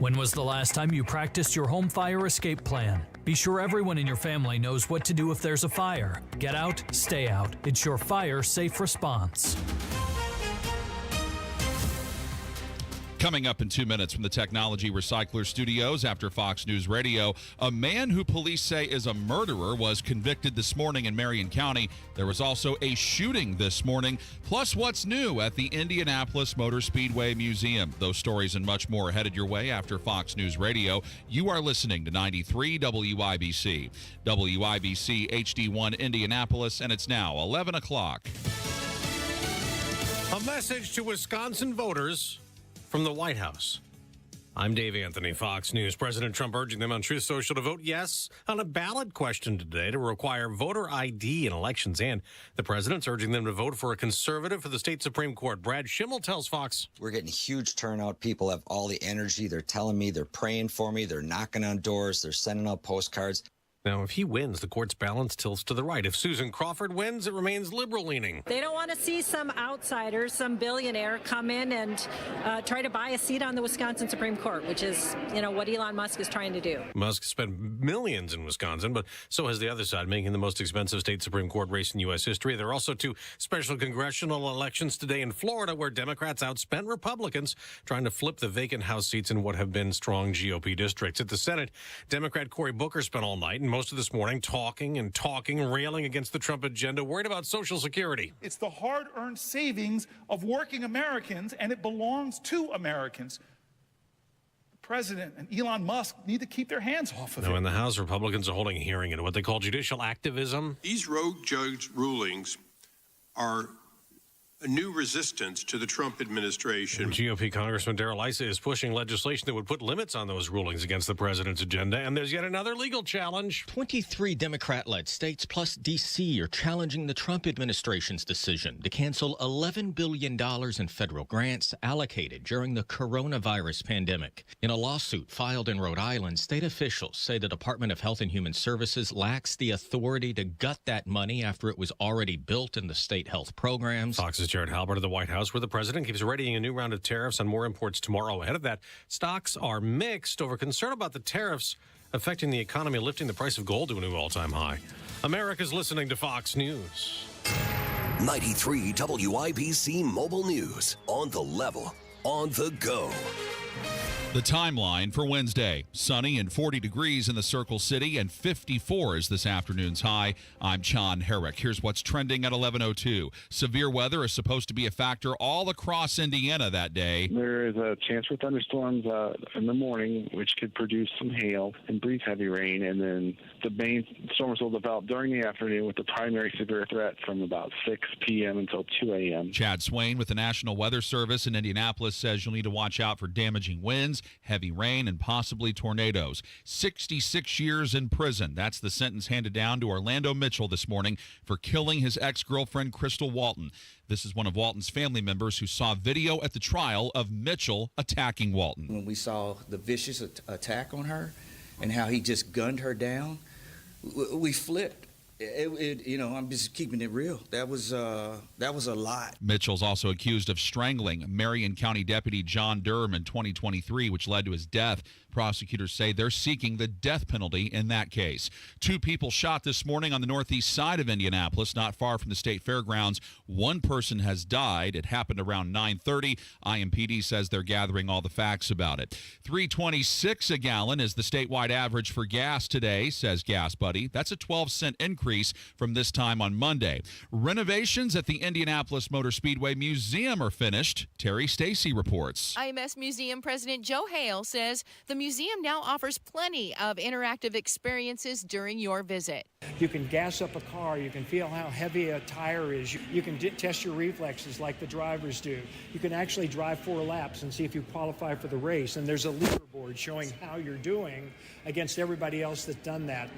When was the last time you practiced your home fire escape plan? Be sure everyone in your family knows what to do if there's a fire. Get out, stay out. It's your fire safe response. Coming up in 2 minutes from the Technology Recycler Studios after Fox News Radio, a man who police say is a murderer was convicted this morning in Marion County. There was also a shooting this morning, plus what's new at the Indianapolis Motor Speedway Museum. Those stories and much more headed your way after Fox News Radio. You are listening to 93 WIBC. WIBC HD1 Indianapolis, and it's now 11 o'clock. A message to Wisconsin voters from the White House. I'm Dave Anthony, Fox News. President Trump urging them on Truth Social to vote yes on a ballot question today to require voter ID in elections. And the president's urging them to vote for a conservative for the state Supreme Court. Brad Schimmel tells Fox. We're getting huge turnout. People have all the energy. They're telling me, they're praying for me. They're knocking on doors. They're sending out postcards. Now, if he wins, the court's balance tilts to the right. If Susan Crawford wins, it remains liberal-leaning. They don't want to see some outsider, some billionaire come in and try to buy a seat on the Wisconsin Supreme Court, which is, what Elon Musk is trying to do. Musk spent millions in Wisconsin, but so has the other side, making the most expensive state Supreme Court race in U.S. history. There are also 2 special congressional elections today in Florida, where Democrats outspent Republicans trying to flip the vacant House seats in what have been strong GOP districts. At the Senate, Democrat Cory Booker spent all night and most of this morning talking, railing against the Trump agenda, worried about Social Security. It's the hard-earned savings of working Americans, and it belongs to Americans. The president and Elon Musk need to keep their hands off of it. Now, in the House, Republicans are holding a hearing into what they call judicial activism. These rogue judge rulings are a new resistance to the Trump administration. GOP Congressman Darrell Issa is pushing legislation that would put limits on those rulings against the president's agenda, and there's yet another legal challenge. 23 Democrat-led states plus D.C. are challenging the Trump administration's decision to cancel $11 billion in federal grants allocated during the coronavirus pandemic. In a lawsuit filed in Rhode Island, state officials say the Department of Health and Human Services lacks the authority to gut that money after it was already built in the state health programs. Fox's Jared Halbert of the White House, where the president keeps readying a new round of tariffs on more imports tomorrow. Ahead of that, stocks are mixed over concern about the tariffs affecting the economy, lifting the price of gold to a new all-time high. America's listening to Fox News. 93 WIBC Mobile News. On the level, on the go. The timeline for Wednesday. Sunny and 40 degrees in the Circle City and 54 is this afternoon's high. I'm John Herrick. Here's what's trending at 11:02. Severe weather is supposed to be a factor all across Indiana that day. There is a chance for thunderstorms in the morning, which could produce some hail and brief heavy rain. And then the main storms will develop during the afternoon with the primary severe threat from about 6 p.m. until 2 a.m. Chad Swain with the National Weather Service in Indianapolis says you'll need to watch out for damaging winds, heavy rain, and possibly tornadoes. 66 years in prison. That's the sentence handed down to Orlando Mitchell this morning for killing his ex-girlfriend, Crystal Walton. This is one of Walton's family members who saw video at the trial of Mitchell attacking Walton. When we saw the vicious attack on her and how he just gunned her down, we flipped. I'm just keeping it real. That was a lot. Mitchell's also accused of strangling Marion County Deputy John Durham in 2023, which led to his death. Prosecutors say they're seeking the death penalty in that case. 2 people shot this morning on the northeast side of Indianapolis, not far from the state fairgrounds. 1 person has died. It happened around 9:30. IMPD says they're gathering all the facts about it. $3.26 a gallon is the statewide average for gas today, says Gas Buddy. That's a 12-cent increase from this time on Monday. Renovations at the Indianapolis Motor Speedway Museum are finished. Terry Stacy reports. IMS Museum President Joe Hale says the museum now offers plenty of interactive experiences during your visit. You can gas up a car. You can feel how heavy a tire is. You can test your reflexes like the drivers do. You can actually drive 4 laps and see if you qualify for the race. And there's a leaderboard showing how you're doing against everybody else that's done that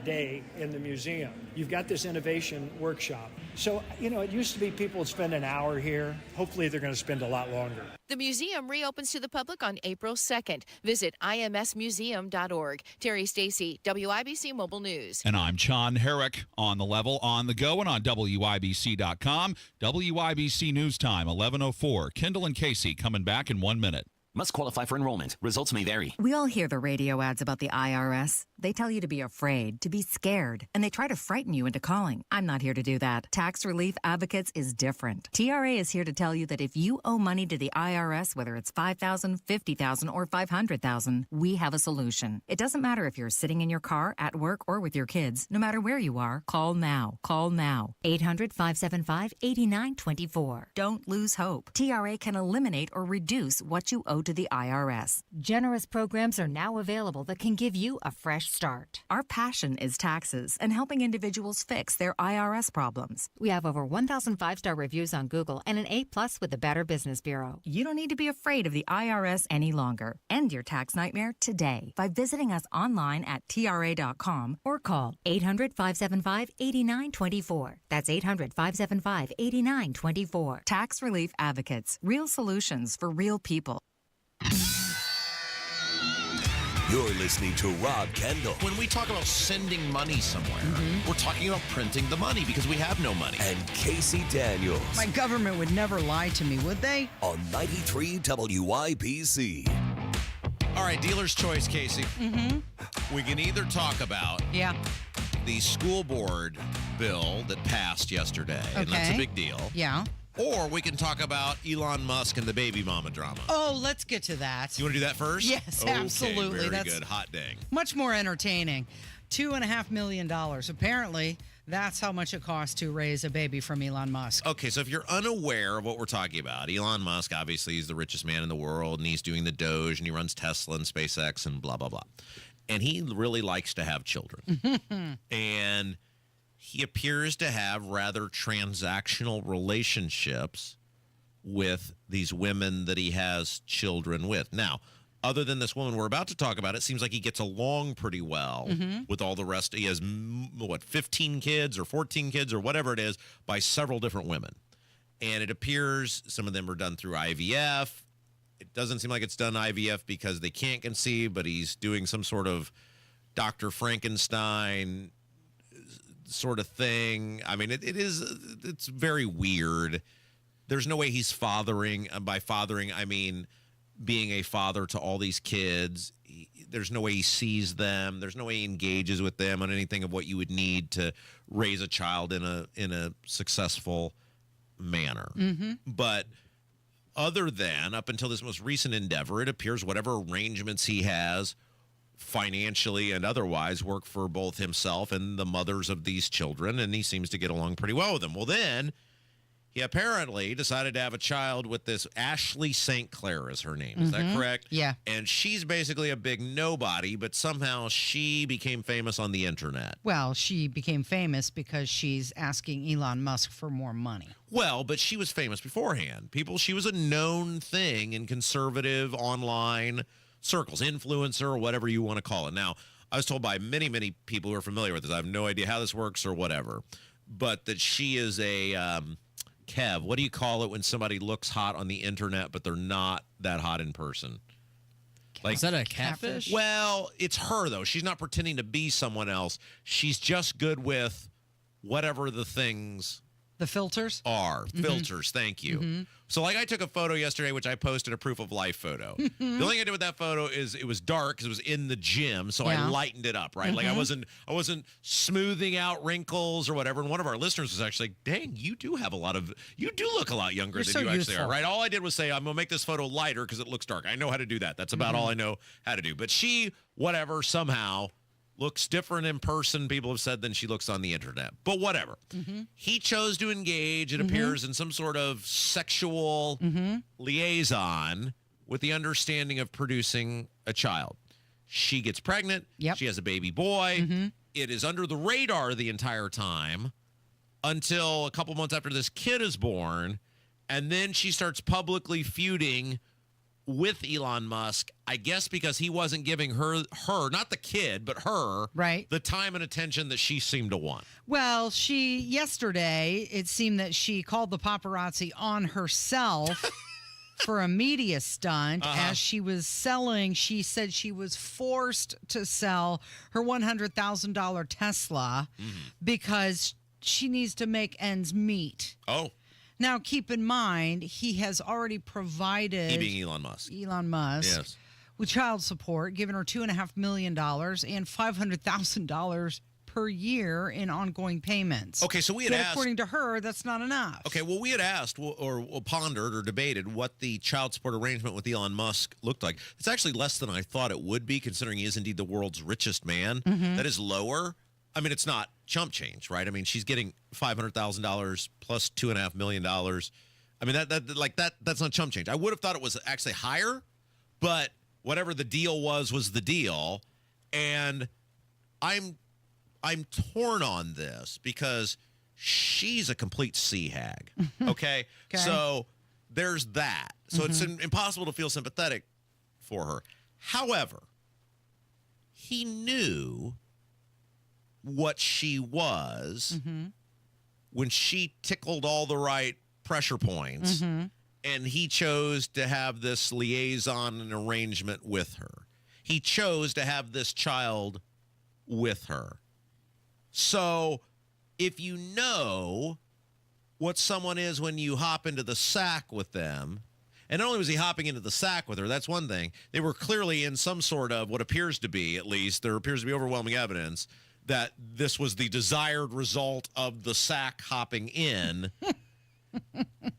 day in the museum. You've got this innovation workshop. So, it used to be people would spend an hour here. Hopefully they're going to spend a lot longer. The museum reopens to the public on April 2nd. Visit imsmuseum.org. Terry Stacy, WIBC Mobile News. And I'm John Herrick, on the level, on the go, and on WIBC.com. WIBC News Time, 11:04. Kendall and Casey coming back in 1 minute. Must qualify for enrollment. Results may vary. We all hear the radio ads about the IRS. They tell you to be afraid, to be scared, and they try to frighten you into calling. I'm not here to do that. Tax Relief Advocates is different. TRA is here to tell you that if you owe money to the IRS, whether it's $5,000, $50,000, or $500,000, we have a solution. It doesn't matter if you're sitting in your car, at work, or with your kids. No matter where you are, call now. Call now. 800-575-8924. Don't lose hope. TRA can eliminate or reduce what you owe to the IRS. Generous programs are now available that can give you a fresh start. Our passion is taxes and helping individuals fix their IRS problems. We have over 1,000 5-star reviews on Google and an A+ with the Better Business Bureau. You don't need to be afraid of the IRS any longer. End your tax nightmare today by visiting us online at TRA.com or call 800-575-8924. That's 800-575-8924. Tax Relief Advocates. Real solutions for real people. You're listening to Rob Kendall. When we talk about sending money somewhere, we're talking about printing the money because we have no money. And Casey Daniels. My government would never lie to me, would they? On 93 WIBC. All right, dealer's choice, Casey. We can either talk about the school board bill that passed yesterday, and that's a big deal. Yeah. Or we can talk about Elon Musk and the baby mama drama. Oh, let's get to that. You want to do that first? Yes, okay, absolutely. Very That's good. Hot dang. Much more entertaining. $2.5 million. Apparently, that's how much it costs to raise a baby from Elon Musk. Okay, so if you're unaware of what we're talking about, Elon Musk, obviously, he's the richest man in the world, and he's doing the Doge, and he runs Tesla and SpaceX and blah, blah, blah. And he really likes to have children. And he appears to have rather transactional relationships with these women that he has children with. Now, other than this woman we're about to talk about, it seems like he gets along pretty well with all the rest. He has, 15 kids or 14 kids or whatever it is by several different women. And it appears some of them are done through IVF. It doesn't seem like it's done IVF because they can't conceive, but he's doing some sort of Dr. Frankenstein sort of thing. I mean, it's very weird. There's no way he's fathering. By fathering, I mean being a father to all these kids. There's no way he sees them. There's no way he engages with them on anything of what you would need to raise a child in a successful manner. But other than up until this most recent endeavor, it appears whatever arrangements he has financially and otherwise work for both himself and the mothers of these children, and he seems to get along pretty well with them. Well, then he apparently decided to have a child with this Ashley St. Clair is her name. Is that correct? Yeah. And she's basically a big nobody, but somehow she became famous on the internet. Well, she became famous because she's asking Elon Musk for more money. Well, but she was famous beforehand. She was a known thing in conservative online circles, influencer, or whatever you want to call it. Now, I was told by many, many people who are familiar with this, I have no idea how this works or whatever, but that she is a... Kev, what do you call it when somebody looks hot on the internet, but they're not that hot in person? Like, is that a catfish? Well, it's her, though. She's not pretending to be someone else. She's just good with whatever the things... The filters? Are. Filters, thank you. So, like, I took a photo yesterday, which I posted a proof of life photo. The only thing I did with that photo is it was dark because it was in the gym, so I lightened it up, right? Like, I wasn't smoothing out wrinkles or whatever. And one of our listeners was actually like, dang, you do look a lot younger than you actually are, right? All I did was say, I'm going to make this photo lighter because it looks dark. I know how to do that. That's about all I know how to do. But she, whatever, somehow... looks different in person, people have said, than she looks on the internet. But whatever. He chose to engage, it appears, in some sort of sexual liaison with the understanding of producing a child. She gets pregnant. She has a baby boy. It is under the radar the entire time until a couple months after this kid is born. And then she starts publicly feuding with Elon Musk, I guess because he wasn't giving her, not the kid, but her, the time and attention that she seemed to want. Well, yesterday, it seemed that she called the paparazzi on herself for a media stunt as she was selling. She said she was forced to sell her $100,000 Tesla because she needs to make ends meet. Now, keep in mind, he has already provided... He being Elon Musk. Yes. With child support, giving her $2.5 million and $500,000 per year in ongoing payments. Okay, so we had asked... according to her, that's not enough. Okay, well, we had asked or pondered or debated what the child support arrangement with Elon Musk looked like. It's actually less than I thought it would be, considering he is indeed the world's richest man. That is lower. I mean, it's not chump change, right? I mean, she's getting $500,000 plus $2.5 million. I mean, that's not chump change. I would have thought it was actually higher, but whatever the deal was the deal. And I'm torn on this because she's a complete sea hag. Okay? So there's that. So it's impossible to feel sympathetic for her. However, he knew what she was when she tickled all the right pressure points, and he chose to have this liaison and arrangement with her. He chose to have this child with her. So if you know what someone is when you hop into the sack with them, and not only was he hopping into the sack with her, that's one thing, they were clearly in some sort of, what appears to be, at least, there appears to be overwhelming evidence that this was the desired result of the sack hopping in.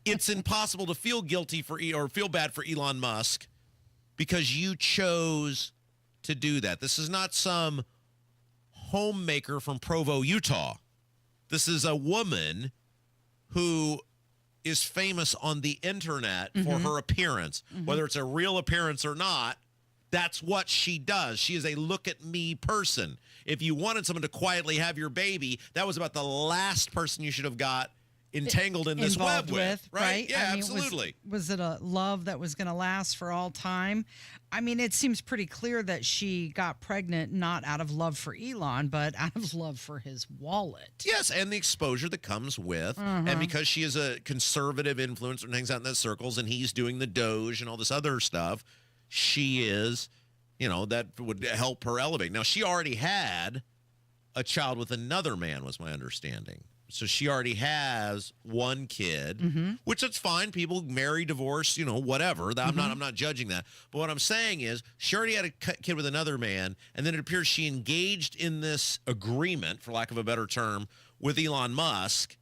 It's impossible to feel guilty or feel bad for Elon Musk because you chose to do that. This is not some homemaker from Provo, Utah. This is a woman who is famous on the internet for her appearance. Whether it's a real appearance or not, That's what she does. She is a look-at-me person. If you wanted someone to quietly have your baby, that was about the last person you should have got entangled in this web with, right? Yeah, I mean, absolutely. Was it a love that was going to last for all time? I mean, it seems pretty clear that she got pregnant not out of love for Elon, but out of love for his wallet. Yes, and the exposure that comes with, and because she is a conservative influencer and hangs out in those circles, and he's doing the Doge and all this other stuff, she is, that would help her elevate. Now, she already had a child with another man, was my understanding. So she already has one kid, which is fine. People marry, divorce, whatever. I'm not judging that. But what I'm saying is she already had a kid with another man, and then it appears she engaged in this agreement, for lack of a better term, with Elon Musk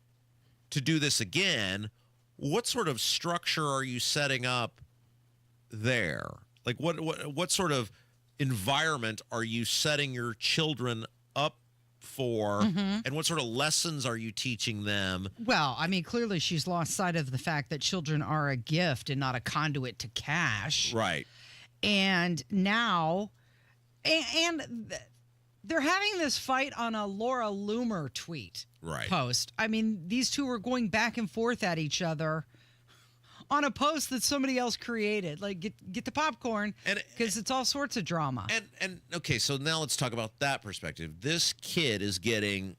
to do this again. What sort of structure are you setting up there? Like what sort of environment are you setting your children up for, and what sort of lessons are you teaching them? Well, I mean, clearly she's lost sight of the fact that children are a gift and not a conduit to cash. Right. And now, they're having this fight on a Laura Loomer tweet post. I mean, these two are going back and forth at each other on a post that somebody else created. Like, get the popcorn, because it's all sorts of drama. And okay, so now let's talk about that perspective. This kid is getting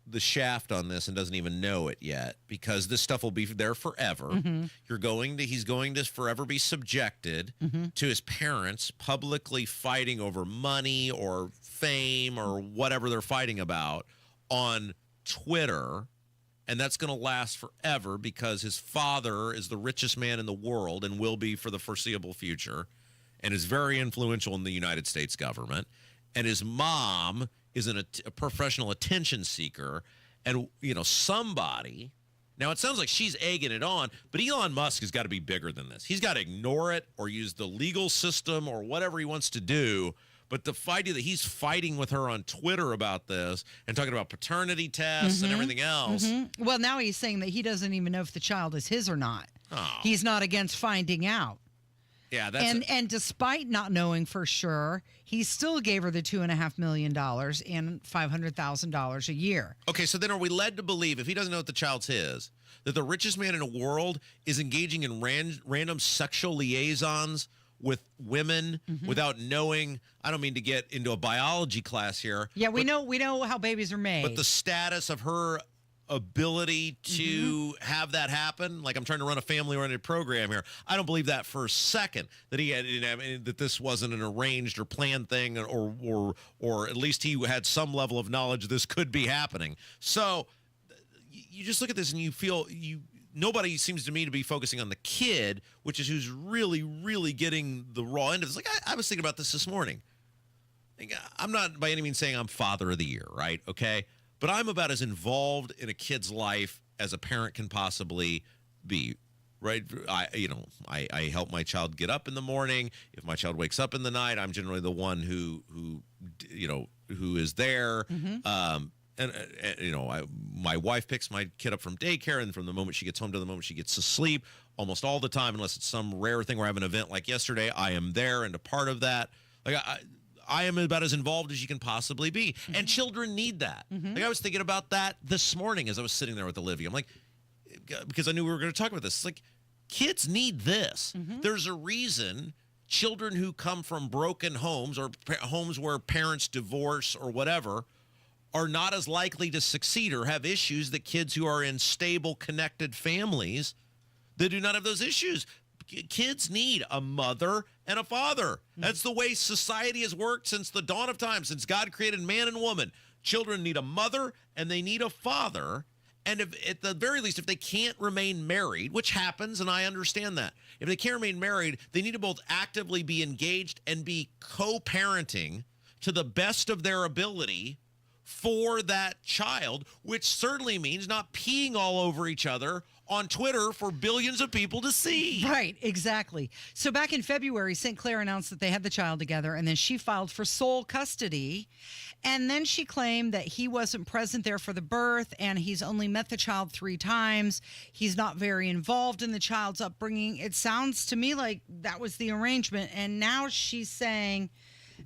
the shaft on this and doesn't even know it yet, because this stuff will be there forever. He's going to forever be subjected to his parents publicly fighting over money or fame or whatever they're fighting about on Twitter. And that's going to last forever, because his father is the richest man in the world and will be for the foreseeable future, and is very influential in the United States government. And his mom is a professional attention seeker. And, somebody, now it sounds like she's egging it on, but Elon Musk has got to be bigger than this. He's got to ignore it or use the legal system or whatever he wants to do. But the idea that he's fighting with her on Twitter about this and talking about paternity tests and everything else. Well, now he's saying that he doesn't even know if the child is his or not. Oh. He's not against finding out. Yeah, that's and despite not knowing for sure, he still gave her the $2.5 million and $500,000 a year. Okay, so then are we led to believe, if he doesn't know that the child's his, that the richest man in the world is engaging in random sexual liaisons with women without knowing? I don't mean to get into a biology class here. Yeah, we know how babies are made. But the status of her ability to have that happen, like, I'm trying to run a family-oriented program here. I don't believe that for a second, that that this wasn't an arranged or planned thing, or at least he had some level of knowledge this could be happening. So you just look at this and you feel nobody seems to me to be focusing on the kid, which is who's really, really getting the raw end of this. Like, I was thinking about this morning. I'm not by any means saying I'm father of the year, right? Okay. But I'm about as involved in a kid's life as a parent can possibly be, right? I help my child get up in the morning. If my child wakes up in the night, I'm generally the one who is there. My wife picks my kid up from daycare, and from the moment she gets home to the moment she gets to sleep, almost all the time, unless it's some rare thing where I have an event like yesterday, I am there and a part of that. Like, I am about as involved as you can possibly be. And children need that. Like, I was thinking about that this morning as I was sitting there with Olivia. I'm like, because I knew we were going to talk about this. It's like, kids need this. There's a reason children who come from broken homes or homes where parents divorce or whatever are not as likely to succeed or have issues that kids who are in stable, connected families that do not have those issues. Kids need a mother and a father. That's the way society has worked since the dawn of time, since God created man and woman. Children need a mother and they need a father. And if, at the very least, if they can't remain married, which happens, and I understand that, if they can't remain married, they need to both actively be engaged and be co-parenting to the best of their ability for that child, which certainly means not peeing all over each other on Twitter for billions of people to see. Right, exactly. So back in February, St. Clair announced that they had the child together, and then she filed for sole custody. And then she claimed that he wasn't present there for the birth, and he's only met the child 3 times. He's not very involved in the child's upbringing. It sounds to me like that was the arrangement. And now she's saying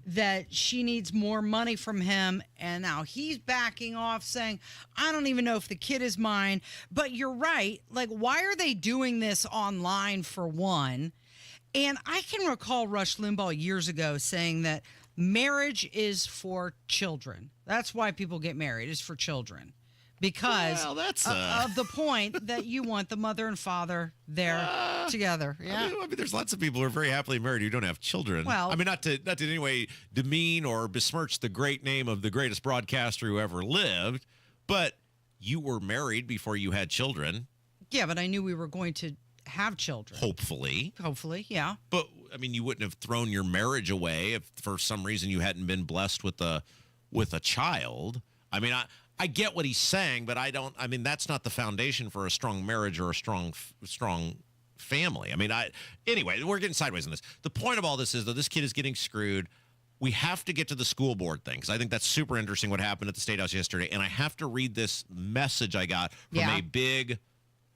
that she needs more money from him, and now he's backing off saying, I don't even know if the kid is mine. But you're right. Like, why are they doing this online, for one? And I can recall Rush Limbaugh years ago saying that marriage is for children. That's why people get married, is for children. Because of the point that you want the mother and father there together. Yeah. I mean, there's lots of people who are very happily married who don't have children. Well, I mean, not to in any way demean or besmirch the great name of the greatest broadcaster who ever lived, but you were married before you had children. Yeah, but I knew we were going to have children. Hopefully, yeah. But I mean, you wouldn't have thrown your marriage away if for some reason you hadn't been blessed with a child. I mean, I get what he's saying, but I mean, that's not the foundation for a strong marriage or a strong family. I mean, anyway, we're getting sideways on this. The point of all this is, though, this kid is getting screwed. We have to get to the school board thing, because I think that's super interesting what happened at the State House yesterday. And I have to read this message I got from a big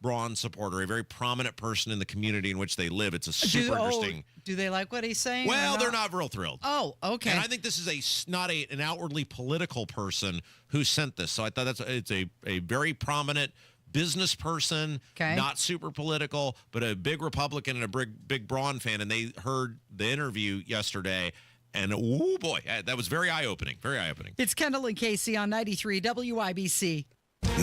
Braun supporter, a very prominent person in the community in which they live. It's a super interesting. Do they like what he's saying? Well, they're not real thrilled. Oh, okay. And I think this is not an outwardly political person who sent this. So I thought it's a very prominent business person, not super political, but a big Republican and a big Braun fan. And they heard the interview yesterday. And, oh, boy, that was very eye-opening, very eye-opening. It's Kendall and Casey on 93 WIBC.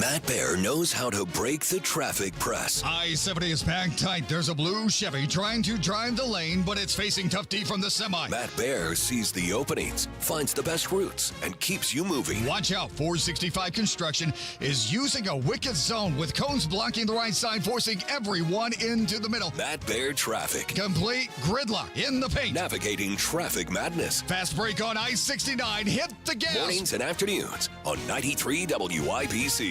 Matt Bear knows how to break the traffic press. I-70 is packed tight. There's a blue Chevy trying to drive the lane, but it's facing tough D from the semi. Matt Bear sees the openings, finds the best routes, and keeps you moving. Watch out. 465 Construction is using a wicked zone with cones blocking the right side, forcing everyone into the middle. Matt Bear traffic. Complete gridlock in the paint. Navigating traffic madness. Fast break on I-69. Hit the gas. Mornings and afternoons on 93 WIBC.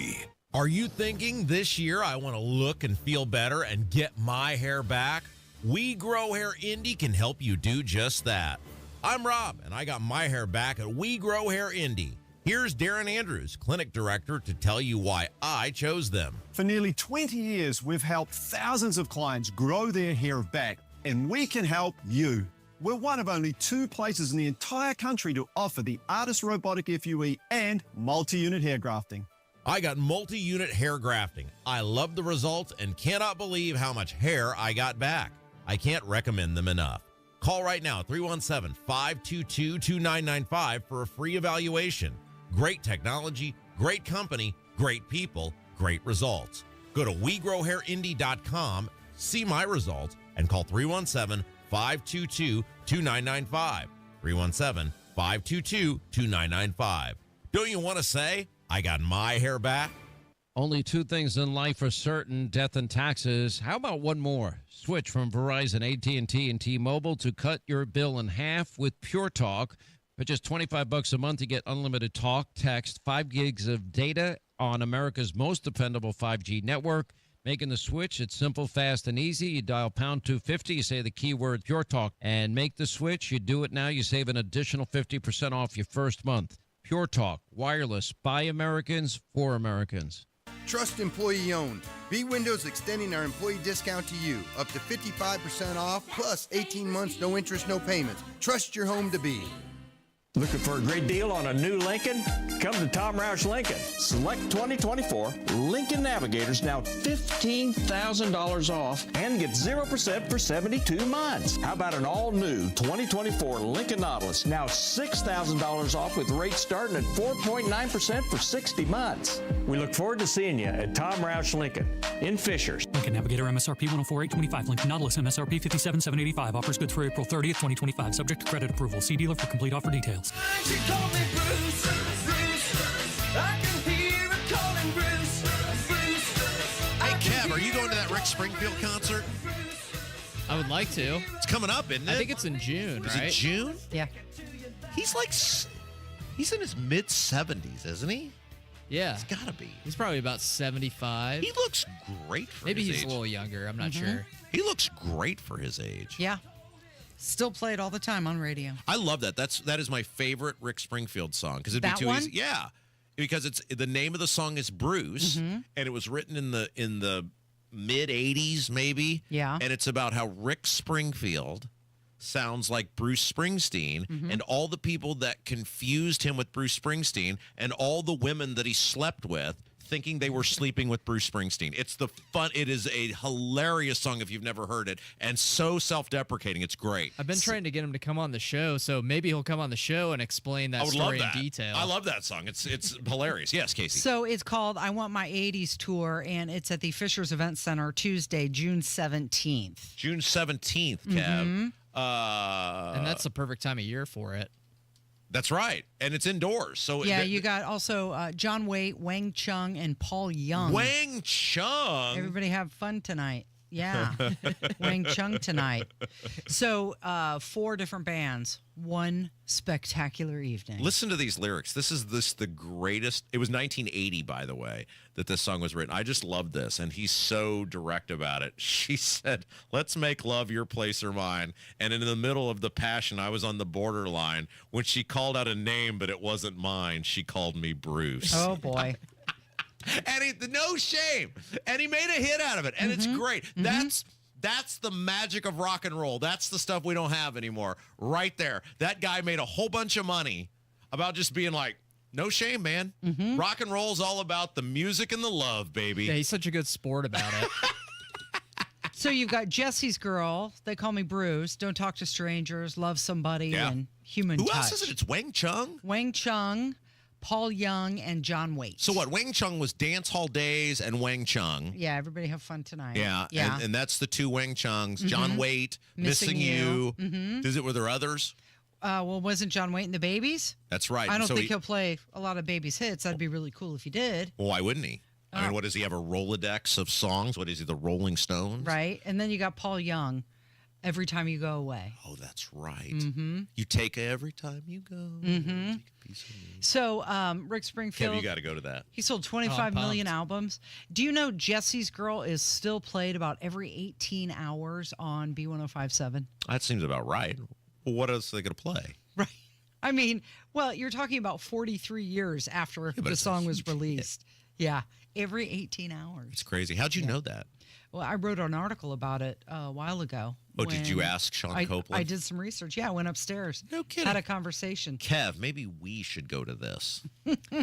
Are you thinking this year I want to look and feel better and get my hair back? We Grow Hair Indy can help you do just that. I'm Rob, and I got my hair back at We Grow Hair Indy. Here's Darren Andrews, clinic director, to tell you why I chose them. For nearly 20 years, we've helped thousands of clients grow their hair back, and we can help you. We're one of only 2 places in the entire country to offer the Artist Robotic FUE and multi-unit hair grafting. I got multi-unit hair grafting. I love the results and cannot believe how much hair I got back. I can't recommend them enough. Call right now, 317-522-2995 for a free evaluation. Great technology, great company, great people, great results. Go to WeGrowHairIndy.com, see my results, and call 317-522-2995. 317-522-2995. Don't you want to say, I got my hair back? Only 2 things in life are certain, death and taxes. How about one more? Switch from Verizon, AT&T, and T-Mobile to cut your bill in half with Pure Talk. For just $25 a month, you get unlimited talk, text, 5 gigs of data on America's most dependable 5G network. Making the switch, it's simple, fast, and easy. You dial pound 250, you say the keyword Pure Talk, and make the switch. You do it now, you save an additional 50% off your first month. Pure Talk, wireless, by Americans, for Americans. Trust employee owned. B-Windows extending our employee discount to you. Up to 55% off, plus 18 months, no interest, no payments. Trust your home to be. Looking for a great deal on a new Lincoln? Come to Tom Roush Lincoln. Select 2024 Lincoln Navigators, now $15,000 off, and get 0% for 72 months. How about an all-new 2024 Lincoln Nautilus, now $6,000 off with rates starting at 4.9% for 60 months. We look forward to seeing you at Tom Roush Lincoln in Fishers. Lincoln Navigator MSRP 104,825. Lincoln Nautilus MSRP 57,785. Offers good through April 30th, 2025. Subject to credit approval. See dealer for complete offer details. She called me Bruce, Bruce. I can hear her calling Bruce, Bruce. Hey, Kev, are you going to that Rick Springfield concert? I would like to. It's coming up, isn't it? I think it's in June, Is right? it June? Yeah. He's in his mid-70s, isn't he? Yeah. It's got to be. He's probably about 75. He looks great for Maybe his he's age. a little younger. I'm not Mm-hmm. sure. He looks great for his age. Yeah. Still played all the time on radio. I love that. That is my favorite Rick Springfield song because it'd That be too one? easy. Yeah, because it's the name of the song is Bruce, Mhm. and it was written in the mid '80s maybe. Yeah. and it's about how Rick Springfield sounds like Bruce Springsteen, Mhm. and all the people that confused him with Bruce Springsteen, and all the women that he slept with, thinking they were sleeping with Bruce Springsteen. It is a hilarious song if you've never heard it, and so self-deprecating. It's great. I've been trying to get him to come on the show, so maybe he'll come on the show and explain that I would story love that. in detail. I love that song. It's hilarious. Yes, Casey. So it's called I Want My 80s Tour, and it's at the Fishers Event Center Tuesday, June 17th. June 17th, Kev. Mhm. And that's the perfect time of year for it. That's right. And it's indoors. So Yeah, you got also John Waite, Wang Chung, and Paul Young. Wang Chung. Everybody have fun tonight. Yeah. Wang Chung tonight. So 4 different bands, one spectacular evening. Listen to these lyrics. This is the greatest. It was 1980, by the way, that this song was written. I just love this, and he's so direct about it. She said, "Let's make love your place or mine." And in the middle of the passion, I was on the borderline. When she called out a name, but it wasn't mine, she called me Bruce. Oh, boy. And no shame. And he made a hit out of it. And it's great. That's the magic of rock and roll. That's the stuff we don't have anymore. Right there. That guy made a whole bunch of money about just being like, no shame, man. Rock and roll is all about the music and the love, baby. Yeah, he's such a good sport about it. So you've got Jesse's Girl, They Call Me Bruce, Don't Talk to Strangers, Love Somebody, Yeah. and Human Who Touch. else is it? It's Wang Chung? Wang Chung, Paul Young, and John Waite. So what? Wang Chung was Dance Hall Days and Wang Chung. Yeah, everybody have fun tonight. Yeah. Yeah. And that's the 2 Wang Chungs. John Waite, Missing You. Were there others? Well, wasn't John Waite and the Babies? That's right. I don't So think he'll play a lot of Babies hits. That'd be really cool if he did. Well, why wouldn't he? I mean, what does he have? A Rolodex of songs? What is he, the Rolling Stones? Right. And then you got Paul Young, Every Time You Go Away. Oh, that's right. Mm-hmm. You take every time you go. Mm-hmm. Take a piece of me. So Rick Springfield. Kev, you got to go to that. He sold 25 million albums. Do you know Jesse's Girl is still played about every 18 hours on B1057? That seems about right. Well, what else are they going to play? Right. I mean, well, you're talking about 43 years after but the it's a song was huge released. Yeah, every 18 hours. It's crazy. How'd you know that? Well, I wrote an article about it a while ago. Oh, did you when ask Sean I Copeland? did some research. Yeah, I went upstairs. No kidding. Had a conversation. Kev, maybe we should go to this.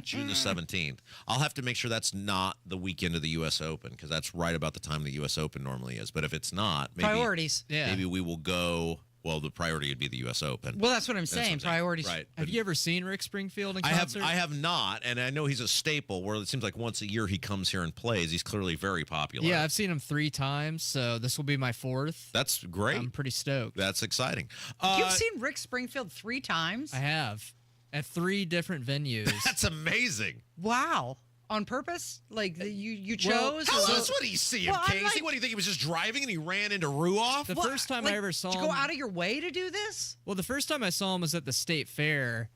June the 17th. I'll have to make sure that's not the weekend of the U.S. Open because that's right about the time the U.S. Open normally is. But if it's not, maybe, Priorities. Yeah. maybe we will go. Well, the priority would be the U.S. Open. Well, that's what I'm saying. Priorities. Right. Have you ever seen Rick Springfield in I concert? have not, and I know he's a staple where it seems like once a year he comes here and plays. He's clearly very popular. Yeah, I've seen him 3 times, so this will be my 4th. That's great. I'm pretty stoked. That's exciting. You've seen Rick Springfield 3 times? I have. At 3 different venues. That's amazing. Wow. On purpose? Like you Well, chose? How else would he see him, Well, I'm Casey? like- what do you think? He was just driving and he ran into Ruoff? The first time I ever saw to him. go out of your way to do this? Well, the first time I saw him was at the state fair,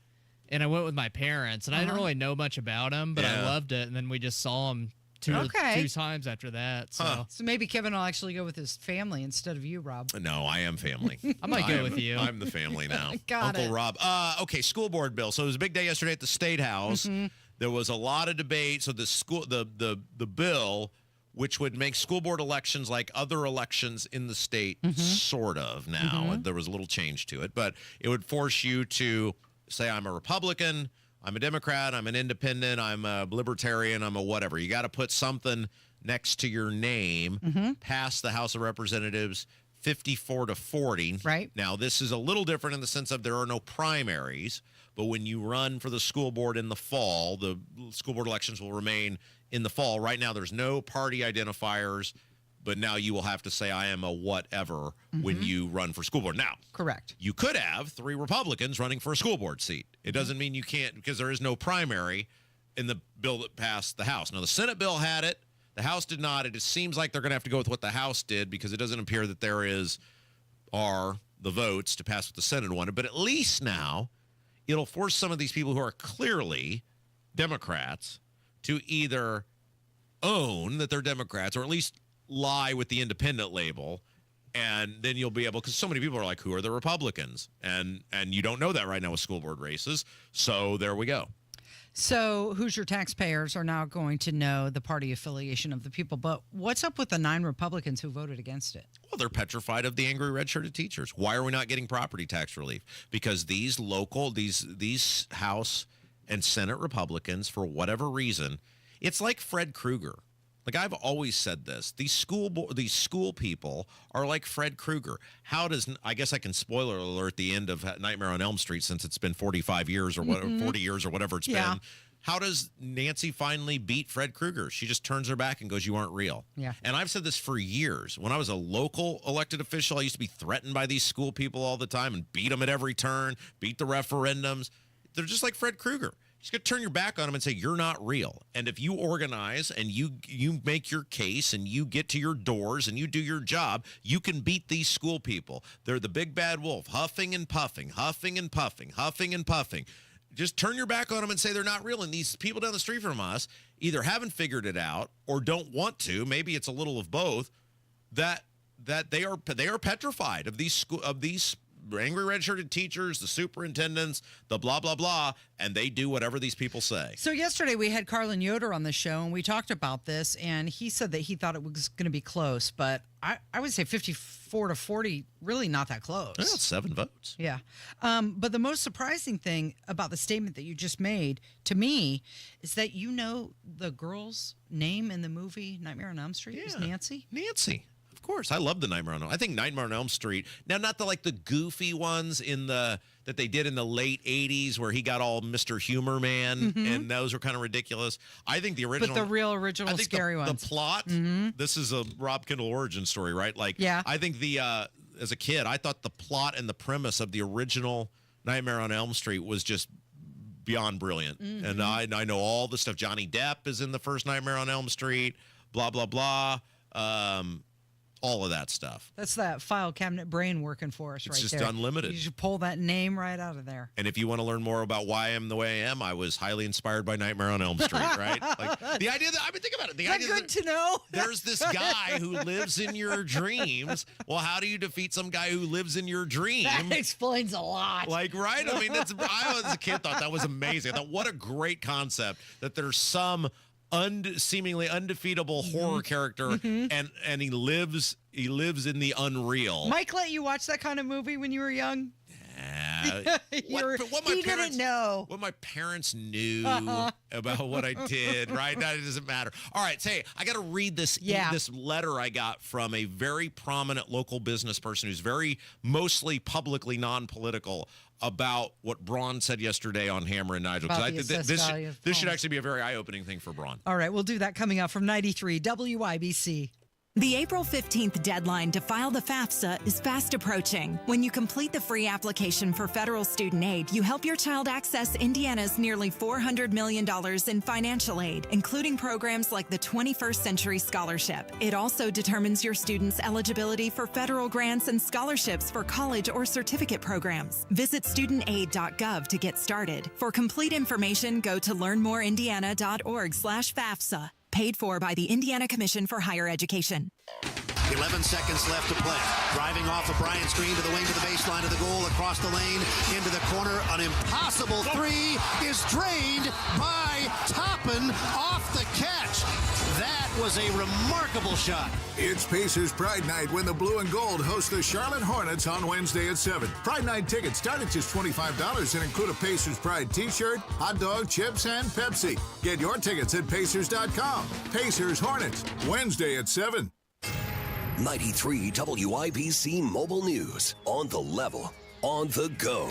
and I went with my parents, and I didn't Uh-huh. really know much about him, but I Yeah. loved it. And then we just saw him two times after that. So So maybe Kevin will actually go with his family instead of you, Rob. No, I am family. I might go with you. I'm the family now. Got Uncle it. Rob. Okay, school board bill. So it was a big day yesterday at the State House. Mm-hmm. There was a lot of debate. So the bill, which would make school board elections like other elections in the state, Mm-hmm. sort of now. There was a little change to it, but it would force you to say, I'm a Republican, I'm a Democrat, I'm an independent, I'm a libertarian, I'm a whatever. You got to put something next to your name, pass the House of Representatives 54-40. Right. Now, this is a little different in the sense of there are no primaries, but when you run for the school board in the fall, the school board elections will remain in the fall. Right now, there's no party identifiers, but now you will have to say, I am a whatever when you run for school board. Now, Correct. you could have 3 Republicans running for a school board seat. It doesn't mean you can't because there is no primary in the bill that passed the House. Now, the Senate bill had it. The House did not. It just seems like they're going to have to go with what the House did because it doesn't appear that there are the votes to pass what the Senate wanted. But at least now, it'll force some of these people who are clearly Democrats to either own that they're Democrats or at least lie with the independent label. And then you'll be able, because so many people are like, who are the Republicans? And you don't know that right now with school board races. So there we go. So Hoosier taxpayers are now going to know the party affiliation of the people. But what's up with the 9 Republicans who voted against it? Well, they're petrified of the angry red-shirted teachers. Why are we not getting property tax relief? Because these House and Senate Republicans, for whatever reason, it's like Fred Krueger. Like I've always said this, these school people are like Fred Krueger. I guess I can spoiler alert the end of Nightmare on Elm Street since it's been 45 years or 40 years or whatever it's been. How does Nancy finally beat Fred Krueger? She just turns her back and goes, you aren't real. Yeah. And I've said this for years. When I was a local elected official, I used to be threatened by these school people all the time and beat them at every turn, beat the referendums. They're just like Fred Krueger. You just got to turn your back on them and say, you're not real. And if you organize and you make your case and you get to your doors and you do your job, you can beat these school people. They're the big bad wolf, huffing and puffing, huffing and puffing, huffing and puffing. Just turn your back on them and say they're not real. And these people down the street from us either haven't figured it out or don't want to. Maybe it's a little of both. That they are petrified of these angry red-shirted teachers, the superintendents, the blah, blah, blah, and they do whatever these people say. So yesterday we had Carlin Yoder on the show, and we talked about this, and he said that he thought it was going to be close, but I would say 54 to 40, really not that close. Well, 7 votes. Yeah. But the most surprising thing about the statement that you just made to me is that the girl's name in the movie Nightmare on Elm Street is Nancy? Nancy. Of course, I love the Nightmare on Elm. I think Nightmare on Elm Street. Now, not the goofy ones that they did in the late '80s, where he got all Mr. Humor Man, and those were kind of ridiculous. I think the original, but the real original scary ones. The plot. This is a Rob Kendall origin story, right? I think as a kid, I thought the plot and the premise of the original Nightmare on Elm Street was just beyond brilliant. And I know all the stuff. Johnny Depp is in the first Nightmare on Elm Street. Blah blah blah. All of that stuff. That's that file cabinet brain working for us right there. It's just unlimited. You should pull that name right out of there. And if you want to learn more about why I am the way I am, I was highly inspired by Nightmare on Elm Street, right? Like the idea that, I mean, think about it. The idea good to know. There's this guy who lives in your dreams. Well, how do you defeat some guy who lives in your dream? That explains a lot. Like, right? I mean, I as a kid thought that was amazing. I thought, what a great concept that there's some seemingly undefeatable horror character, and he lives in the unreal. Mike let you watch that kind of movie when you were young? He didn't know. What my parents knew about what I did, right? That doesn't matter. All right, say, I got to read this letter I got from a very prominent local business person who's mostly publicly non-political about what Braun said yesterday on Hammer and Nigel. This should actually be a very eye-opening thing for Braun. All right, we'll do that coming up from 93 WIBC. The April 15th deadline to file the FAFSA is fast approaching. When you complete the free application for federal student aid, you help your child access Indiana's nearly $400 million in financial aid, including programs like the 21st Century Scholarship. It also determines your student's eligibility for federal grants and scholarships for college or certificate programs. Visit studentaid.gov to get started. For complete information, go to learnmoreindiana.org/FAFSA. Paid for by the Indiana Commission for Higher Education. 11 seconds left to play. Driving off a Bryant screen to the wing to the baseline of the goal, across the lane, into the corner. An impossible three is drained by Toppin off the catch. That was a remarkable shot. It's Pacers Pride Night when the Blue and Gold host the Charlotte Hornets on Wednesday at 7. Pride Night tickets start at just $25 and include a Pacers Pride t-shirt, hot dog, chips, and Pepsi. Get your tickets at Pacers.com. Pacers Hornets, Wednesday at 7. 93 WIBC Mobile News. On the level, on the go.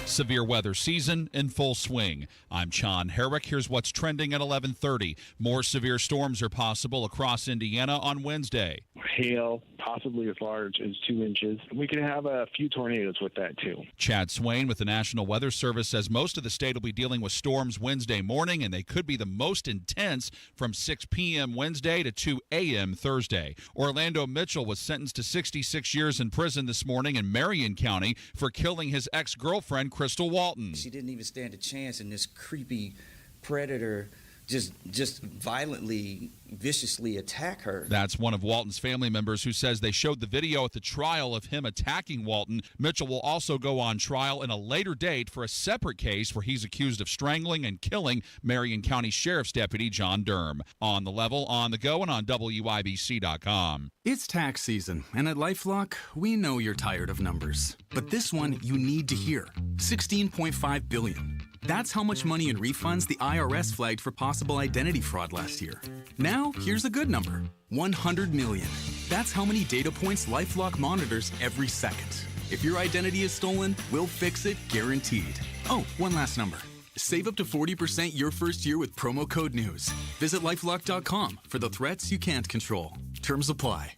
Severe weather season in full swing. I'm John Herrick. Here's what's trending at 11:30. More severe storms are possible across Indiana on Wednesday. Hail, possibly as large as 2 inches. We could have a few tornadoes with that, too. Chad Swain with the National Weather Service says most of the state will be dealing with storms Wednesday morning, and they could be the most intense from 6 p.m. Wednesday to 2 a.m. Thursday. Orlando Mitchell was sentenced to 66 years in prison this morning in Marion County for killing his ex-girlfriend, Crystal Walton. She didn't even stand a chance, and this creepy predator just violently, viciously attack her. That's one of Walton's family members who says they showed the video at the trial of him attacking Walton. Mitchell will also go on trial in a later date for a separate case where he's accused of strangling and killing Marion County Sheriff's Deputy John Durham. On the Level, On the Go, and on WIBC.com. It's tax season, and at LifeLock, we know you're tired of numbers. But this one you need to hear. $16.5 billion. That's how much money in refunds the IRS flagged for possible identity fraud last year. Now, here's a good number. 100 million. That's how many data points LifeLock monitors every second. If your identity is stolen, we'll fix it guaranteed. Oh, one last number. Save up to 40% your first year with promo code NEWS. Visit LifeLock.com for the threats you can't control. Terms apply.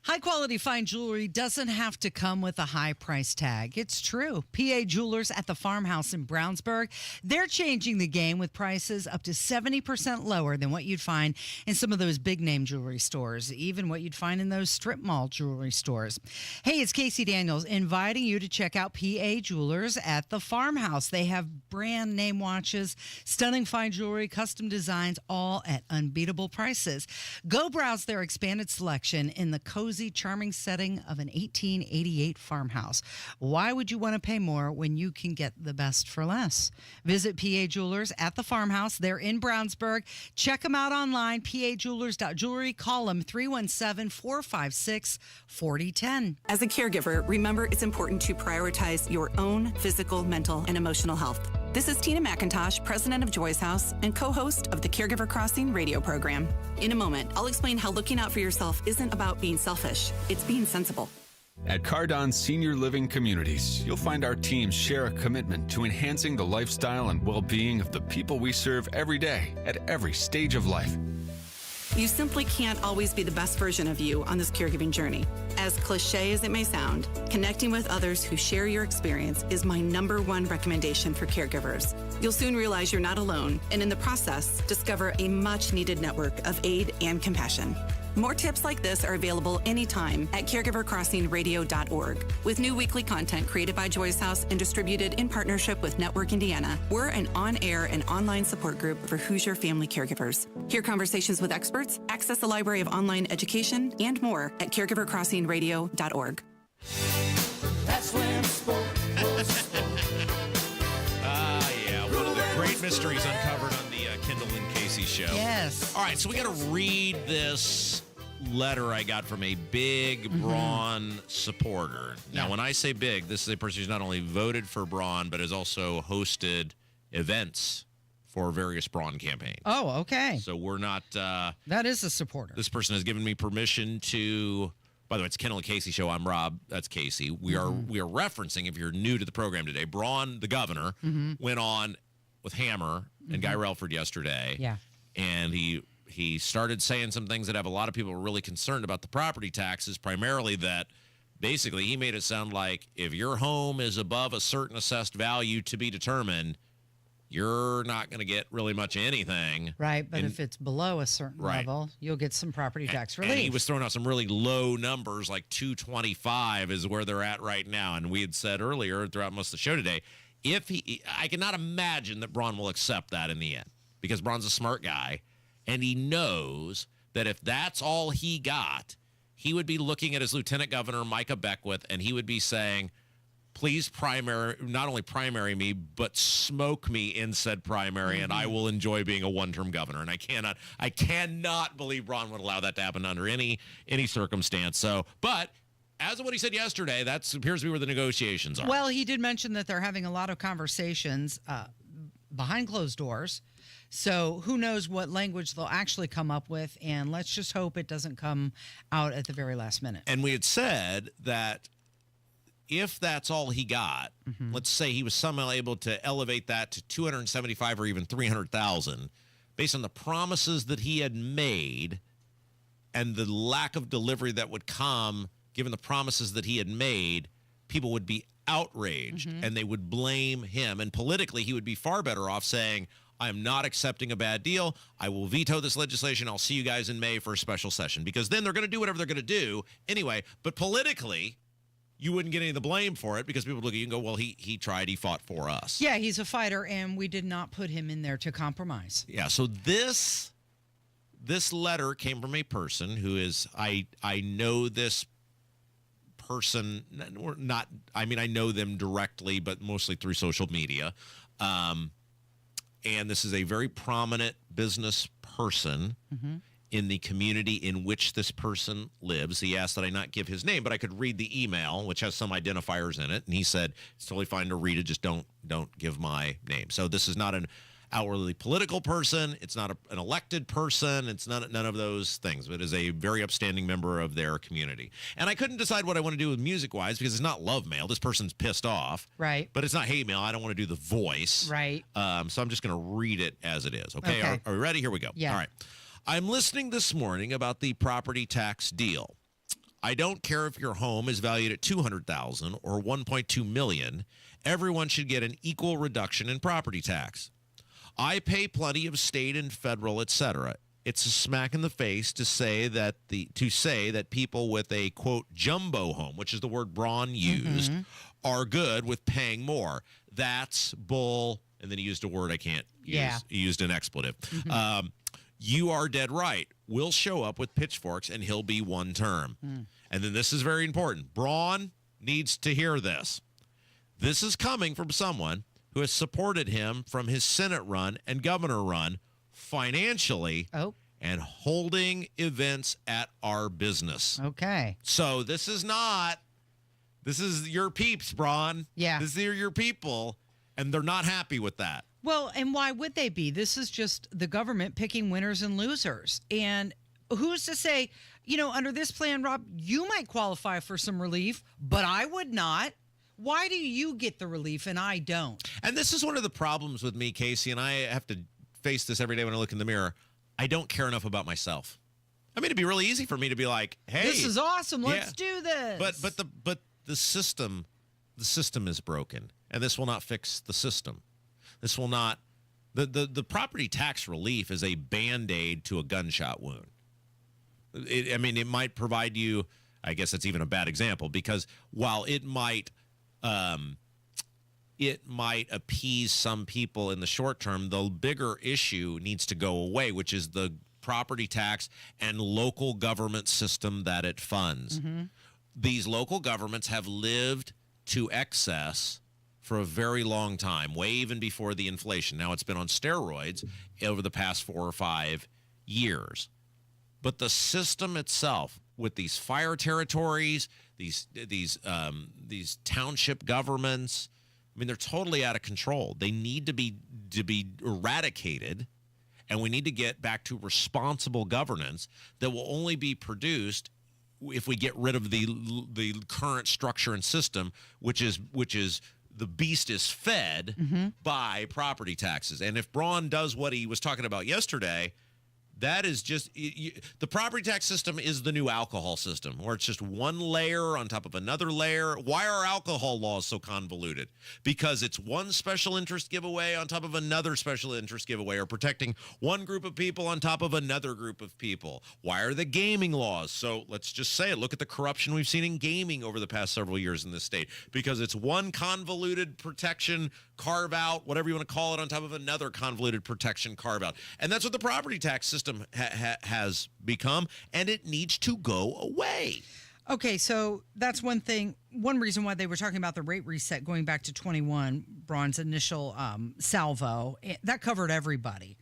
High quality fine jewelry doesn't have to come with a high price tag. It's true. PA Jewelers at the Farmhouse in Brownsburg, they're changing the game with prices up to 70% lower than what you'd find in some of those big name jewelry stores, even what you'd find in those strip mall jewelry stores. Hey, it's Casey Daniels inviting you to check out PA Jewelers at the Farmhouse. They have brand name watches, stunning fine jewelry, custom designs, all at unbeatable prices. Go browse their expanded selection in the cozy, charming setting of an 1888 farmhouse. Why would you want to pay more when you can get the best for less? Visit PA Jewelers at the Farmhouse. They're in Brownsburg. Check them out online, pajewelers.jewelry. Call them 317-456-4010. As a caregiver, remember it's important to prioritize your own physical, mental, and emotional health. This is Tina McIntosh, president of Joy's House and co-host of the Caregiver Crossing radio program. In a moment, I'll explain how looking out for yourself isn't about being selfish. It's being sensible. At Cardon Senior Living Communities, you'll find our teams share a commitment to enhancing the lifestyle and well-being of the people we serve every day at every stage of life. You simply can't always be the best version of you on this caregiving journey. As cliche as it may sound, connecting with others who share your experience is my #1 recommendation for caregivers. You'll soon realize you're not alone, and in the process, discover a much-needed network of aid and compassion. More tips like this are available anytime at caregivercrossingradio.org. With new weekly content created by Joy's House and distributed in partnership with Network Indiana, we're an on-air and online support group for Hoosier family caregivers. Hear conversations with experts, access a library of online education, and more at caregivercrossingradio.org. That's when sport was sport. Yeah, one of the great mysteries uncovered on the Kendall and Casey show. Yes. All right, so we got to read this letter I got from a big Braun supporter. Now, when I say big, this is a person who's not only voted for Braun, but has also hosted events for various Braun campaigns. Oh, okay. So we're not... that is a supporter. This person has given me permission to... By the way, it's Kendall and Casey show. I'm Rob. That's Casey. We are referencing, if you're new to the program today, Braun, the governor, went on with Hammer and Guy Relford yesterday. Yeah. And he started saying some things that have a lot of people really concerned about the property taxes, primarily that basically he made it sound like if your home is above a certain assessed value to be determined, you're not going to get really much of anything. Right, but if it's below a certain level, you'll get some property tax relief. And he was throwing out some really low numbers, like 225 is where they're at right now. And we had said earlier throughout most of the show today, I cannot imagine that Braun will accept that in the end, because Braun's a smart guy, and he knows that if that's all he got, he would be looking at his lieutenant governor, Micah Beckwith, and he would be saying, please not only primary me, but smoke me in said primary, and I will enjoy being a one-term governor. And I cannot believe Braun would allow that to happen under any circumstance. So, but as of what he said yesterday, that appears to be where the negotiations are. Well, he did mention that they're having a lot of conversations behind closed doors. So who knows what language they'll actually come up with, and let's just hope it doesn't come out at the very last minute. And we had said that if that's all he got, let's say he was somehow able to elevate that to 275 or even 300,000, based on the promises that he had made and the lack of delivery that would come, given the promises that he had made, people would be outraged and they would blame him. And politically, he would be far better off saying, I am not accepting a bad deal. I will veto this legislation. I'll see you guys in May for a special session, because then they're going to do whatever they're going to do anyway. But politically, you wouldn't get any of the blame for it because people look at you and go, well, he tried, he fought for us. Yeah, he's a fighter, and we did not put him in there to compromise. Yeah, so this letter came from a person who is, I know this person, I know them directly, but mostly through social media. And this is a very prominent business person in the community in which this person lives. He asked that I not give his name, but I could read the email, which has some identifiers in it. And he said, it's totally fine to read it. Just don't give my name. So this is not an outwardly political person. It's not an elected person. It's none of those things. It is a very upstanding member of their community. And I couldn't decide what I want to do with music-wise because it's not love mail. This person's pissed off. Right. But it's not hate mail. I don't want to do the voice. Right. So I'm just going to read it as it is. Okay. Are we ready? Here we go. Yeah. All right. I'm listening this morning about the property tax deal. I don't care if your home is valued at $200,000 or $1.2 million. Everyone should get an equal reduction in property tax. I pay plenty of state and federal, etc. It's a smack in the face to say that people with a quote jumbo home, which is the word Braun used, are good with paying more. That's bull. And then he used a word I can't use. Yeah. He used an expletive. You are dead right. We'll show up with pitchforks and he'll be one term. And then this is very important. Braun needs to hear this. This is coming from someone who has supported him from his Senate run and governor run financially and holding events at our business. Okay. So this is your peeps, Braun. Yeah. These are your people, and they're not happy with that. Well, and why would they be? This is just the government picking winners and losers. And who's to say, under this plan, Rob, you might qualify for some relief, but I would not. Why do you get the relief and I don't? And this is one of the problems with me, Casey, and I have to face this every day when I look in the mirror. I don't care enough about myself. I mean, it'd be really easy for me to be like, hey, this is awesome. Let's do this. But the system is broken, and this will not fix the system. This will not. The property tax relief is a Band-Aid to a gunshot wound. It might provide you, I guess that's even a bad example, because while it might appease some people in the short term, the bigger issue needs to go away, which is the property tax and local government system that it funds. These local governments have lived to excess for a very long time, way even before the inflation. Now it's been on steroids over the past 4 or 5 years. But the system itself, with these fire territories, these township governments, they're totally out of control. They need to be eradicated, and we need to get back to responsible governance that will only be produced if we get rid of the current structure and system, which is the beast is fed by property taxes. And if Braun does what he was talking about yesterday, that is just the property tax system is the new alcohol system, where it's just one layer on top of another layer. Why are alcohol laws so convoluted? Because it's one special interest giveaway on top of another special interest giveaway, or protecting one group of people on top of another group of people. Why are the gaming laws? So let's just say it. Look at the corruption we've seen in gaming over the past several years in this state, because it's one convoluted protection carve out, whatever you want to call it, on top of another convoluted protection carve out. And that's what the property tax system has become, and it needs to go away. Okay, so that's one thing. One reason why they were talking about the rate reset going back to 21, Braun's initial salvo, that covered everybody.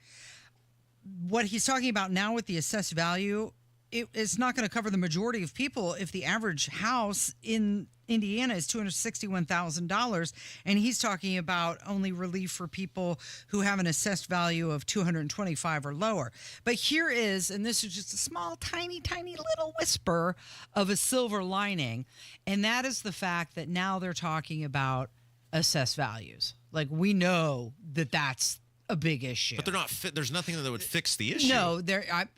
What he's talking about now with the assessed value, it's not going to cover the majority of people if the average house in Indiana is $261,000, and he's talking about only relief for people who have an assessed value of $225,000 or lower. But here is, and this is just a small, tiny, tiny little whisper of a silver lining, and that is the fact that now they're talking about assessed values. Like, we know that that's a big issue. But they're not. There's nothing that would fix the issue. No,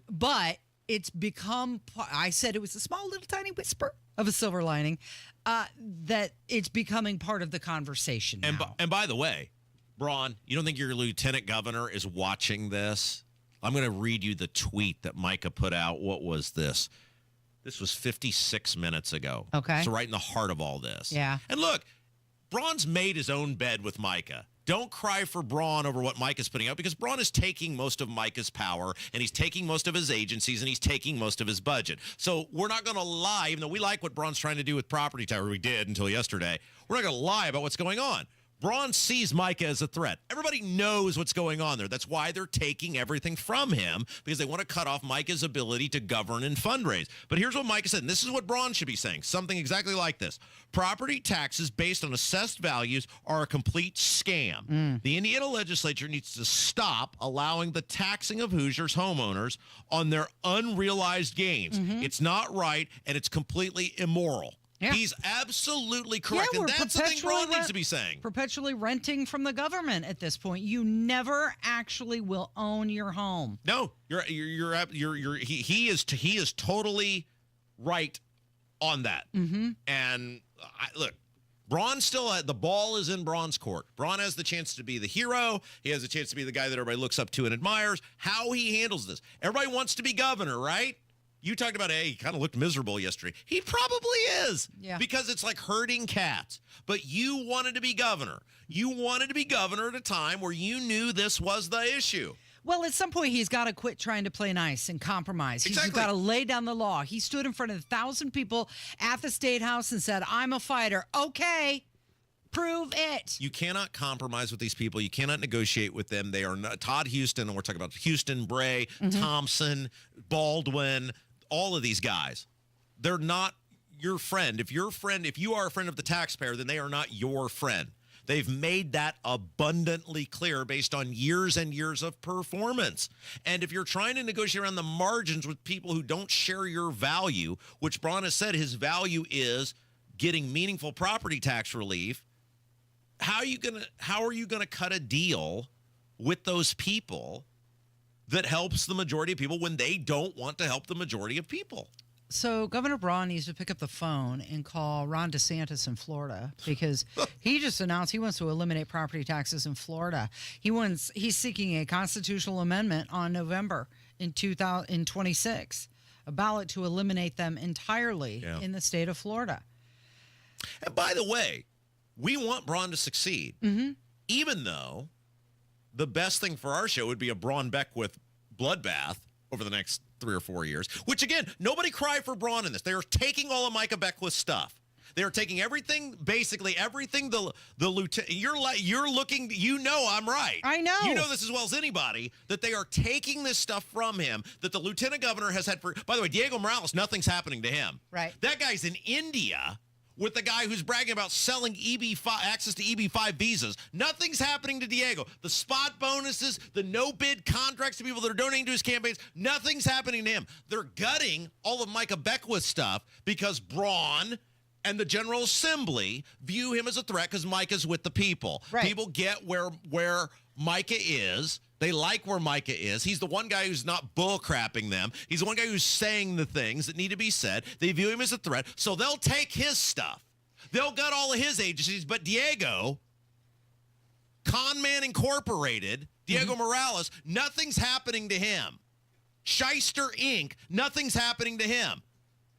but it's become. I said it was a small, little, tiny whisper of a silver lining. That it's becoming part of the conversation now. And by the way, Braun, you don't think your lieutenant governor is watching this? I'm going to read you the tweet that Micah put out. What was this? This was 56 minutes ago. Okay. So right in the heart of all this. Yeah. And look, Braun's made his own bed with Micah. Don't cry for Braun over what Micah's putting out, because Braun is taking most of Micah's power, and he's taking most of his agencies, and he's taking most of his budget. So we're not going to lie, even though we like what Braun's trying to do with property tax, or we did until yesterday. We're not going to lie about what's going on. Braun sees Micah as a threat. Everybody knows what's going on there. That's why they're taking everything from him, because they want to cut off Micah's ability to govern and fundraise. But here's what Micah said, and this is what Braun should be saying, something exactly like this. Property taxes based on assessed values are a complete scam. The Indiana legislature needs to stop allowing the taxing of Hoosiers homeowners on their unrealized gains. It's not right, and it's completely immoral. Yeah. He's absolutely correct, Yeah, and that's the thing Braun needs to be saying. Perpetually renting from the government at this point. You never actually will own your home. No, he is totally right on that. And look, Braun still the ball is in Braun's court. Braun has the chance to be the hero. He has a chance to be the guy that everybody looks up to and admires. How he handles this. Everybody wants to be governor, right? You talked about, hey, he kind of looked miserable yesterday. He probably is. Yeah. Because it's like herding cats. But you wanted to be governor. You wanted to be governor at a time where you knew this was the issue. Well, at some point, he's got to quit trying to play nice and compromise. He's got to lay down the law. He stood in front of 1,000 people at the State House and said, I'm a fighter. Okay. Prove it. You cannot compromise with these people. You cannot negotiate with them. They are not Todd Houston, and we're talking about Houston, Bray, Thompson, Baldwin, all of these guys. They're not your friend. If you are a friend of the taxpayer, then they are not your friend. They've made that abundantly clear based on years and years of performance. And if you're trying to negotiate around the margins with people who don't share your value, which Braun has said his value is getting meaningful property tax relief, how are you gonna cut a deal with those people that helps the majority of people when they don't want to help the majority of people? So Governor Braun needs to pick up the phone and call Ron DeSantis in Florida, because he just announced he wants to eliminate property taxes in Florida. He's seeking a constitutional amendment on November in 2026, a ballot to eliminate them entirely in the state of Florida. And by the way, we want Braun to succeed, even though the best thing for our show would be a Braun Beckwith bloodbath over the next 3 or 4 years, which, again, nobody cry for Braun in this. They are taking all of Micah Beckwith's stuff. They are taking everything, basically everything the lieutenant, you're looking, I'm right. I know. You know this as well as anybody, that they are taking this stuff from him that the lieutenant governor has had for, by the way, Diego Morales, nothing's happening to him. Right. That guy's in India with the guy who's bragging about selling access to EB-5 visas. Nothing's happening to Diego. The spot bonuses, the no-bid contracts to people that are donating to his campaigns, nothing's happening to him. They're gutting all of Micah Beckwith's stuff because Braun and the General Assembly view him as a threat because Micah's with the people. Right. People get where Micah is. They like where Micah is. He's the one guy who's not bull-crapping them. He's the one guy who's saying the things that need to be said. They view him as a threat, so they'll take his stuff. They'll gut all of his agencies, but Diego, Conman Incorporated, Diego Morales, nothing's happening to him. Shyster Inc., nothing's happening to him.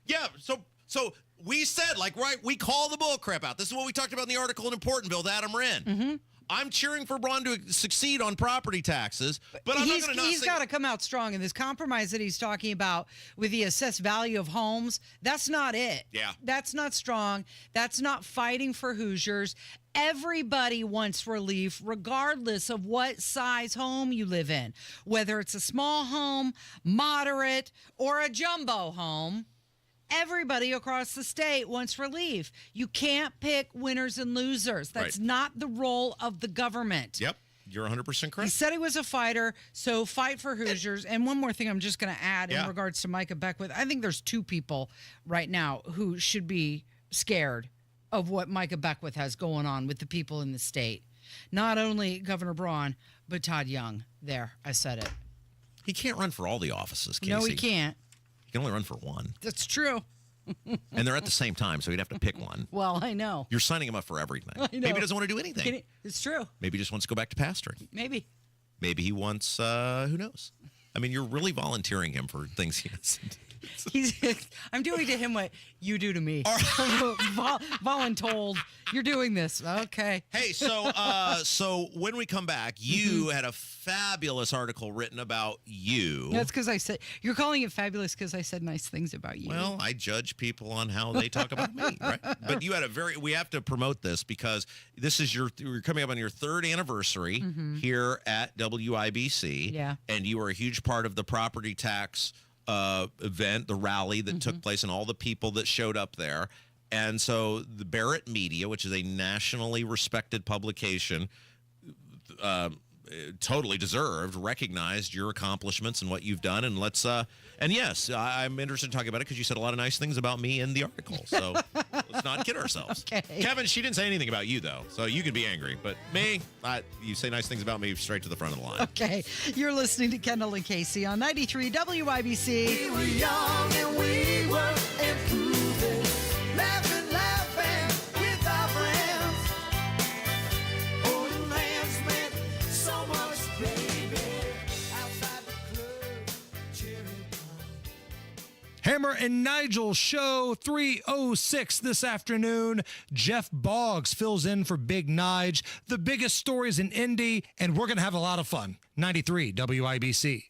Yeah, so we said, we call the bull crap out. This is what we talked about in the article in Importantville with Adam Wren. I'm cheering for Braun to succeed on property taxes, but I'm not going to not He's got to come out strong. And this compromise that he's talking about with the assessed value of homes, that's not it. Yeah. That's not strong. That's not fighting for Hoosiers. Everybody wants relief, regardless of what size home you live in, whether it's a small home, moderate, or a jumbo home. Everybody across the state wants relief. You can't pick winners and losers. That's not the role of the government. Yep, you're 100% correct. He said he was a fighter, so fight for Hoosiers. And one more thing I'm just going to add in regards to Micah Beckwith. I think there's 2 people right now who should be scared of what Micah Beckwith has going on with the people in the state. Not only Governor Braun, but Todd Young. There, I said it. He can't run for all the offices, Casey. No, he can't. He can only run for one. That's true. And they're at the same time, so he'd have to pick one. Well, I know. You're signing him up for everything. I know. Maybe he doesn't want to do anything. It's true. Maybe he just wants to go back to pastoring. Maybe. Maybe he wants, who knows? I mean, you're really volunteering him for things he doesn't. I'm doing to him what you do to me. Voluntold. You're doing this. Okay. Hey, so when we come back, you had a fabulous article written about you. That's because I said you're calling it fabulous because I said nice things about you. Well, I judge people on how they talk about me, right? But you had we have to promote this because this is you're coming up on your 3rd anniversary here at WIBC. Yeah. And you were a huge part of the property tax event, the rally that took place, and all the people that showed up there. And so the Barrett Media, which is a nationally respected publication, totally deserved, recognized your accomplishments and what you've done. And and yes, I'm interested in talking about it because you said a lot of nice things about me in the article. So let's not kid ourselves. Okay. Kevin, she didn't say anything about you, though. So you can be angry. But me, you say nice things about me straight to the front of the line. Okay. You're listening to Kendall and Casey on 93 WIBC. We were young and we were improving, laughing with our friends. Oh, the lands meant so much, baby. Outside the club, cheering on. Hammer and Nigel show 306 this afternoon. Jeff Boggs fills in for Big Nige. The biggest stories in Indy, and we're going to have a lot of fun. 93 WIBC.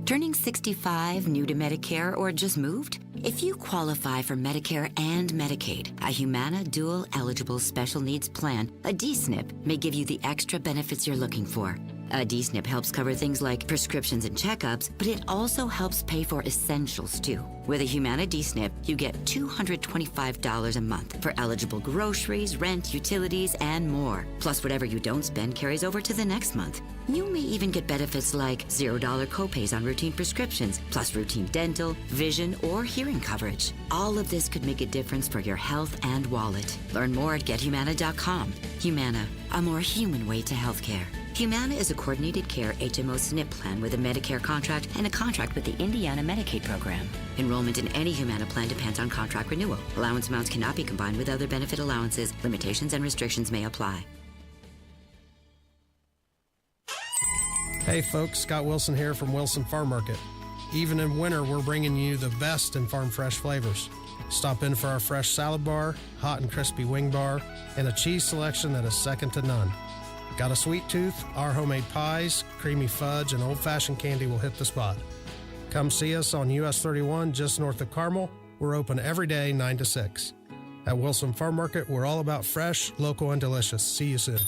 Turning 65, new to Medicare, or just moved? If you qualify for Medicare and Medicaid, a Humana Dual Eligible Special Needs Plan, a D-SNP, may give you the extra benefits you're looking for. A D-SNP helps cover things like prescriptions and checkups, but it also helps pay for essentials, too. With a Humana D-SNP, you get $225 a month for eligible groceries, rent, utilities, and more. Plus, whatever you don't spend carries over to the next month. You may even get benefits like $0 copays on routine prescriptions, plus routine dental, vision, or hearing coverage. All of this could make a difference for your health and wallet. Learn more at GetHumana.com. Humana, a more human way to healthcare. Humana is a coordinated care HMO SNP plan with a Medicare contract and a contract with the Indiana Medicaid program. Enrollment in any Humana plan depends on contract renewal. Allowance amounts cannot be combined with other benefit allowances. Limitations and restrictions may apply. Hey folks, Scott Wilson here from Wilson Farm Market. Even in winter, we're bringing you the best in farm fresh flavors. Stop in for our fresh salad bar, hot and crispy wing bar, and a cheese selection that is second to none. Got a sweet tooth? Our homemade pies, creamy fudge, and old-fashioned candy will hit the spot. Come see us on US 31 just north of Carmel. We're open every day 9 to 6. At Wilson Farm Market, we're all about fresh, local, and delicious. See you soon.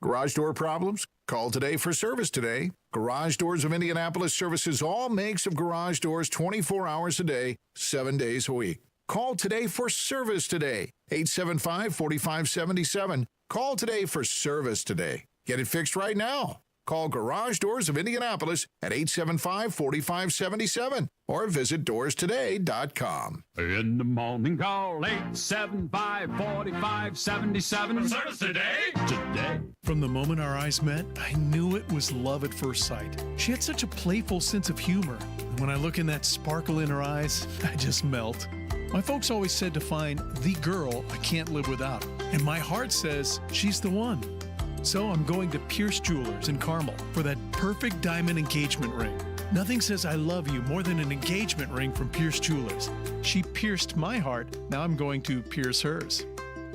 Garage door problems? Call today for service today. Garage Doors of Indianapolis services all makes of garage doors 24 hours a day, 7 days a week. Call today for service today. 875-4577. Call today for service today. Get it fixed right now. Call Garage Doors of Indianapolis at 875-4577 or visit doorstoday.com. In the morning, call 875-4577. Service today. From the moment our eyes met, I knew it was love at first sight. She had such a playful sense of humor. And when I look in that sparkle in her eyes, I just melt. My folks always said to find the girl I can't live without. And my heart says she's the one. So I'm going to Pierce Jewelers in Carmel for that perfect diamond engagement ring. Nothing says I love you more than an engagement ring from Pierce Jewelers. She pierced my heart. Now I'm going to pierce hers.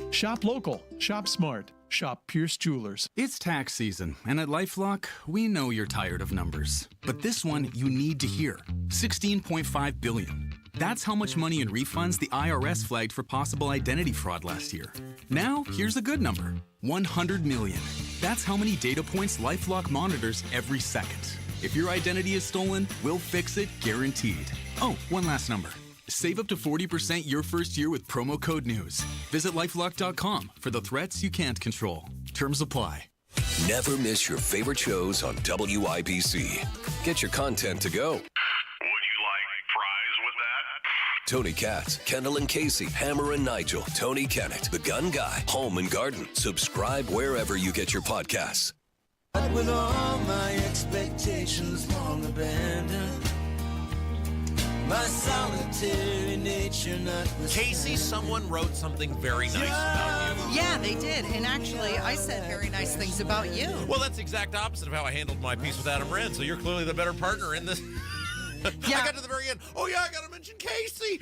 Shop local. Shop smart. Shop Pierce Jewelers. It's tax season, and at LifeLock, we know you're tired of numbers. But this one you need to hear. $16.5 billion. That's how much money in refunds the IRS flagged for possible identity fraud last year. Now, here's a good number. 100 million. That's how many data points LifeLock monitors every second. If your identity is stolen, we'll fix it guaranteed. Oh, one last number. Save up to 40% your first year with promo code NEWS. Visit LifeLock.com for the threats you can't control. Terms apply. Never miss your favorite shows on WIBC. Get your content to go. Tony Katz, Kendall and Casey, Hammer and Nigel, Tony Kennett, The Gun Guy, Home and Garden. Subscribe wherever you get your podcasts. With all my expectations long abandoned, my solitary nature notwithstanding. Casey, someone wrote something very nice about you. Yeah, they did. And actually, I said very nice things about you. Well, that's the exact opposite of how I handled my piece with Adam Wren, so you're clearly the better partner in this. Yeah. I got to the very end. Oh, yeah, I got to mention Casey.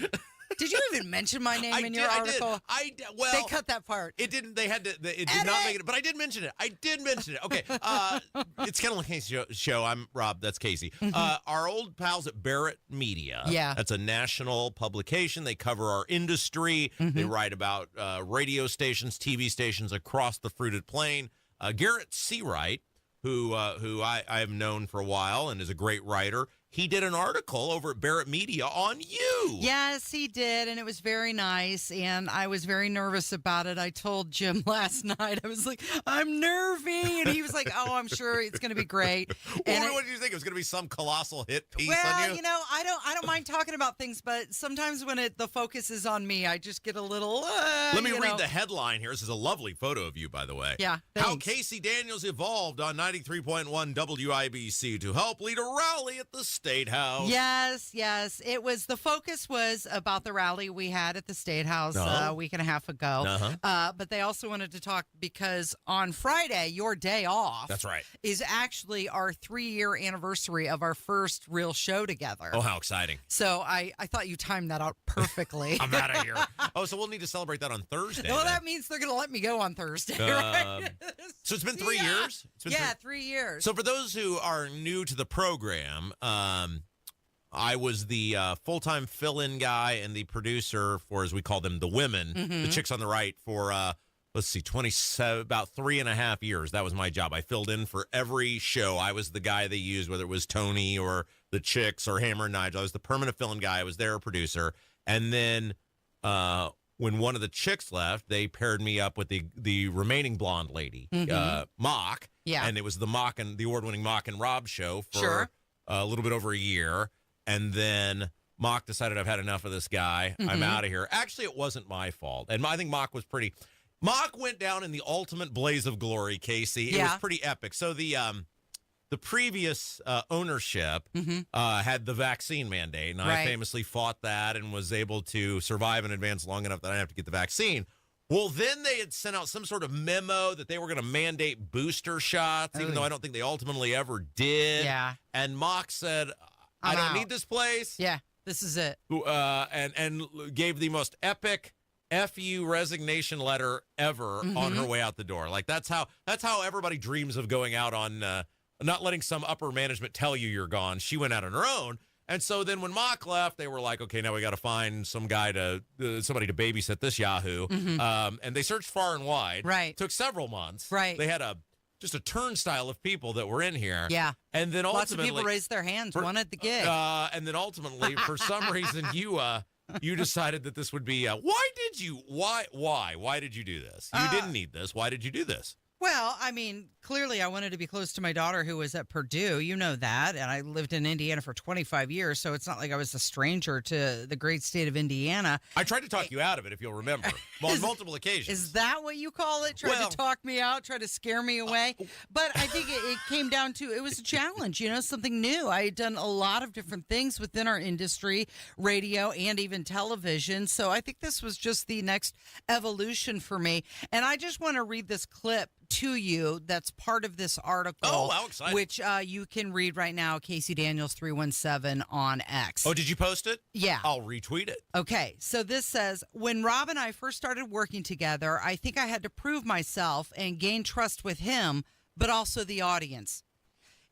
Did you even mention my name in your article? I did. Well, they cut that part. It didn't. They had to. It did not make it. But I did mention it. Okay. It's Kendall Casey show. I'm Rob. That's Casey. Our old pals at Barrett Media. Yeah. That's a national publication. They cover our industry. They write about radio stations, TV stations across the fruited plain. Garrett Seawright, who I have known for a while and is a great writer. He did an article over at Barrett Media on you. Yes, he did, and it was very nice, and I was very nervous about it. I told Jim last night, I was like, I'm nervy, and he was like, oh, I'm sure it's going to be great. And what did you think? It was going to be some colossal hit piece well, on you? I don't mind talking about things, but sometimes when the focus is on me, I just get a little, Let me read the headline here. This is a lovely photo of you, by the way. Yeah, How thanks. Casey Daniels evolved on 93.1 WIBC to help lead a rally at the State House. Yes. The focus was about the rally we had at the State House a week and a half ago. But they also wanted to talk because on Friday, your day off. That's right. Is actually our 3-year anniversary of our first real show together. Oh, how exciting. So I thought you timed that out perfectly. I'm out of here. Oh, so we'll need to celebrate that on Thursday. Well, that means they're going to let me go on Thursday, right? So it's been 3 years? It's been 3 years. So for those who are new to the program, I was the full-time fill-in guy and the producer for, as we call them, the women, the chicks on the right, for, about 3.5 years. That was my job. I filled in for every show. I was the guy they used, whether it was Tony or the chicks or Hammer and Nigel. I was the permanent fill-in guy. I was their producer. And then when one of the chicks left, they paired me up with the remaining blonde lady, Mock. Yeah. And it was the award-winning Mock and Rob show for a little bit over a year. And then Mock decided I've had enough of this guy. I'm out of here. Actually, it wasn't my fault. And I think Mock was pretty... Mock went down in the ultimate blaze of glory, Casey. It was pretty epic. So the previous ownership had the vaccine mandate, and I famously fought that and was able to survive in advance long enough that I didn't have to get the vaccine. Well, then they had sent out some sort of memo that they were going to mandate booster shots, even though I don't think they ultimately ever did. Yeah. And Mock said... I don't need this place. Yeah, this is it. And gave the most epic FU resignation letter ever on her way out the door. Like that's how everybody dreams of going out on not letting some upper management tell you you're gone. She went out on her own. And so then when Mock left, they were like, okay, now we got to find somebody to babysit this Yahoo. And they searched far and wide. Right. Took several months. Right. They had just a turnstile of people that were in here. Yeah. And then lots of ultimately, people raised their hands, wanted the gig. And then ultimately, for some reason, you decided that this would be. Why did you do this? You didn't need this. Why did you do this? Well, I mean, clearly I wanted to be close to my daughter who was at Purdue. You know that. And I lived in Indiana for 25 years, so it's not like I was a stranger to the great state of Indiana. I tried to talk you out of it, if you'll remember, on multiple occasions. Is that what you call it? Try to talk me out, try to scare me away? But I think it came down to, it was a challenge, something new. I had done a lot of different things within our industry, radio and even television. So I think this was just the next evolution for me. And I just want to read this clip to you that's part of this article. Oh, how exciting. Which you can read right now, Casey Daniels 317 on X. Oh, did you post it? Yeah. I'll retweet it. Okay, so this says, when Rob and I first started working together, I think I had to prove myself and gain trust with him, but also the audience.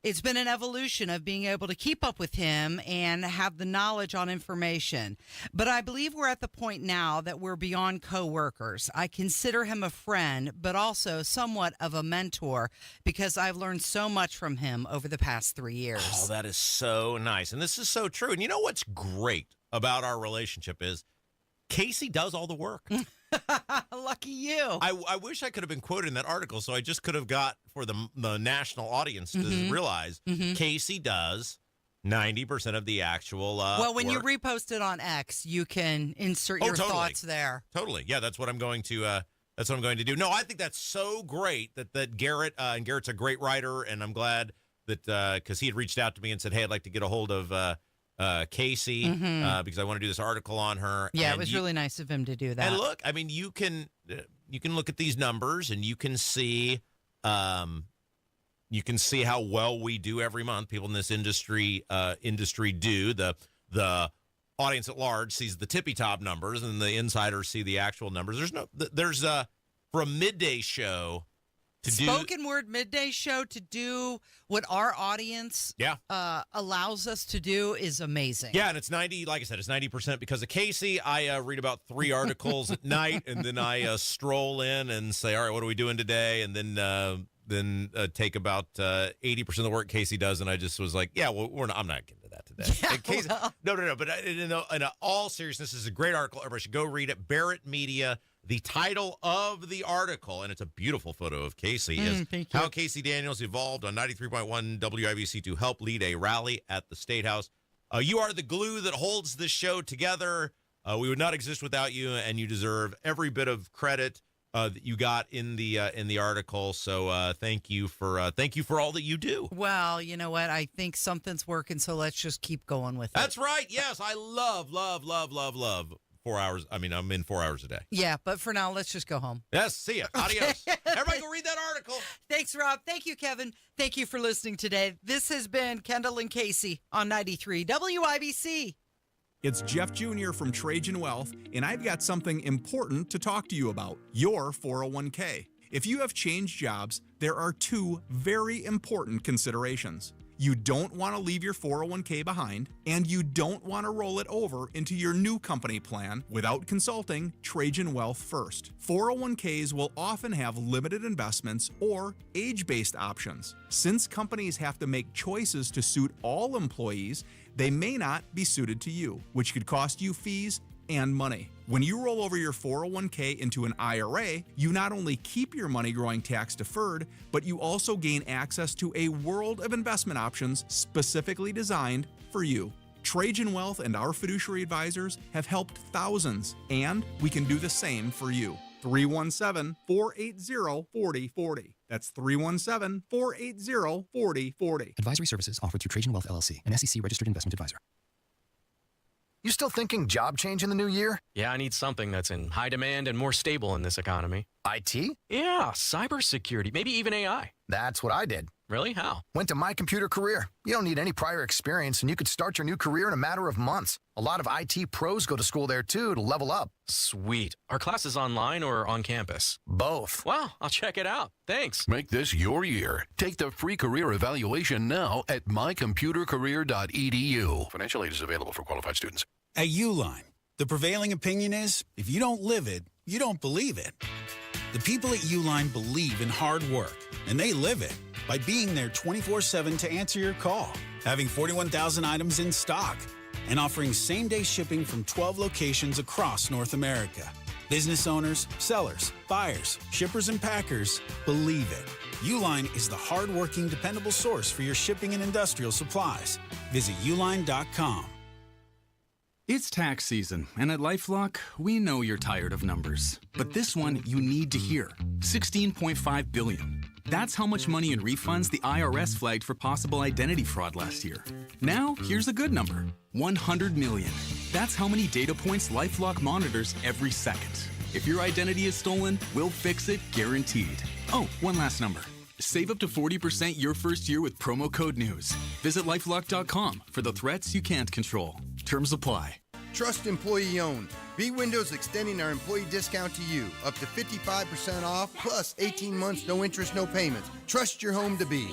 It's been an evolution of being able to keep up with him and have the knowledge on information. But I believe we're at the point now that we're beyond co-workers. I consider him a friend, but also somewhat of a mentor because I've learned so much from him over the past 3 years. Oh, that is so nice. And this is so true. And you know what's great about our relationship is Casey does all the work. Lucky you. I wish I could have been quoted in that article, so I just could have got for the national audience to realize Casey does 90% of the actual well, when work. you repost it on X, you can insert your thoughts there. Totally. Yeah, that's what I'm going to do. No, I think that's so great that Garrett and Garrett's a great writer, and I'm glad that because he had reached out to me and said, hey, I'd like to get a hold of Casey because I want to do this article on her. Yeah, and it was really nice of him to do that. And look, I mean, you can look at these numbers and you can see how well we do every month. People in this industry do. The audience at large sees the tippy top numbers, and the insiders see the actual numbers. There's for a midday show. Spoken word midday show to do what our audience allows us to do is amazing. Yeah, and it's 90, like I said, it's 90% because of Casey. I read about 3 articles at night, and then I stroll in and say, all right, what are we doing today? And then take about 80% of the work Casey does, and I just was like, yeah, well, I'm not getting to that today. Yeah, Casey, no, but in all seriousness, this is a great article. Everybody should go read it. Barrett Media. The title of the article, and it's a beautiful photo of Casey, is How Casey Daniels Evolved on 93.1 WIBC to Help Lead a Rally at the State House. You are the glue that holds this show together. We would not exist without you, and you deserve every bit of credit that you got in the article. So thank you for all that you do. Well, you know what? I think something's working, so let's just keep going with it. That's right. Yes, I love 4 hours. I mean, I'm in 4 hours a day. Yeah, but for now, let's just go home. Yes, see ya. Adios. Everybody go read that article. Thanks, Rob. Thank you, Kevin. Thank you for listening today. This has been Kendall and Casey on 93 WIBC. It's Jeff Jr. from Trajan Wealth, and I've got something important to talk to you about, your 401k. If you have changed jobs, there are 2 very important considerations. You don't want to leave your 401k behind, and you don't want to roll it over into your new company plan without consulting Trajan Wealth first. 401ks will often have limited investments or age-based options. Since companies have to make choices to suit all employees, they may not be suited to you, which could cost you fees and money. When you roll over your 401k into an IRA, you not only keep your money growing tax deferred, but you also gain access to a world of investment options specifically designed for you. Trajan Wealth and our fiduciary advisors have helped thousands, and we can do the same for you. 317-480-4040. That's 317-480-4040. Advisory services offered through Trajan Wealth LLC, an SEC registered investment advisor. You still thinking job change in the new year? Yeah, I need something that's in high demand and more stable in this economy. IT? Yeah, cybersecurity, maybe even AI. That's what I did. Really? How? Went to My Computer Career. You don't need any prior experience, and you could start your new career in a matter of months. A lot of IT pros go to school there, too, to level up. Sweet. Are classes online or on campus? Both. Wow, I'll check it out. Thanks. Make this your year. Take the free career evaluation now at mycomputercareer.edu. Financial aid is available for qualified students. At Uline, the prevailing opinion is, if you don't live it, you don't believe it. The people at Uline believe in hard work, and they live it by being there 24/7 to answer your call, having 41,000 items in stock, and offering same-day shipping from 12 locations across North America. Business owners, sellers, buyers, shippers, and packers believe it. Uline is the hard-working, dependable source for your shipping and industrial supplies. Visit uline.com. It's tax season, and at LifeLock, we know you're tired of numbers. But this one you need to hear. $16.5 billion. That's how much money in refunds the IRS flagged for possible identity fraud last year. Now, here's a good number. $100 million. That's how many data points LifeLock monitors every second. If your identity is stolen, we'll fix it guaranteed. Oh, one last number. Save up to 40% your first year with promo code NEWS. Visit lifelock.com for the threats you can't control. Terms apply. Trust employee owned. B-Windows extending our employee discount to you. Up to 55% off, plus 18 months, no interest, no payments. Trust your home to be.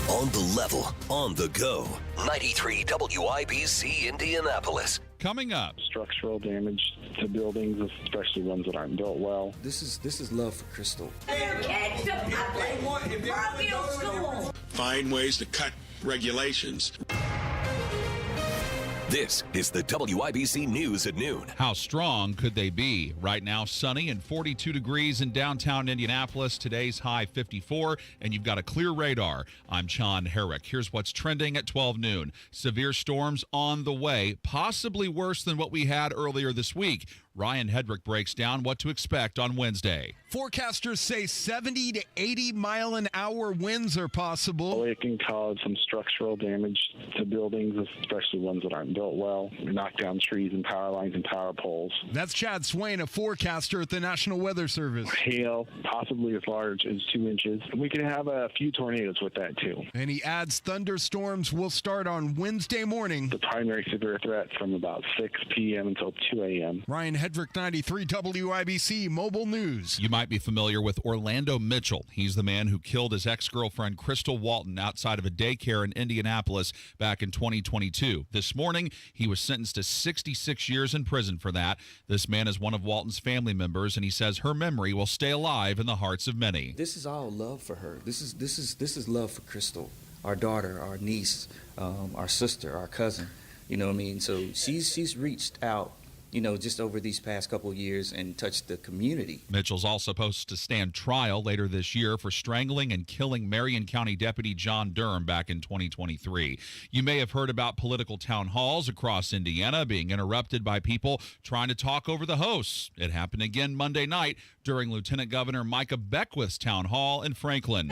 On the level, on the go. 93 WIBC Indianapolis. Coming up. Structural damage to buildings, especially ones that aren't built well. This is love for Crystal. Find ways to cut regulations. This is the WIBC News at noon. How strong could they be? Right now, sunny and 42 degrees in downtown Indianapolis. Today's high 54, and you've got a clear radar. I'm Sean Herrick. Here's what's trending at 12 noon. Severe storms on the way, possibly worse than what we had earlier this week. Ryan Hedrick breaks down what to expect on Wednesday. Forecasters say 70 to 80 mile an hour winds are possible. It can cause some structural damage to buildings, especially ones that aren't built well. Knock down trees and power lines and power poles. That's Chad Swain, a forecaster at the National Weather Service. Hail, possibly as large as 2 inches. We can have a few tornadoes with that too. And he adds thunderstorms will start on Wednesday morning. The primary severe threat from about 6 p.m. until 2 a.m. Ryan Hedrick, 93 WIBC Mobile News. You might be familiar with Orlando Mitchell. He's the man who killed his ex-girlfriend Crystal Walton outside of a daycare in Indianapolis back in 2022. This morning, he was sentenced to 66 years in prison for that. This man is one of Walton's family members, and he says her memory will stay alive in the hearts of many. This is all love for her. This is love for Crystal, our daughter, our niece, our sister, our cousin. You know what I mean? So she's reached out, just over these past couple of years and touched the community. Mitchell's also supposed to stand trial later this year for strangling and killing Marion County Deputy John Durham back in 2023. You may have heard about political town halls across Indiana being interrupted by people trying to talk over the hosts. It happened again Monday night during Lieutenant Governor Micah Beckwith's town hall in Franklin.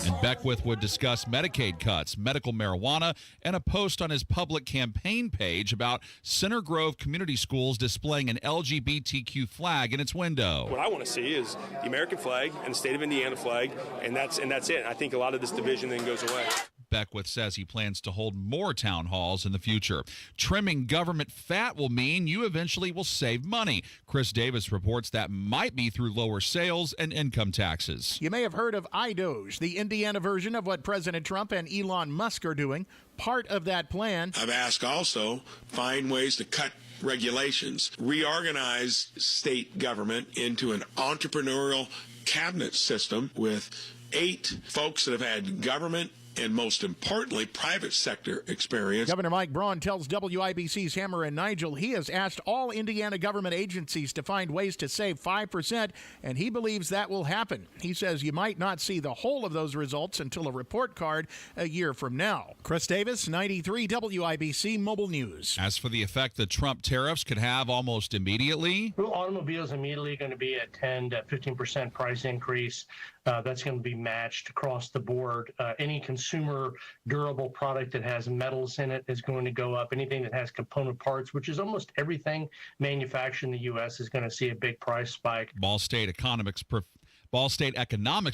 And Beckwith would discuss Medicaid cuts, medical marijuana, and a post on his public campaign page about Center Grove Community Schools displaying an LGBTQ flag in its window. What I want to see is the American flag and the state of Indiana flag, and that's it. I think a lot of this division then goes away. Beckwith says he plans to hold more town halls in the future. Trimming government fat will mean you eventually will save money. Chris Davis reports that might be through lower sales and income taxes. You may have heard of iDoge, the Indiana version of what President Trump and Elon Musk are doing. Part of that plan. I've asked also find ways to cut regulations, reorganize state government into an entrepreneurial cabinet system with 8 folks that have had government and most importantly, private sector experience. Governor Mike Braun tells WIBC's Hammer and Nigel he has asked all Indiana government agencies to find ways to save 5%, and he believes that will happen. He says you might not see the whole of those results until a report card a year from now. Chris Davis, 93 WIBC Mobile News. As for the effect the Trump tariffs could have almost immediately, automobiles immediately going to be a 10 to 15% price increase. That's going to be matched across the board. Any consumer durable product that has metals in it is going to go up. Anything that has component parts, which is almost everything manufactured in the U.S., is going to see a big price spike. Ball State economics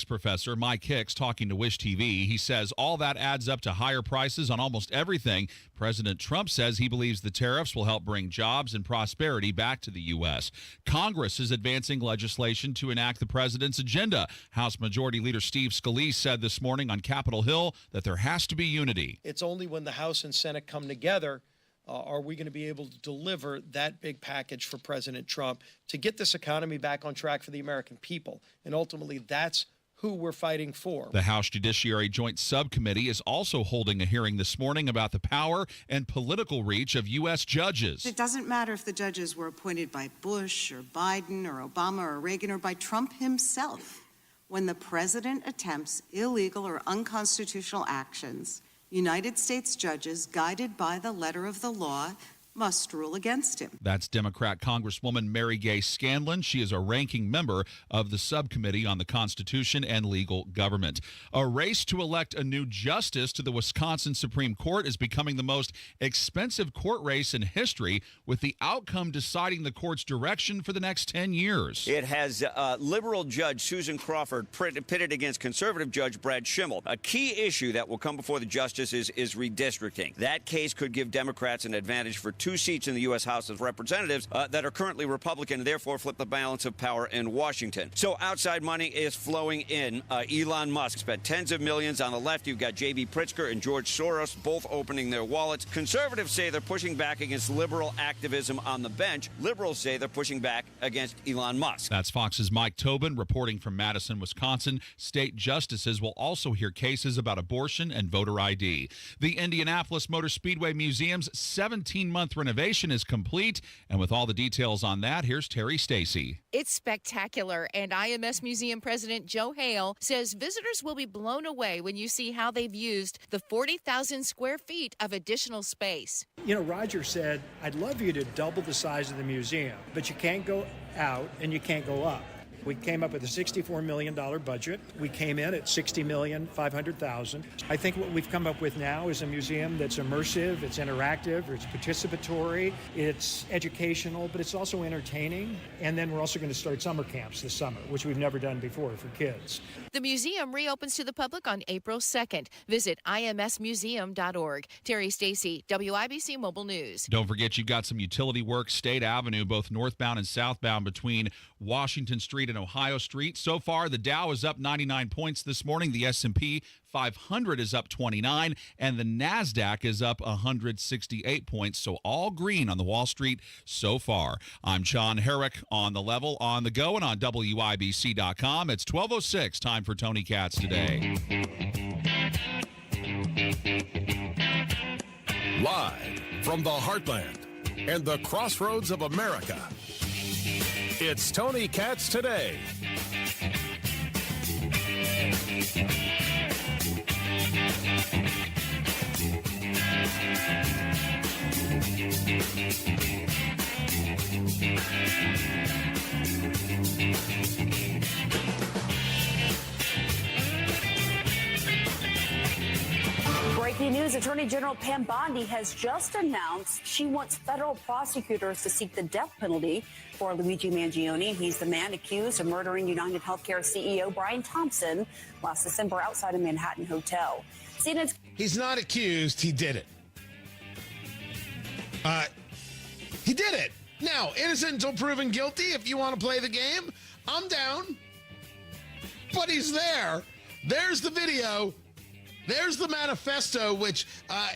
professor Mike Hicks talking to Wish TV. He says all that adds up to higher prices on almost everything. President Trump says he believes the tariffs will help bring jobs and prosperity back to the U.S. Congress is advancing legislation to enact the president's agenda. House Majority Leader Steve Scalise said this morning on Capitol Hill that there has to be unity. It's only when the House and Senate come together are we going to be able to deliver that big package for President Trump to get this economy back on track for the American people. And ultimately, that's who we're fighting for. The House Judiciary Joint Subcommittee is also holding a hearing this morning about the power and political reach of U.S. judges. It doesn't matter if the judges were appointed by Bush or Biden or Obama or Reagan or by Trump himself. When the president attempts illegal or unconstitutional actions, United States judges, guided by the letter of the law, must rule against him. That's Democrat Congresswoman Mary Gay Scanlon. She is a ranking member of the Subcommittee on the Constitution and Legal Government. A race to elect a new justice to the Wisconsin Supreme Court is becoming the most expensive court race in history, with the outcome deciding the court's direction for the next 10 years. It has liberal judge Susan Crawford pitted against conservative judge Brad Schimmel. A key issue that will come before the justices is redistricting. That case could give Democrats an advantage for 2 seats in the U.S. House of Representatives that are currently Republican, and therefore flip the balance of power in Washington. So outside money is flowing in. Elon Musk spent tens of millions. On the left, you've got J.B. Pritzker and George Soros both opening their wallets. Conservatives say they're pushing back against liberal activism on the bench. Liberals say they're pushing back against Elon Musk. That's Fox's Mike Tobin reporting from Madison, Wisconsin. State justices will also hear cases about abortion and voter ID. The Indianapolis Motor Speedway Museum's 17-month renovation is complete. And with all the details on that, here's Terry Stacy. It's spectacular, and IMS Museum President Joe Hale says visitors will be blown away when you see how they've used the 40,000 square feet of additional space. You know, Roger said, I'd love you to double the size of the museum, but you can't go out and you can't go up. We came up with a $64 million budget. We came in at $60,500,000. I think what we've come up with now is a museum that's immersive, it's interactive, it's participatory, it's educational, but it's also entertaining. And then we're also going to start summer camps this summer, which we've never done before for kids. The museum reopens to the public on April 2nd. Visit imsmuseum.org. Terry Stacy, WIBC Mobile News. Don't forget you've got some utility work, State Avenue, both northbound and southbound between Washington Street and Ohio Street. So far, the Dow is up 99 points this morning. The S&P 500 is up 29, and the NASDAQ is up 168 points. So all green on the Wall Street so far. I'm John Herrick on The Level, on the go, and on WIBC.com. It's 12:06, time for Tony Katz Today. Live from the heartland and the crossroads of America, it's Tony Katz Today. Breaking news, Attorney General Pam Bondi has just announced she wants federal prosecutors to seek the death penalty for Luigi Mangione. He's the man accused of murdering United Healthcare CEO Brian Thompson last December outside a Manhattan hotel. He's not accused. He did it. He did it. Now, innocent until proven guilty. If you want to play the game, I'm down. But he's there. There's the video. There's the manifesto, which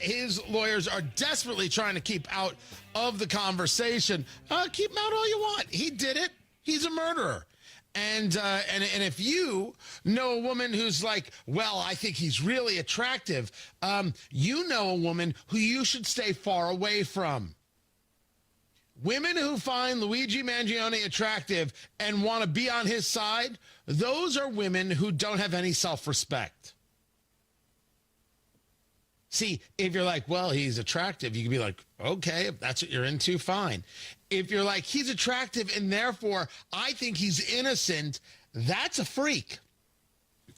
his lawyers are desperately trying to keep out of the conversation. Keep him out all you want. He did it. He's a murderer. And if you know a woman who's like, well, I think he's really attractive, you know a woman who you should stay far away from. Women who find Luigi Mangione attractive and want to be on his side, those are women who don't have any self-respect. See, if you're like, well, he's attractive, you can be like, okay, if that's what you're into, fine. If you're like, he's attractive and therefore I think he's innocent, that's a freak.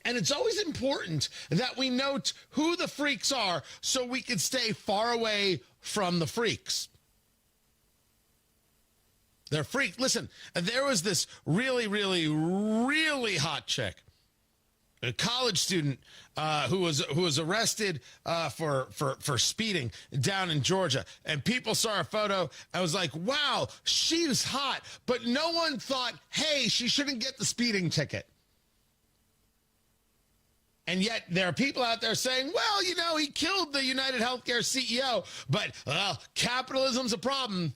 And it's always important that we note who the freaks are so we can stay far away from the freaks. They're freaks. Listen, there was this really, really, really hot chick, a college student who was arrested for speeding down in Georgia, and people saw her photo and was like, "Wow, she's hot," but no one thought, "Hey, she shouldn't get the speeding ticket." And yet there are people out there saying, "Well, you know, he killed the United Healthcare CEO, but capitalism's a problem."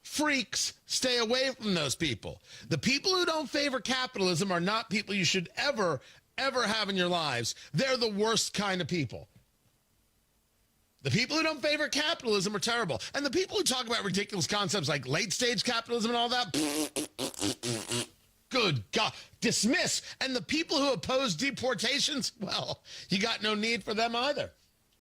Freaks, stay away from those people. The people who don't favor capitalism are not people you should ever have in your lives. They're the worst kind of people. The people who don't favor capitalism are terrible. And the people who talk about ridiculous concepts like late-stage capitalism and all that, good God, dismiss. And the people who oppose deportations, well, you got no need for them either.